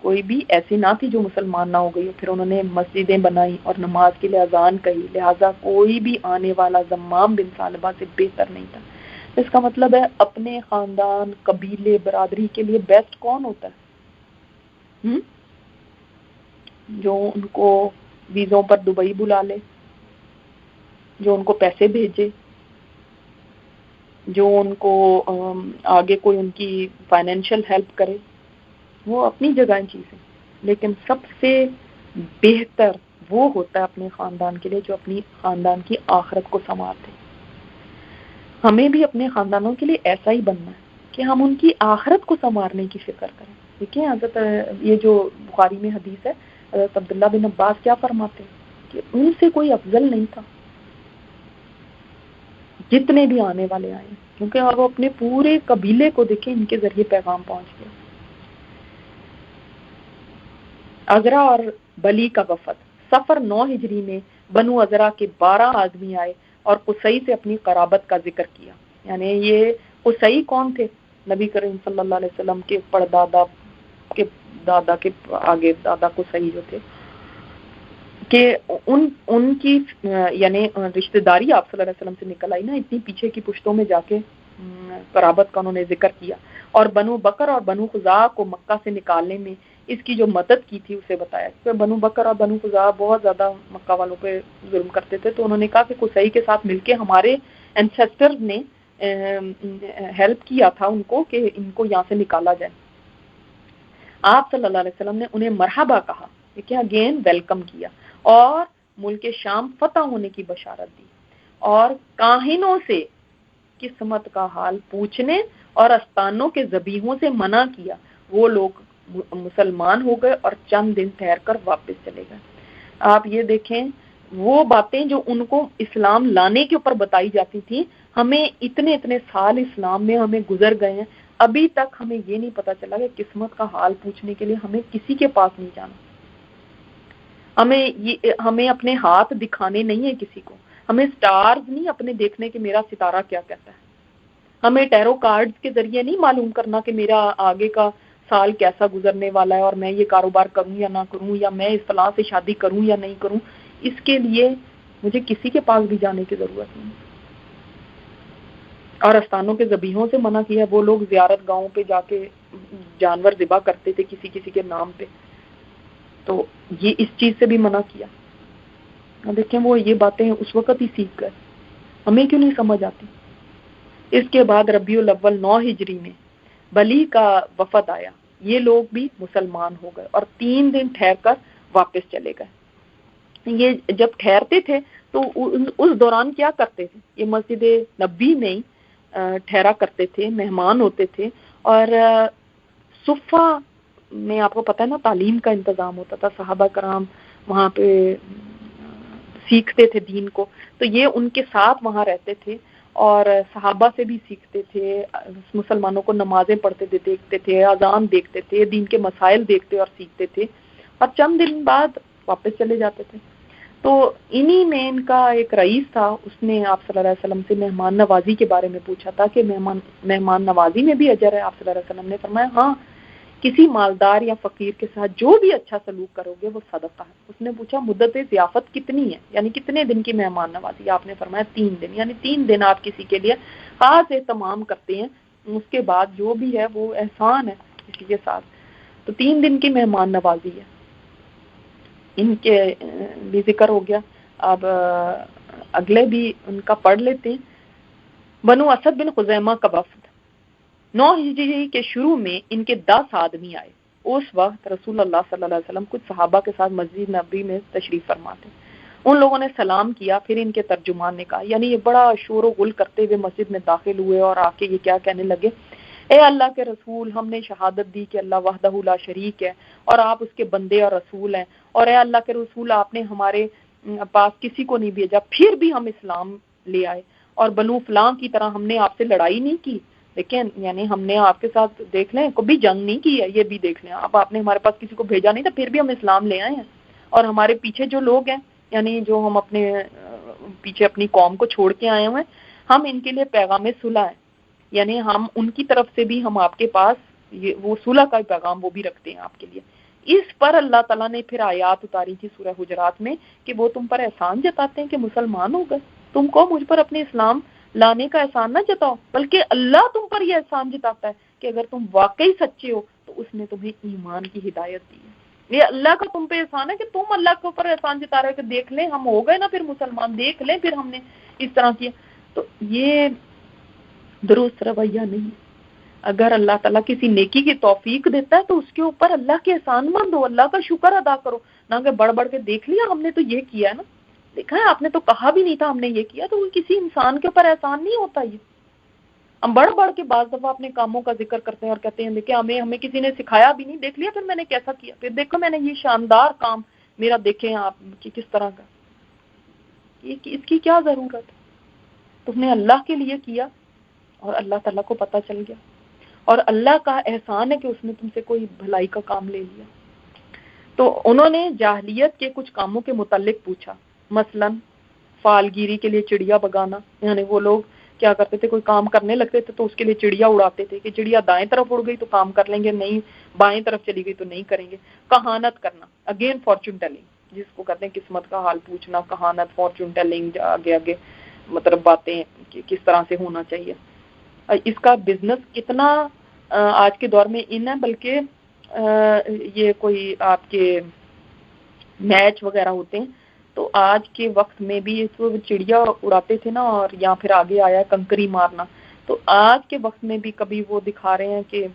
A: کوئی بھی ایسی نہ تھی جو مسلمان نہ ہو گئی، پھر انہوں نے مسجدیں بنائی اور نماز کے لیے اذان کہی، لہٰذا کوئی بھی آنے والا زمام بن ثعلبہ سے بہتر نہیں تھا۔ اس کا مطلب ہے اپنے خاندان، قبیلے، برادری کے لیے بیسٹ کون ہوتا ہے؟ جو ان کو ویزوں پر دبئی بلا لے، جو ان کو پیسے بھیجے، جو ان کو آگے کوئی ان کی فائنینشیل ہیلپ کرے، وہ اپنی جگہ چیز ہے، لیکن سب سے بہتر وہ ہوتا ہے اپنے خاندان کے لیے جو اپنی خاندان کی آخرت کو سنوارتے۔ ہمیں بھی اپنے خاندانوں کے لیے ایسا ہی بننا ہے کہ ہم ان کی آخرت کو سنوارنے کی فکر کریں۔ دیکھیں حضرت یہ جو بخاری میں حدیث ہے، حضرت عبداللہ بن عباس کیا فرماتے ہیں کہ ان سے کوئی افضل نہیں تھا جتنے بھی آنے والے آئے، کیونکہ اب وہ اپنے پورے قبیلے کو دیکھیں ان کے ذریعے پیغام پہنچ گیا۔ ازرا اور بلی کا وفد، سفر 9 ہجری میں بنو ازرا کے 12 آدمی آئے اور قصی سے اپنی قرابت کا ذکر کیا۔ یعنی یہ قصی کون تھے؟ نبی کریم صلی اللہ علیہ وسلم کے پردادا کے دادا کے آگے دادا قصی جو تھے، کہ ان کی یعنی رشتہ داری آپ صلی اللہ علیہ وسلم سے نکل آئی نا، اتنی پیچھے کی پشتوں میں جا کے قرابت کا انہوں نے ذکر کیا، اور بنو بکر اور بنو خزاعہ کو مکہ سے نکالنے میں اس کی جو مدد کی تھی اسے بتایا، کیونکہ بنو بکر اور بنو خزاعہ بہت زیادہ مکہ والوں پہ ظلم کرتے تھے، تو انہوں نے کہا کہ قصی کے ساتھ مل کے ہمارے اینسیسٹرز نے ہیلپ کیا تھا ان کو کہ ان کو یہاں سے نکالا جائے۔ آپ صلی اللہ علیہ وسلم نے انہیں مرحبا کہا، دیکھیں اگین ویلکم کیا، اور ملک شام فتح ہونے کی بشارت دی، اور کاہنوں سے قسمت کا حال پوچھنے اور استانوں کے ذبیحوں سے منع کیا۔ وہ لوگ مسلمان ہو گئے اور چند دن ٹھہر کر واپس چلے گئے۔ آپ یہ دیکھیں وہ باتیں جو ان کو اسلام لانے کے اوپر بتائی جاتی تھی، ہمیں اتنے اتنے سال اسلام میں ہمیں گزر گئے ہیں، ابھی تک ہمیں یہ نہیں پتا چلا کہ قسمت کا حال پوچھنے کے لیے ہمیں کسی کے پاس نہیں جانا، ہمیں اپنے ہاتھ دکھانے نہیں ہے کسی کو، ہمیں سٹارز نہیں اپنے دیکھنے کہ میرا ستارہ کیا کہتا ہے، ہمیں ٹیرو کارڈز کے ذریعے نہیں معلوم کرنا کہ میرا آگے کا سال کیسا گزرنے والا ہے اور میں یہ کاروبار کروں یا نہ کروں، یا میں اس فلاں سے شادی کروں یا نہیں کروں۔ اس کے لیے مجھے کسی کے پاس بھی جانے کی ضرورت نہیں۔ اور استانوں کے ذبیحوں سے منع کیا، وہ لوگ زیارت گاہوں پہ جا کے جانور ذبح کرتے تھے کسی کسی کے نام پہ، تو یہ اس چیز سے بھی منع کیا۔ دیکھیں وہ یہ باتیں اس وقت ہی سیکھ گئے، ہمیں کیوں نہیں سمجھ آتی۔ اس کے بعد ربیع الاول 9 ہجری میں بلی کا وفد آیا، یہ لوگ بھی مسلمان ہو گئے اور 3 دن ٹھہر کر واپس چلے گئے۔ یہ جب ٹھہرتے تھے تو اس دوران کیا کرتے تھے، یہ مسجد نبی میں ہی ٹھہرا کرتے تھے، مہمان ہوتے تھے، اور صفہ میں آپ کو پتہ ہے نا تعلیم کا انتظام ہوتا تھا، صحابہ کرام وہاں پہ سیکھتے تھے دین کو، تو یہ ان کے ساتھ وہاں رہتے تھے اور صحابہ سے بھی سیکھتے تھے، مسلمانوں کو نمازیں پڑھتے تھے، دیکھتے تھے، اذان دیکھتے تھے، دین کے مسائل دیکھتے اور سیکھتے تھے، اور چند دن بعد واپس چلے جاتے تھے۔ تو انہی میں ان کا ایک رئیس تھا، اس نے آپ صلی اللہ علیہ وسلم سے مہمان نوازی کے بارے میں پوچھا تھا کہ مہمان نوازی میں بھی اجر ہے؟ آپ صلی اللہ علیہ وسلم نے فرمایا ہاں، کسی مالدار یا فقیر کے ساتھ جو بھی اچھا سلوک کرو گے وہ صدقہ ہے۔ اس نے پوچھا مدت ضیافت کتنی ہے، یعنی کتنے دن کی مہمان نوازی؟ آپ نے فرمایا 3 دن، یعنی 3 دن آپ کسی کے لیے خاص اہتمام کرتے ہیں، اس کے بعد جو بھی ہے وہ احسان ہے کسی کے ساتھ، تو 3 دن کی مہمان نوازی ہے۔ ان کے بھی ذکر ہو گیا۔ اب اگلے بھی ان کا پڑھ لیتے ہیں. بنو اسد بن خزیمہ کا وفد. 9 ہجری کے شروع میں ان کے 10 آدمی آئے. اس وقت رسول اللہ صلی اللہ علیہ وسلم کچھ صحابہ کے ساتھ مسجد نبی میں تشریف فرما تھے. ان لوگوں نے سلام کیا، پھر ان کے ترجمان نے کہا، یعنی یہ بڑا شور و غل کرتے ہوئے مسجد میں داخل ہوئے اور آ کے یہ کیا کہنے لگے، اے اللہ کے رسول، ہم نے شہادت دی کہ اللہ وحدہ لا شریک ہے اور آپ اس کے بندے اور رسول ہیں، اور اے اللہ کے رسول، آپ نے ہمارے پاس کسی کو نہیں بھیجا، پھر بھی ہم اسلام لے آئے، اور بنو فلاں کی طرح ہم نے آپ سے لڑائی نہیں کی، لیکن یعنی ہم نے آپ کے ساتھ دیکھ لیں کبھی جنگ نہیں کی ہے، یہ بھی دیکھ لیں آپ نے ہمارے پاس کسی کو بھیجا نہیں تھا، پھر بھی ہم اسلام لے آئے ہیں، اور ہمارے پیچھے جو لوگ ہیں، یعنی جو ہم اپنے پیچھے اپنی قوم کو چھوڑ کے آئے ہوئے ہیں، ہم ان کے لیے پیغام صلح ہے، یعنی ہم ان کی طرف سے بھی ہم آپ کے پاس وہ صلح کا پیغام وہ بھی رکھتے ہیں آپ کے لیے. اس پر اللہ تعالیٰ نے پھر آیات اتاری تھی سورہ حجرات میں کہ وہ تم پر احسان جتاتے ہیں کہ مسلمان ہو گئے، تم کو مجھ پر اپنے اسلام لانے کا احسان نہ جتاؤ، بلکہ اللہ تم پر یہ احسان جتاتا ہے کہ اگر تم واقعی سچے ہو تو اس نے تمہیں ایمان کی ہدایت دی ہے. یہ اللہ کا تم پہ احسان ہے کہ تم اللہ کے اوپر احسان جتا رہے ہو کہ دیکھ لیں ہم ہو گئے نا پھر مسلمان، دیکھ لیں پھر ہم نے اس طرح کیا. تو یہ درست رویہ نہیں ہے. اگر اللہ تعالیٰ کسی نیکی کی توفیق دیتا ہے تو اس کے اوپر اللہ کے احسان مند ہو، اللہ کا شکر ادا کرو، نہ کہ بڑھ بڑھ کے دیکھ لیا ہم نے تو یہ کیا ہے نا، دیکھا ہے آپ نے تو کہا بھی نہیں تھا ہم نے یہ کیا. تو کسی انسان کے اوپر احسان نہیں ہوتا. یہ ہم بڑھ بڑھ کے بعض دفعہ اپنے کاموں کا ذکر کرتے ہیں اور کہتے ہیں دیکھیں ہمیں کسی نے سکھایا بھی نہیں، دیکھ لیا پھر میں نے کیسا کیا، پھر دیکھو میں نے یہ شاندار کام میرا دیکھیں آپ کہ کس طرح کا. اس کی کیا ضرورت ہے؟ تم نے اللہ کے لیے کیا اور اللہ تعالیٰ کو پتہ چل گیا، اور اللہ کا احسان ہے کہ اس نے تم سے کوئی بھلائی کا کام لے لیا. تو انہوں نے جاہلیت کے کچھ کاموں کے متعلق پوچھا، مثلا فالگیری کے لیے چڑیا بگانا، یعنی وہ لوگ کیا کرتے تھے، کوئی کام کرنے لگتے تھے تو اس کے لیے چڑیا اڑاتے تھے کہ چڑیا دائیں طرف اڑ گئی تو کام کر لیں گے، نہیں بائیں طرف چلی گئی تو نہیں کریں گے. کہانت کرنا، اگین فارچون ٹیلنگ، جس کو کہتے ہیں قسمت کا حال پوچھنا، کہانت، فارچون ٹیلنگ، آگے آگے مطلب باتیں کہ کس طرح سے ہونا چاہیے. اس کا بزنس کتنا آج کے دور میں ان ہے، بلکہ یہ کوئی آپ کے میچ وغیرہ ہوتے ہیں تو آج کے وقت میں بھی اس کو چڑیا اڑاتے تھے نا، اور یا پھر آگے آیا کنکری مارنا، تو آج کے وقت میں بھی کبھی وہ دکھا رہے ہیں کہ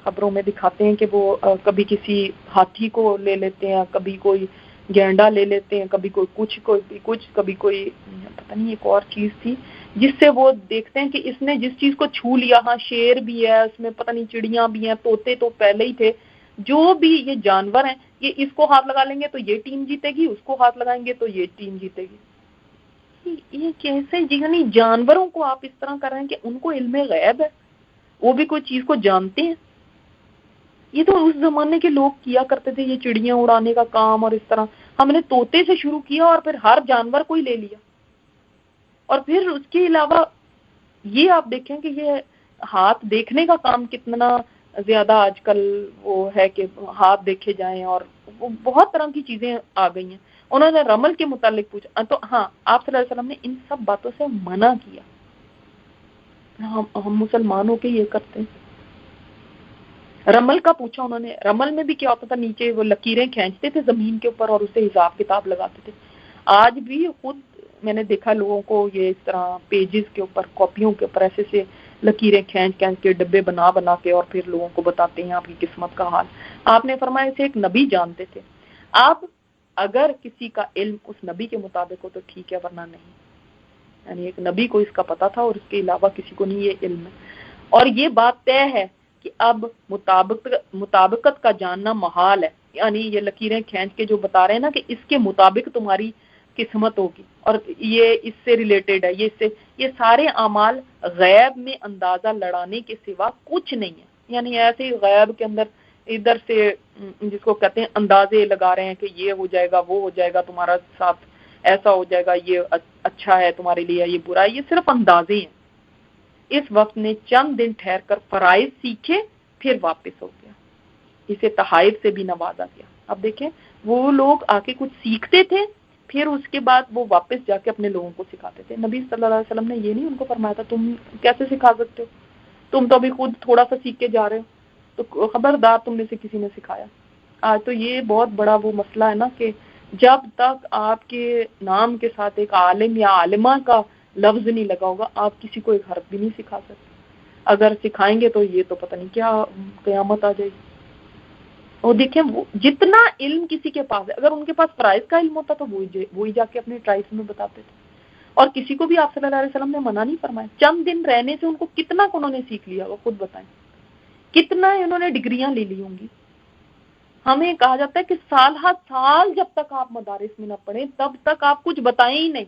A: خبروں میں دکھاتے ہیں کہ وہ کبھی کسی ہاتھی کو لے لیتے ہیں، کبھی کوئی گینڈا لے لیتے ہیں، کبھی کوئی کچھ کبھی کوئی پتہ نہیں ایک اور چیز تھی جس سے وہ دیکھتے ہیں کہ اس نے جس چیز کو چھو لیا، ہاں شیر بھی ہے اس میں، پتہ نہیں چڑیاں بھی ہیں، طوطے تو پہلے ہی تھے، جو بھی یہ جانور ہیں یہ اس کو ہاتھ لگا لیں گے تو یہ ٹیم جیتے گی، اس کو ہاتھ لگائیں گے تو یہ ٹیم جیتے گی. یہ کیسے یعنی جانوروں کو آپ اس طرح کر رہے ہیں کہ ان کو علم غیب ہے، وہ بھی کوئی چیز کو جانتے ہیں. یہ تو اس زمانے کے لوگ کیا کرتے تھے یہ چڑیاں اڑانے کا کام، اور اس طرح ہم نے طوطے سے شروع کیا اور پھر ہر جانور کو ہی لے لیا. اور پھر اس کے علاوہ یہ آپ دیکھیں کہ یہ ہاتھ دیکھنے کا کام کتنا زیادہ آج کل وہ ہے کہ ہاتھ دیکھے جائیں، اور وہ بہت طرح کی چیزیں آ گئی ہیں. انہوں نے رمل کے متعلق پوچھا تو ہاں آپ صلی اللہ علیہ وسلم نے ان سب باتوں سے منع کیا. ہم مسلمان ہو کے یہ کرتے ہیں. رمل کا پوچھا انہوں نے، رمل میں بھی کیا ہوتا تھا، نیچے وہ لکیریں کھینچتے تھے زمین کے اوپر اور اسے حساب کتاب لگاتے تھے. آج بھی خود میں نے دیکھا لوگوں کو یہ اس طرح پیجز کے اوپر، کاپیوں کے اوپر ایسے سے لکیریں کھینچ کے ڈبے بنا کے اور پھر لوگوں کو بتاتے ہیں آپ کی قسمت کا حال. آپ نے فرمایا اسے ایک نبی جانتے تھے. آپ اگر کسی کا علم اس نبی کے مطابق ہو تو ٹھیک ہے، ورنہ نہیں. یعنی ایک نبی کو اس کا پتہ تھا اور اس کے علاوہ کسی کو نہیں یہ علم ہے. اور یہ بات طے ہے کہ اب مطابقت کا جاننا محال ہے. یعنی یہ لکیریں کھینچ کے جو بتا رہے ہیں نا کہ اس کے مطابق تمہاری قسمت ہوگی اور یہ اس سے ریلیٹڈ ہے، یہ سارے اعمال غیب میں اندازہ لڑانے کے سوا کچھ نہیں ہے. یعنی ایسے غیب کے اندر ادھر سے جس کو کہتے ہیں اندازے لگا رہے ہیں کہ یہ ہو جائے گا، وہ ہو جائے گا، تمہارا ساتھ ایسا ہو جائے گا، یہ اچھا ہے تمہارے لیے، یہ برا ہے. یہ صرف اندازے ہیں. اس وقت نے چند دن ٹھہر کر فرائض سیکھے پھر واپس ہو گیا. اسے تحائف سے بھی نوازا گیا. اب دیکھیں وہ لوگ آ کے کچھ سیکھتے تھے پھر اس کے بعد وہ واپس جا کے اپنے لوگوں کو سکھاتے تھے. نبی صلی اللہ علیہ وسلم نے یہ نہیں ان کو فرمایا تھا تم کیسے سکھا سکتے ہو، تم تو ابھی خود تھوڑا سا سیکھ کے جا رہے ہو، تو خبردار تم نے سے کسی نے سکھایا. آج تو یہ بہت بڑا وہ مسئلہ ہے نا کہ جب تک آپ کے نام کے ساتھ ایک عالم یا عالمہ کا لفظ نہیں لگا ہوگا آپ کسی کو ایک حرف بھی نہیں سکھا سکتے. اگر سکھائیں گے تو یہ تو پتہ نہیں کیا قیامت آ جائے گی. اور دیکھیں جتنا علم کسی کے پاس ہے، اگر ان کے پاس فرائض کا علم ہوتا تو وہی جا کے اپنے ٹرائبس میں بتاتے تھے. اور کسی کو بھی آپ صلی اللہ علیہ وسلم نے منع نہیں فرمایا. چند دن رہنے سے ان کو کتنا انہوں نے سیکھ لیا وہ خود بتائیں، کتنا انہوں نے ڈگریاں لے لی ہوں گی. ہمیں کہا جاتا ہے کہ سال ہر سال جب تک آپ مدارس میں نہ پڑھیں تب تک آپ کچھ بتائیں ہی نہیں.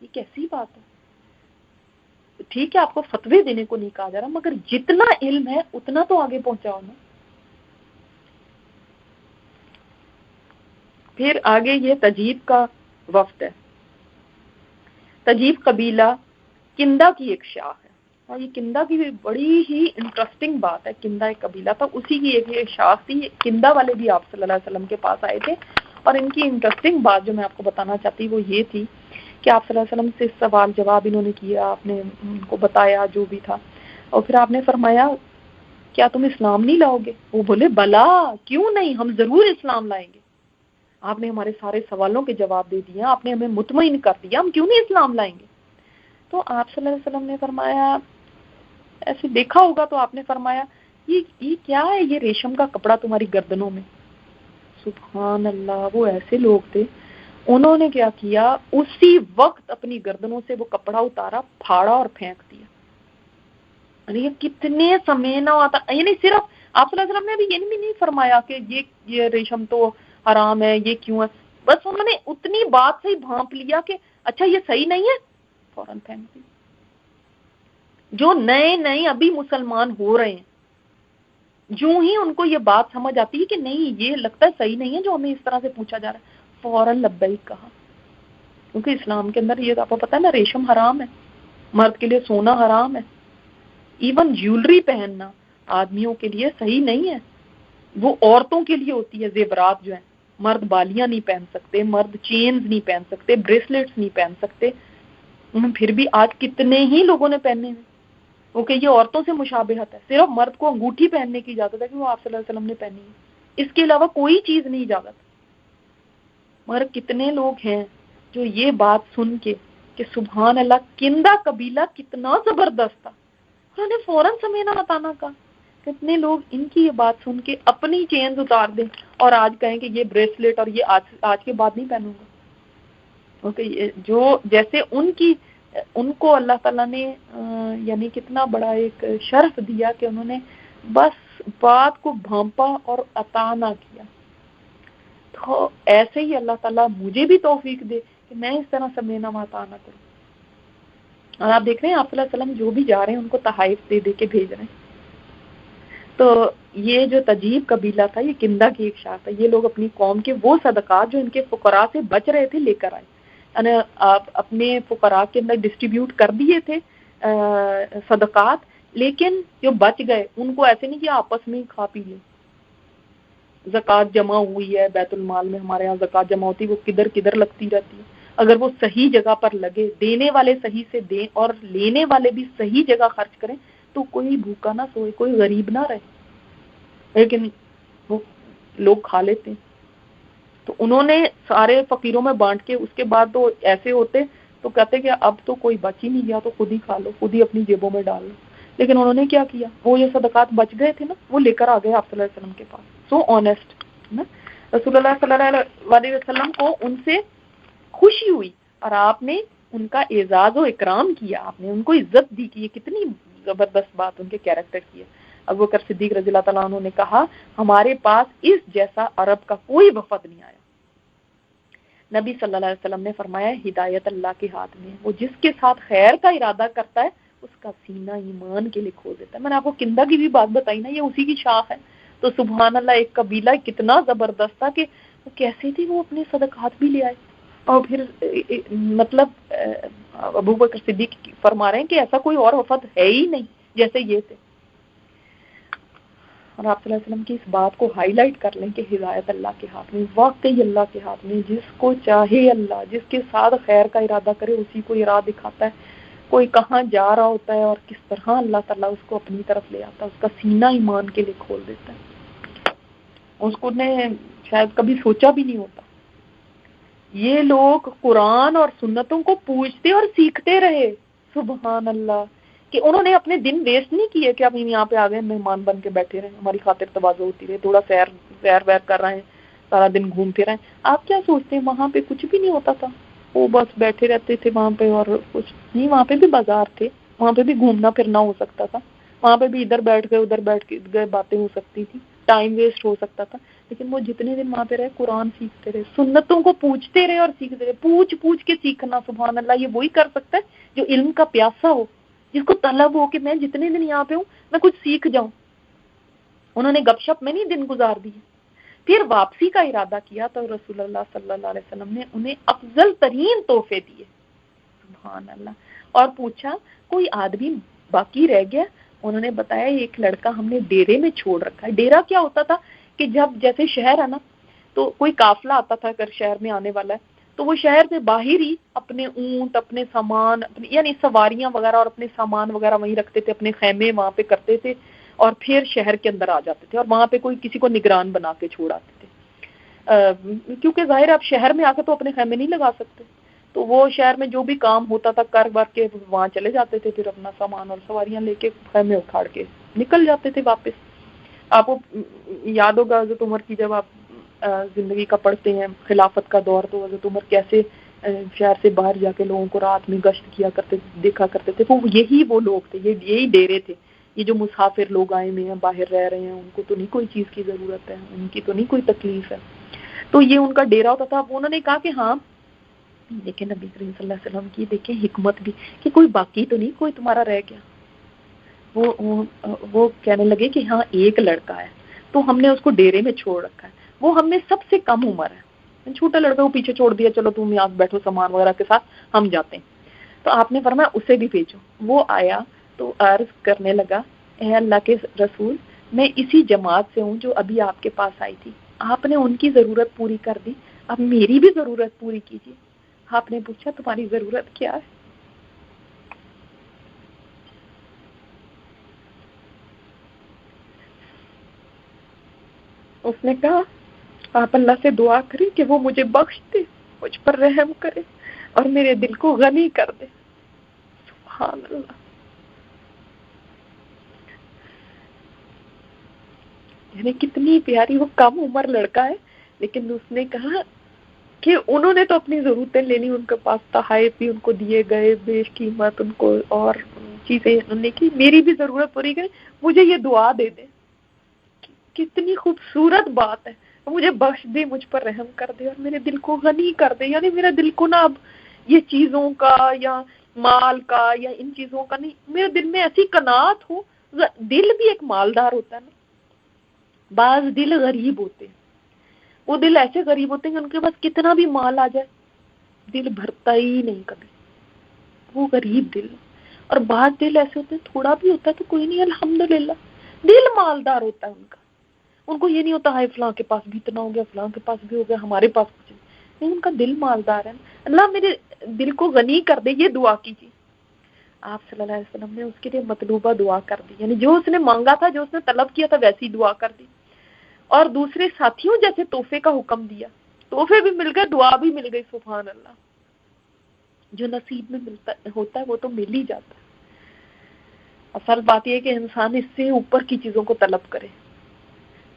A: یہ کیسی بات ہے؟ ٹھیک ہے آپ کو فتوے دینے کو نہیں کہا جا رہا، مگر جتنا علم ہے اتنا تو آگے پہنچاؤ نا. پھر آگے یہ تجیب کا وفد ہے. تجیب قبیلہ کندہ کی ایک شاخ ہے، اور یہ کندہ کی بھی بڑی ہی انٹرسٹنگ بات ہے. کندہ ایک قبیلہ تھا، اسی کی ایک شاخ تھی. کندہ والے بھی آپ صلی اللہ علیہ وسلم کے پاس آئے تھے، اور ان کی انٹرسٹنگ بات جو میں آپ کو بتانا چاہتی وہ یہ تھی کہ آپ صلی اللہ علیہ وسلم سے سوال جواب انہوں نے کیا، آپ نے ان کو بتایا جو بھی تھا، اور پھر آپ نے فرمایا کیا تم اسلام نہیں لاؤ گے؟ وہ بولے بلا، کیوں نہیں، ہم ضرور اسلام لائیں گے. آپ نے ہمارے سارے سوالوں کے جواب دے دیا، آپ نے ہمیں مطمئن کر دیا، ہم کیوں نہیں اسلام لائیں گے؟ تو آپ صلی اللہ علیہ وسلم نے فرمایا، ایسے دیکھا ہوگا تو آپ نے فرمایا یہ کیا ہے، یہ ریشم کا کپڑا تمہاری گردنوں میں. سبحان اللہ، وہ ایسے لوگ تھے، انہوں نے کیا کیا، اسی وقت اپنی گردنوں سے وہ کپڑا اتارا، پھاڑا اور پھینک دیا. یہ کتنے سمینا آتا، یعنی صرف آپ صلی اللہ علیہ وسلم نے بھی یہ نہیں فرمایا کہ یہ ریشم تو حرام ہے، یہ کیوں ہے. بس انہوں نے اتنی بات سے ہی بھانپ لیا کہ اچھا یہ صحیح نہیں ہے، فوراً پھینک دی. جو نئے ابھی مسلمان ہو رہے ہیں، جو ہی ان کو یہ بات سمجھ آتی ہے کہ نہیں یہ لگتا ہے صحیح نہیں ہے جو ہمیں اس طرح سے پوچھا جا رہا ہے، فوراً لبیک کہا. کیونکہ اسلام کے اندر یہ آپ کو پتا ہے نا، ریشم حرام ہے، مرد کے لیے سونا حرام ہے، ایون جیولری پہننا آدمیوں کے لیے صحیح نہیں ہے، وہ عورتوں کے لیے ہوتی ہے. زیورات جو ہیں، مرد بالیاں نہیں پہن سکتے، مرد چینز نہیں پہن سکتے، بریسلیٹس نہیں پہن سکتے. پھر بھی آج کتنے ہی لوگوں نے پہنے ہیں، اوکے یہ عورتوں سے مشابہت ہے. صرف مرد کو انگوٹھی پہننے کی اجازت ہے کہ وہ آپ صلی اللہ علیہ وسلم نے پہنی ہے، اس کے علاوہ کوئی چیز نہیں اجازت. مگر کتنے لوگ ہیں جو یہ بات سن کے کہ سبحان اللہ کندہ قبیلہ کتنا زبردست تھا، انہوں نے فوراً سمینا بتانا کا. کتنے لوگ ان کی یہ بات سن کے اپنی چینز اتار دیں اور آج کہیں کہ یہ بریسلیٹ اور یہ آج کے بعد نہیں پہنوں گا. اوکے جو جیسے ان کو اللہ تعالیٰ نے یعنی کتنا بڑا ایک شرف دیا کہ انہوں نے بس بات کو بھانپا اور عطا نہ کیا. تو ایسے ہی اللہ تعالیٰ مجھے بھی توفیق دے کہ میں اس طرح سمینا عطا نہ کروں. اور آپ دیکھ رہے ہیں آپ صلی اللہ علیہ وسلم جو بھی جا رہے ہیں ان کو تحائف دے کے بھیج رہے ہیں. تو یہ جو تجیب قبیلہ تھا یہ کندہ کی ایک شاخ تھا. یہ لوگ اپنی قوم کے وہ صدقات جو ان کے فقراء سے بچ رہے تھے لے کر آئے، یعنی آپ اپنے فقراء کے اندر ڈسٹریبیوٹ کر دیے تھے صدقات، لیکن جو بچ گئے ان کو ایسے نہیں کہ آپس میں ہی کھا پی لیں. زکوٰۃ جمع ہوئی ہے بیت المال میں، ہمارے یہاں زکوٰۃ جمع ہوتی ہے، وہ کدھر لگتی رہتی ہے. اگر وہ صحیح جگہ پر لگے، دینے والے صحیح سے دیں اور لینے والے بھی صحیح جگہ خرچ کریں تو کوئی بھوکا نہ سوئے، کوئی غریب نہ رہے. لیکن وہ لوگ کھا لیتے ہیں. تو انہوں نے سارے فقیروں میں بانٹ کے اس کے بعد تو ایسے ہوتے تو کہتے کہ اب تو کوئی بچ ہی نہیں گیا تو خود ہی کھا لو، خود ہی اپنی جیبوں میں ڈال لو. لیکن انہوں نے کیا کیا، وہ یہ صدقات بچ گئے تھے نا وہ لے کر آ گئے آپ صلی اللہ علیہ وسلم کے پاس. سو آنیسٹ نا، رسول اللہ صلی اللہ علیہ وسلم کو ان سے خوشی ہوئی اور آپ نے ان کا اعزاز و اکرام کیا، آپ نے ان کو عزت دی. کہ یہ کتنی زبردست بات ان کے کیریکٹر کی ہے. ابوبکر صدیق رضی اللہ تعالیٰ عنہ نے کہا ہمارے پاس اس جیسا عرب کا کوئی وفد نہیں آیا. نبی صلی اللہ علیہ وسلم نے فرمایا ہدایت اللہ کے ہاتھ میں، وہ جس کے ساتھ خیر کا ارادہ کرتا ہے اس کا سینہ ایمان کے لیے کھول دیتا ہے. میں نے آپ کو کندہ کی بھی بات بتائی نا، یہ اسی کی شاخ ہے. تو سبحان اللہ ایک قبیلہ کتنا زبردست تھا کہ وہ کیسے تھے، وہ اپنے صدقات بھی لے آئے. اور پھر مطلب ابوبکر صدیق فرما رہے ہیں کہ ایسا کوئی اور وفد ہے ہی نہیں جیسے یہ تھے. اور آپ صلی اللہ علیہ وسلم کی اس بات کو ہائی لائٹ کر لیں کہ ہدایت اللہ کے ہاتھ میں، واقعی اللہ کے ہاتھ میں. جس کو چاہے اللہ، جس کے ساتھ خیر کا ارادہ کرے اسی کو راہ دکھاتا ہے. کوئی کہاں جا رہا ہوتا ہے اور کس طرح اللہ تعالیٰ اس کو اپنی طرف لے آتا ہے، اس کا سینہ ایمان کے لیے کھول دیتا ہے. اس کو نے شاید کبھی سوچا بھی نہیں ہوتا. یہ لوگ قرآن اور سنتوں کو پوچھتے اور سیکھتے رہے. سبحان اللہ. کہ انہوں نے اپنے دن ویسٹ نہیں کیے کہ اب ہم یہاں پہ آ گئے مہمان بن کے بیٹھے رہے, ہماری خاطر تواضع ہوتی رہے, تھوڑا سیر ویر کر رہے ہیں, سارا دن گھوم پھر رہے ہیں. آپ کیا سوچتے ہیں وہاں پہ کچھ بھی نہیں ہوتا تھا؟ وہ بس بیٹھے رہتے تھے وہاں پہ, اور کچھ نہیں. وہاں پہ بھی بازار تھے, وہاں پہ بھی گھومنا پھرنا ہو سکتا تھا, وہاں پہ بھی ادھر بیٹھ گئے ادھر بیٹھ گئے باتیں ہو سکتی تھی, ٹائم ویسٹ ہو سکتا تھا. لیکن وہ جتنے دن وہاں پہ رہے قرآن سیکھتے رہے, سنتوں کو پوچھتے رہے اور سیکھتے رہے. پوچھ کے سیکھنا. سبحان اللہ. یہ وہی کر سکتا ہے جو علم کا پیاسا ہو, جس کو طلب ہو کہ میں جتنے دن یہاں پہ ہوں میں کچھ سیکھ جاؤں. انہوں نے گپ شپ میں نہیں دن گزار دی. پھر واپسی کا ارادہ کیا تو رسول اللہ صلی اللہ علیہ وسلم نے انہیں افضل ترین تحفے دیے. سبحان اللہ. اور پوچھا کوئی آدمی باقی رہ گیا؟ انہوں نے بتایا ایک لڑکا ہم نے ڈیرے میں چھوڑ رکھا ہے. ڈیرا کیا ہوتا تھا کہ جب جیسے شہر ہے نا, تو کوئی قافلہ آتا تھا اگر شہر میں آنے والا ہے تو وہ شہر سے باہر ہی اپنے اونٹ, اپنے سامان, یعنی سواریاں وغیرہ اور اپنے سامان وغیرہ وہیں رکھتے تھے, اپنے خیمے وہاں پہ کرتے تھے اور پھر شہر کے اندر آ جاتے تھے, اور وہاں پہ کوئی کسی کو نگران بنا کے چھوڑ آتے تھے. کیونکہ ظاہر آپ شہر میں آ کے تو اپنے خیمے نہیں لگا سکتے, تو وہ شہر میں جو بھی کام ہوتا تھا کر بر کے وہاں چلے جاتے تھے, پھر اپنا سامان اور سواریاں لے کے خیمے اکھاڑ کے نکل جاتے تھے واپس. آپ کو یاد ہوگا حضرت عمر کی جب آپ زندگی کا پڑھتے ہیں, خلافت کا دور, تو حضرت عمر کیسے شہر سے باہر جا کے لوگوں کو رات میں گشت کیا کرتے, دیکھا کرتے تھے. وہ یہی وہ لوگ تھے, یہی ڈیرے تھے. یہ جو مسافر لوگ آئے ہوئے ہیں, باہر رہ رہے ہیں, ان کو تو نہیں کوئی چیز کی ضرورت ہے, ان کی تو نہیں کوئی تکلیف ہے, تو یہ ان کا ڈیرا ہوتا تھا. انہوں نے کہا کہ ہاں لیکن نبی کریم صلی اللہ علیہ وسلم کی دیکھیں حکمت بھی کہ کوئی باقی تو نہیں کوئی تمہارا رہ گیا. وہ کہنے لگے کہ ہاں ایک لڑکا ہے, تو ہم نے اس کو ڈیرے میں چھوڑ رکھا ہے, وہ ہم میں سب سے کم عمر ہے, چھوٹا لڑکا کو پیچھے چھوڑ دیا, چلو تم یہاں بیٹھو سامان وغیرہ کے ساتھ, ہم جاتے ہیں. تو آپ نے فرمایا اسے بھی بھیجو. وہ آیا تو عرض کرنے لگا اے اللہ کے رسول, میں اسی جماعت سے ہوں جو ابھی آپ کے پاس آئی تھی, آپ نے ان کی ضرورت پوری کر دی, اب میری بھی ضرورت پوری کیجیے. آپ نے پوچھا تمہاری ضرورت کیا ہے؟ اس نے کہا آپ اللہ سے دعا کریں کہ وہ مجھے بخش دے, مجھ پر رحم کرے اور میرے دل کو غنی کر دے. سبحان اللہ. یعنی کتنی پیاری, وہ کم عمر لڑکا ہے لیکن اس نے کہا کہ انہوں نے تو اپنی ضرورتیں لینی, ان کے پاس تحائف بھی ان کو دیے گئے بے قیمت, ان کو اور چیزیں انہوں نے کی, میری بھی ضرورت پوری کرے, مجھے یہ دعا دے دے. کتنی خوبصورت بات ہے, مجھے بخش دے, مجھ پر رحم کر دے اور میرے دل کو غنی کر دے. یعنی میرے دل کو نا اب یہ چیزوں کا یا مال کا یا ان چیزوں کا نہیں, میرے دل میں ایسی قناعت ہو. دل بھی ایک مالدار ہوتا ہے نا, بعض دل غریب ہوتے ہیں, وہ دل ایسے غریب ہوتے ہیں کہ ان کے پاس کتنا بھی مال آ جائے دل بھرتا ہی نہیں کبھی, وہ غریب دل. اور بعض دل ایسے ہوتے ہیں تھوڑا بھی ہوتا ہے تو کوئی نہیں, الحمدللہ, دل مالدار ہوتا ہے ان کا. ان کو یہ نہیں ہوتا ہے فلاں کے پاس بھی اتنا ہو گیا, فلاں کے پاس بھی ہو گیا, ہمارے پاس کچھ نہیں. ان کا دل مالدار ہے. اللہ میرے دل کو غنی کر دے, یہ دعا کیجیے. آپ صلی اللہ علیہ وسلم نے اس کے لیے مطلوبہ دعا کر دی, یعنی جو اس نے مانگا تھا, جو اس نے طلب کیا تھا ویسی دعا کر دی. اور دوسرے ساتھیوں جیسے تحفے کا حکم دیا, تحفے بھی مل گئے, دعا بھی مل گئی. سبحان اللہ. جو نصیب میں ملتا ہوتا ہے وہ تو مل ہی جاتا ہے. اصل بات یہ ہے کہ انسان اس سے اوپر کی چیزوں کو طلب کرے.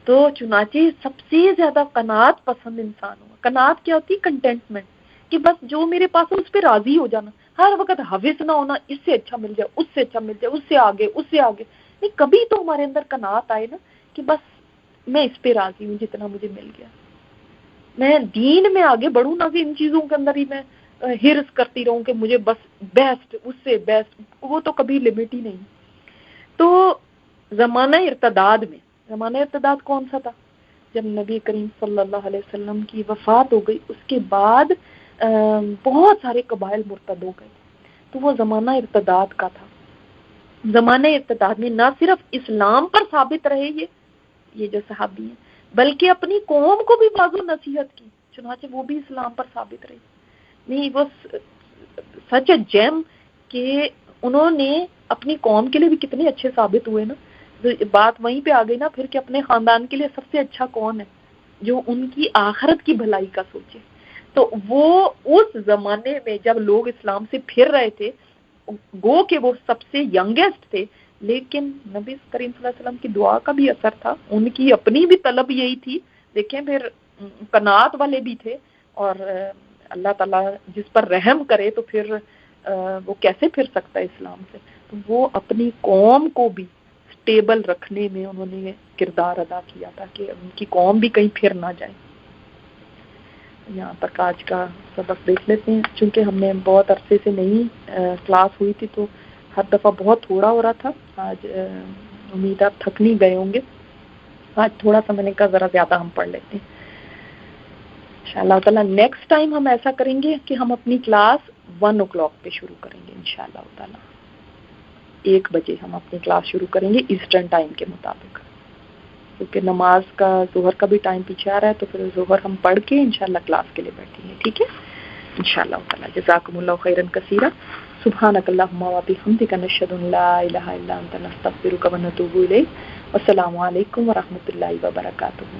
A: تو چنانچہ سب سے زیادہ قناعت پسند انسان ہوا. قناعت کیا ہوتی ہے؟ کنٹینٹمنٹ, کہ بس جو میرے پاس ہے اس پہ راضی ہو جانا, ہر وقت حوث نہ ہونا اس سے اچھا مل جائے, اس سے اچھا مل جائے, اس سے آگے, اس سے آگے نہیں. کبھی تو ہمارے اندر قناعت آئے نا کہ بس میں اس پہ راضی ہوں جتنا مجھے مل گیا. میں دین میں آگے بڑھوں نہ کہ ان چیزوں کے اندر ہی میں ہرس کرتی رہوں کہ مجھے بس بیسٹ, اس سے بیسٹ, وہ تو کبھی لمٹ ہی نہیں. تو زمانہ ارتداد میں, زمانہ ارتداد کون سا تھا؟ جب نبی کریم صلی اللہ علیہ وسلم کی وفات ہو گئی, اس کے بعد بہت سارے قبائل مرتد ہو گئے. تو وہ زمانہ ارتداد کا تھا. زمانہ ارتداد میں نہ صرف اسلام پر ثابت رہے یہ جو صحابی ہیں, بلکہ اپنی قوم کو بھی باز و نصیحت کی. چنانچہ وہ بھی اسلام پر ثابت رہی. نہیں, وہ سچ اے جیم کہ انہوں نے اپنی قوم کے لیے بھی کتنے اچھے ثابت ہوئے نا. بات وہیں پہ آ گئی نا پھر کہ اپنے خاندان کے لیے سب سے اچھا کون ہے, جو ان کی آخرت کی بھلائی کا سوچے. تو وہ اس زمانے میں جب لوگ اسلام سے پھر رہے تھے، گو کہ وہ سب سے ینگیسٹ تھے، لیکن نبی کریم صلی اللہ علیہ وسلم کی دعا کا بھی اثر تھا، ان کی اپنی بھی طلب یہی تھی. دیکھیں پھر قناعت والے بھی تھے، اور اللہ تعالیٰ جس پر رحم کرے تو پھر وہ کیسے پھر سکتا ہے اسلام سے. تو وہ اپنی قوم کو بھی سٹیبل رکھنے میں انہوں نے کردار ادا کیا تھا کہ ان کی قوم بھی کہیں پھر نہ جائے. یہاں تک آج کا سبق دیکھ لیتے ہیں، چونکہ ہم نے بہت عرصے سے نہیں کلاس ہوئی تھی تو ہر دفعہ بہت تھوڑا ہو رہا تھا. آج امید آپ تھک نہیں گئے ہوں گے. آج تھوڑا سا میں نے کہا ذرا زیادہ ہم پڑھ لیتے ہیں انشاءاللہ تعالیٰ. نیکسٹ ٹائم ہم ایسا کریں گے کہ ہم اپنی کلاس 1 o'clock پہ شروع کریں گے انشاءاللہ تعالیٰ. 1 بجے ہم اپنی کلاس شروع کریں گے ایسٹرن ٹائم کے مطابق، کیونکہ نماز کا ظہر کا بھی ٹائم پیچھے آ رہا ہے، تو پھر ظہر ہم پڑھ کے انشاءاللہ کلاس کے لیے بیٹھیں گے. ٹھیک ہے انشاءاللہ تعالیٰ. جزاکم اللہ خیرا کثیرا. سبحانک اللہم و بحمدک نشہد ان لا الہ الا انت نستغفرک و نتوب الیک. والسلام علیکم ورحمۃ اللہ وبرکاتہ.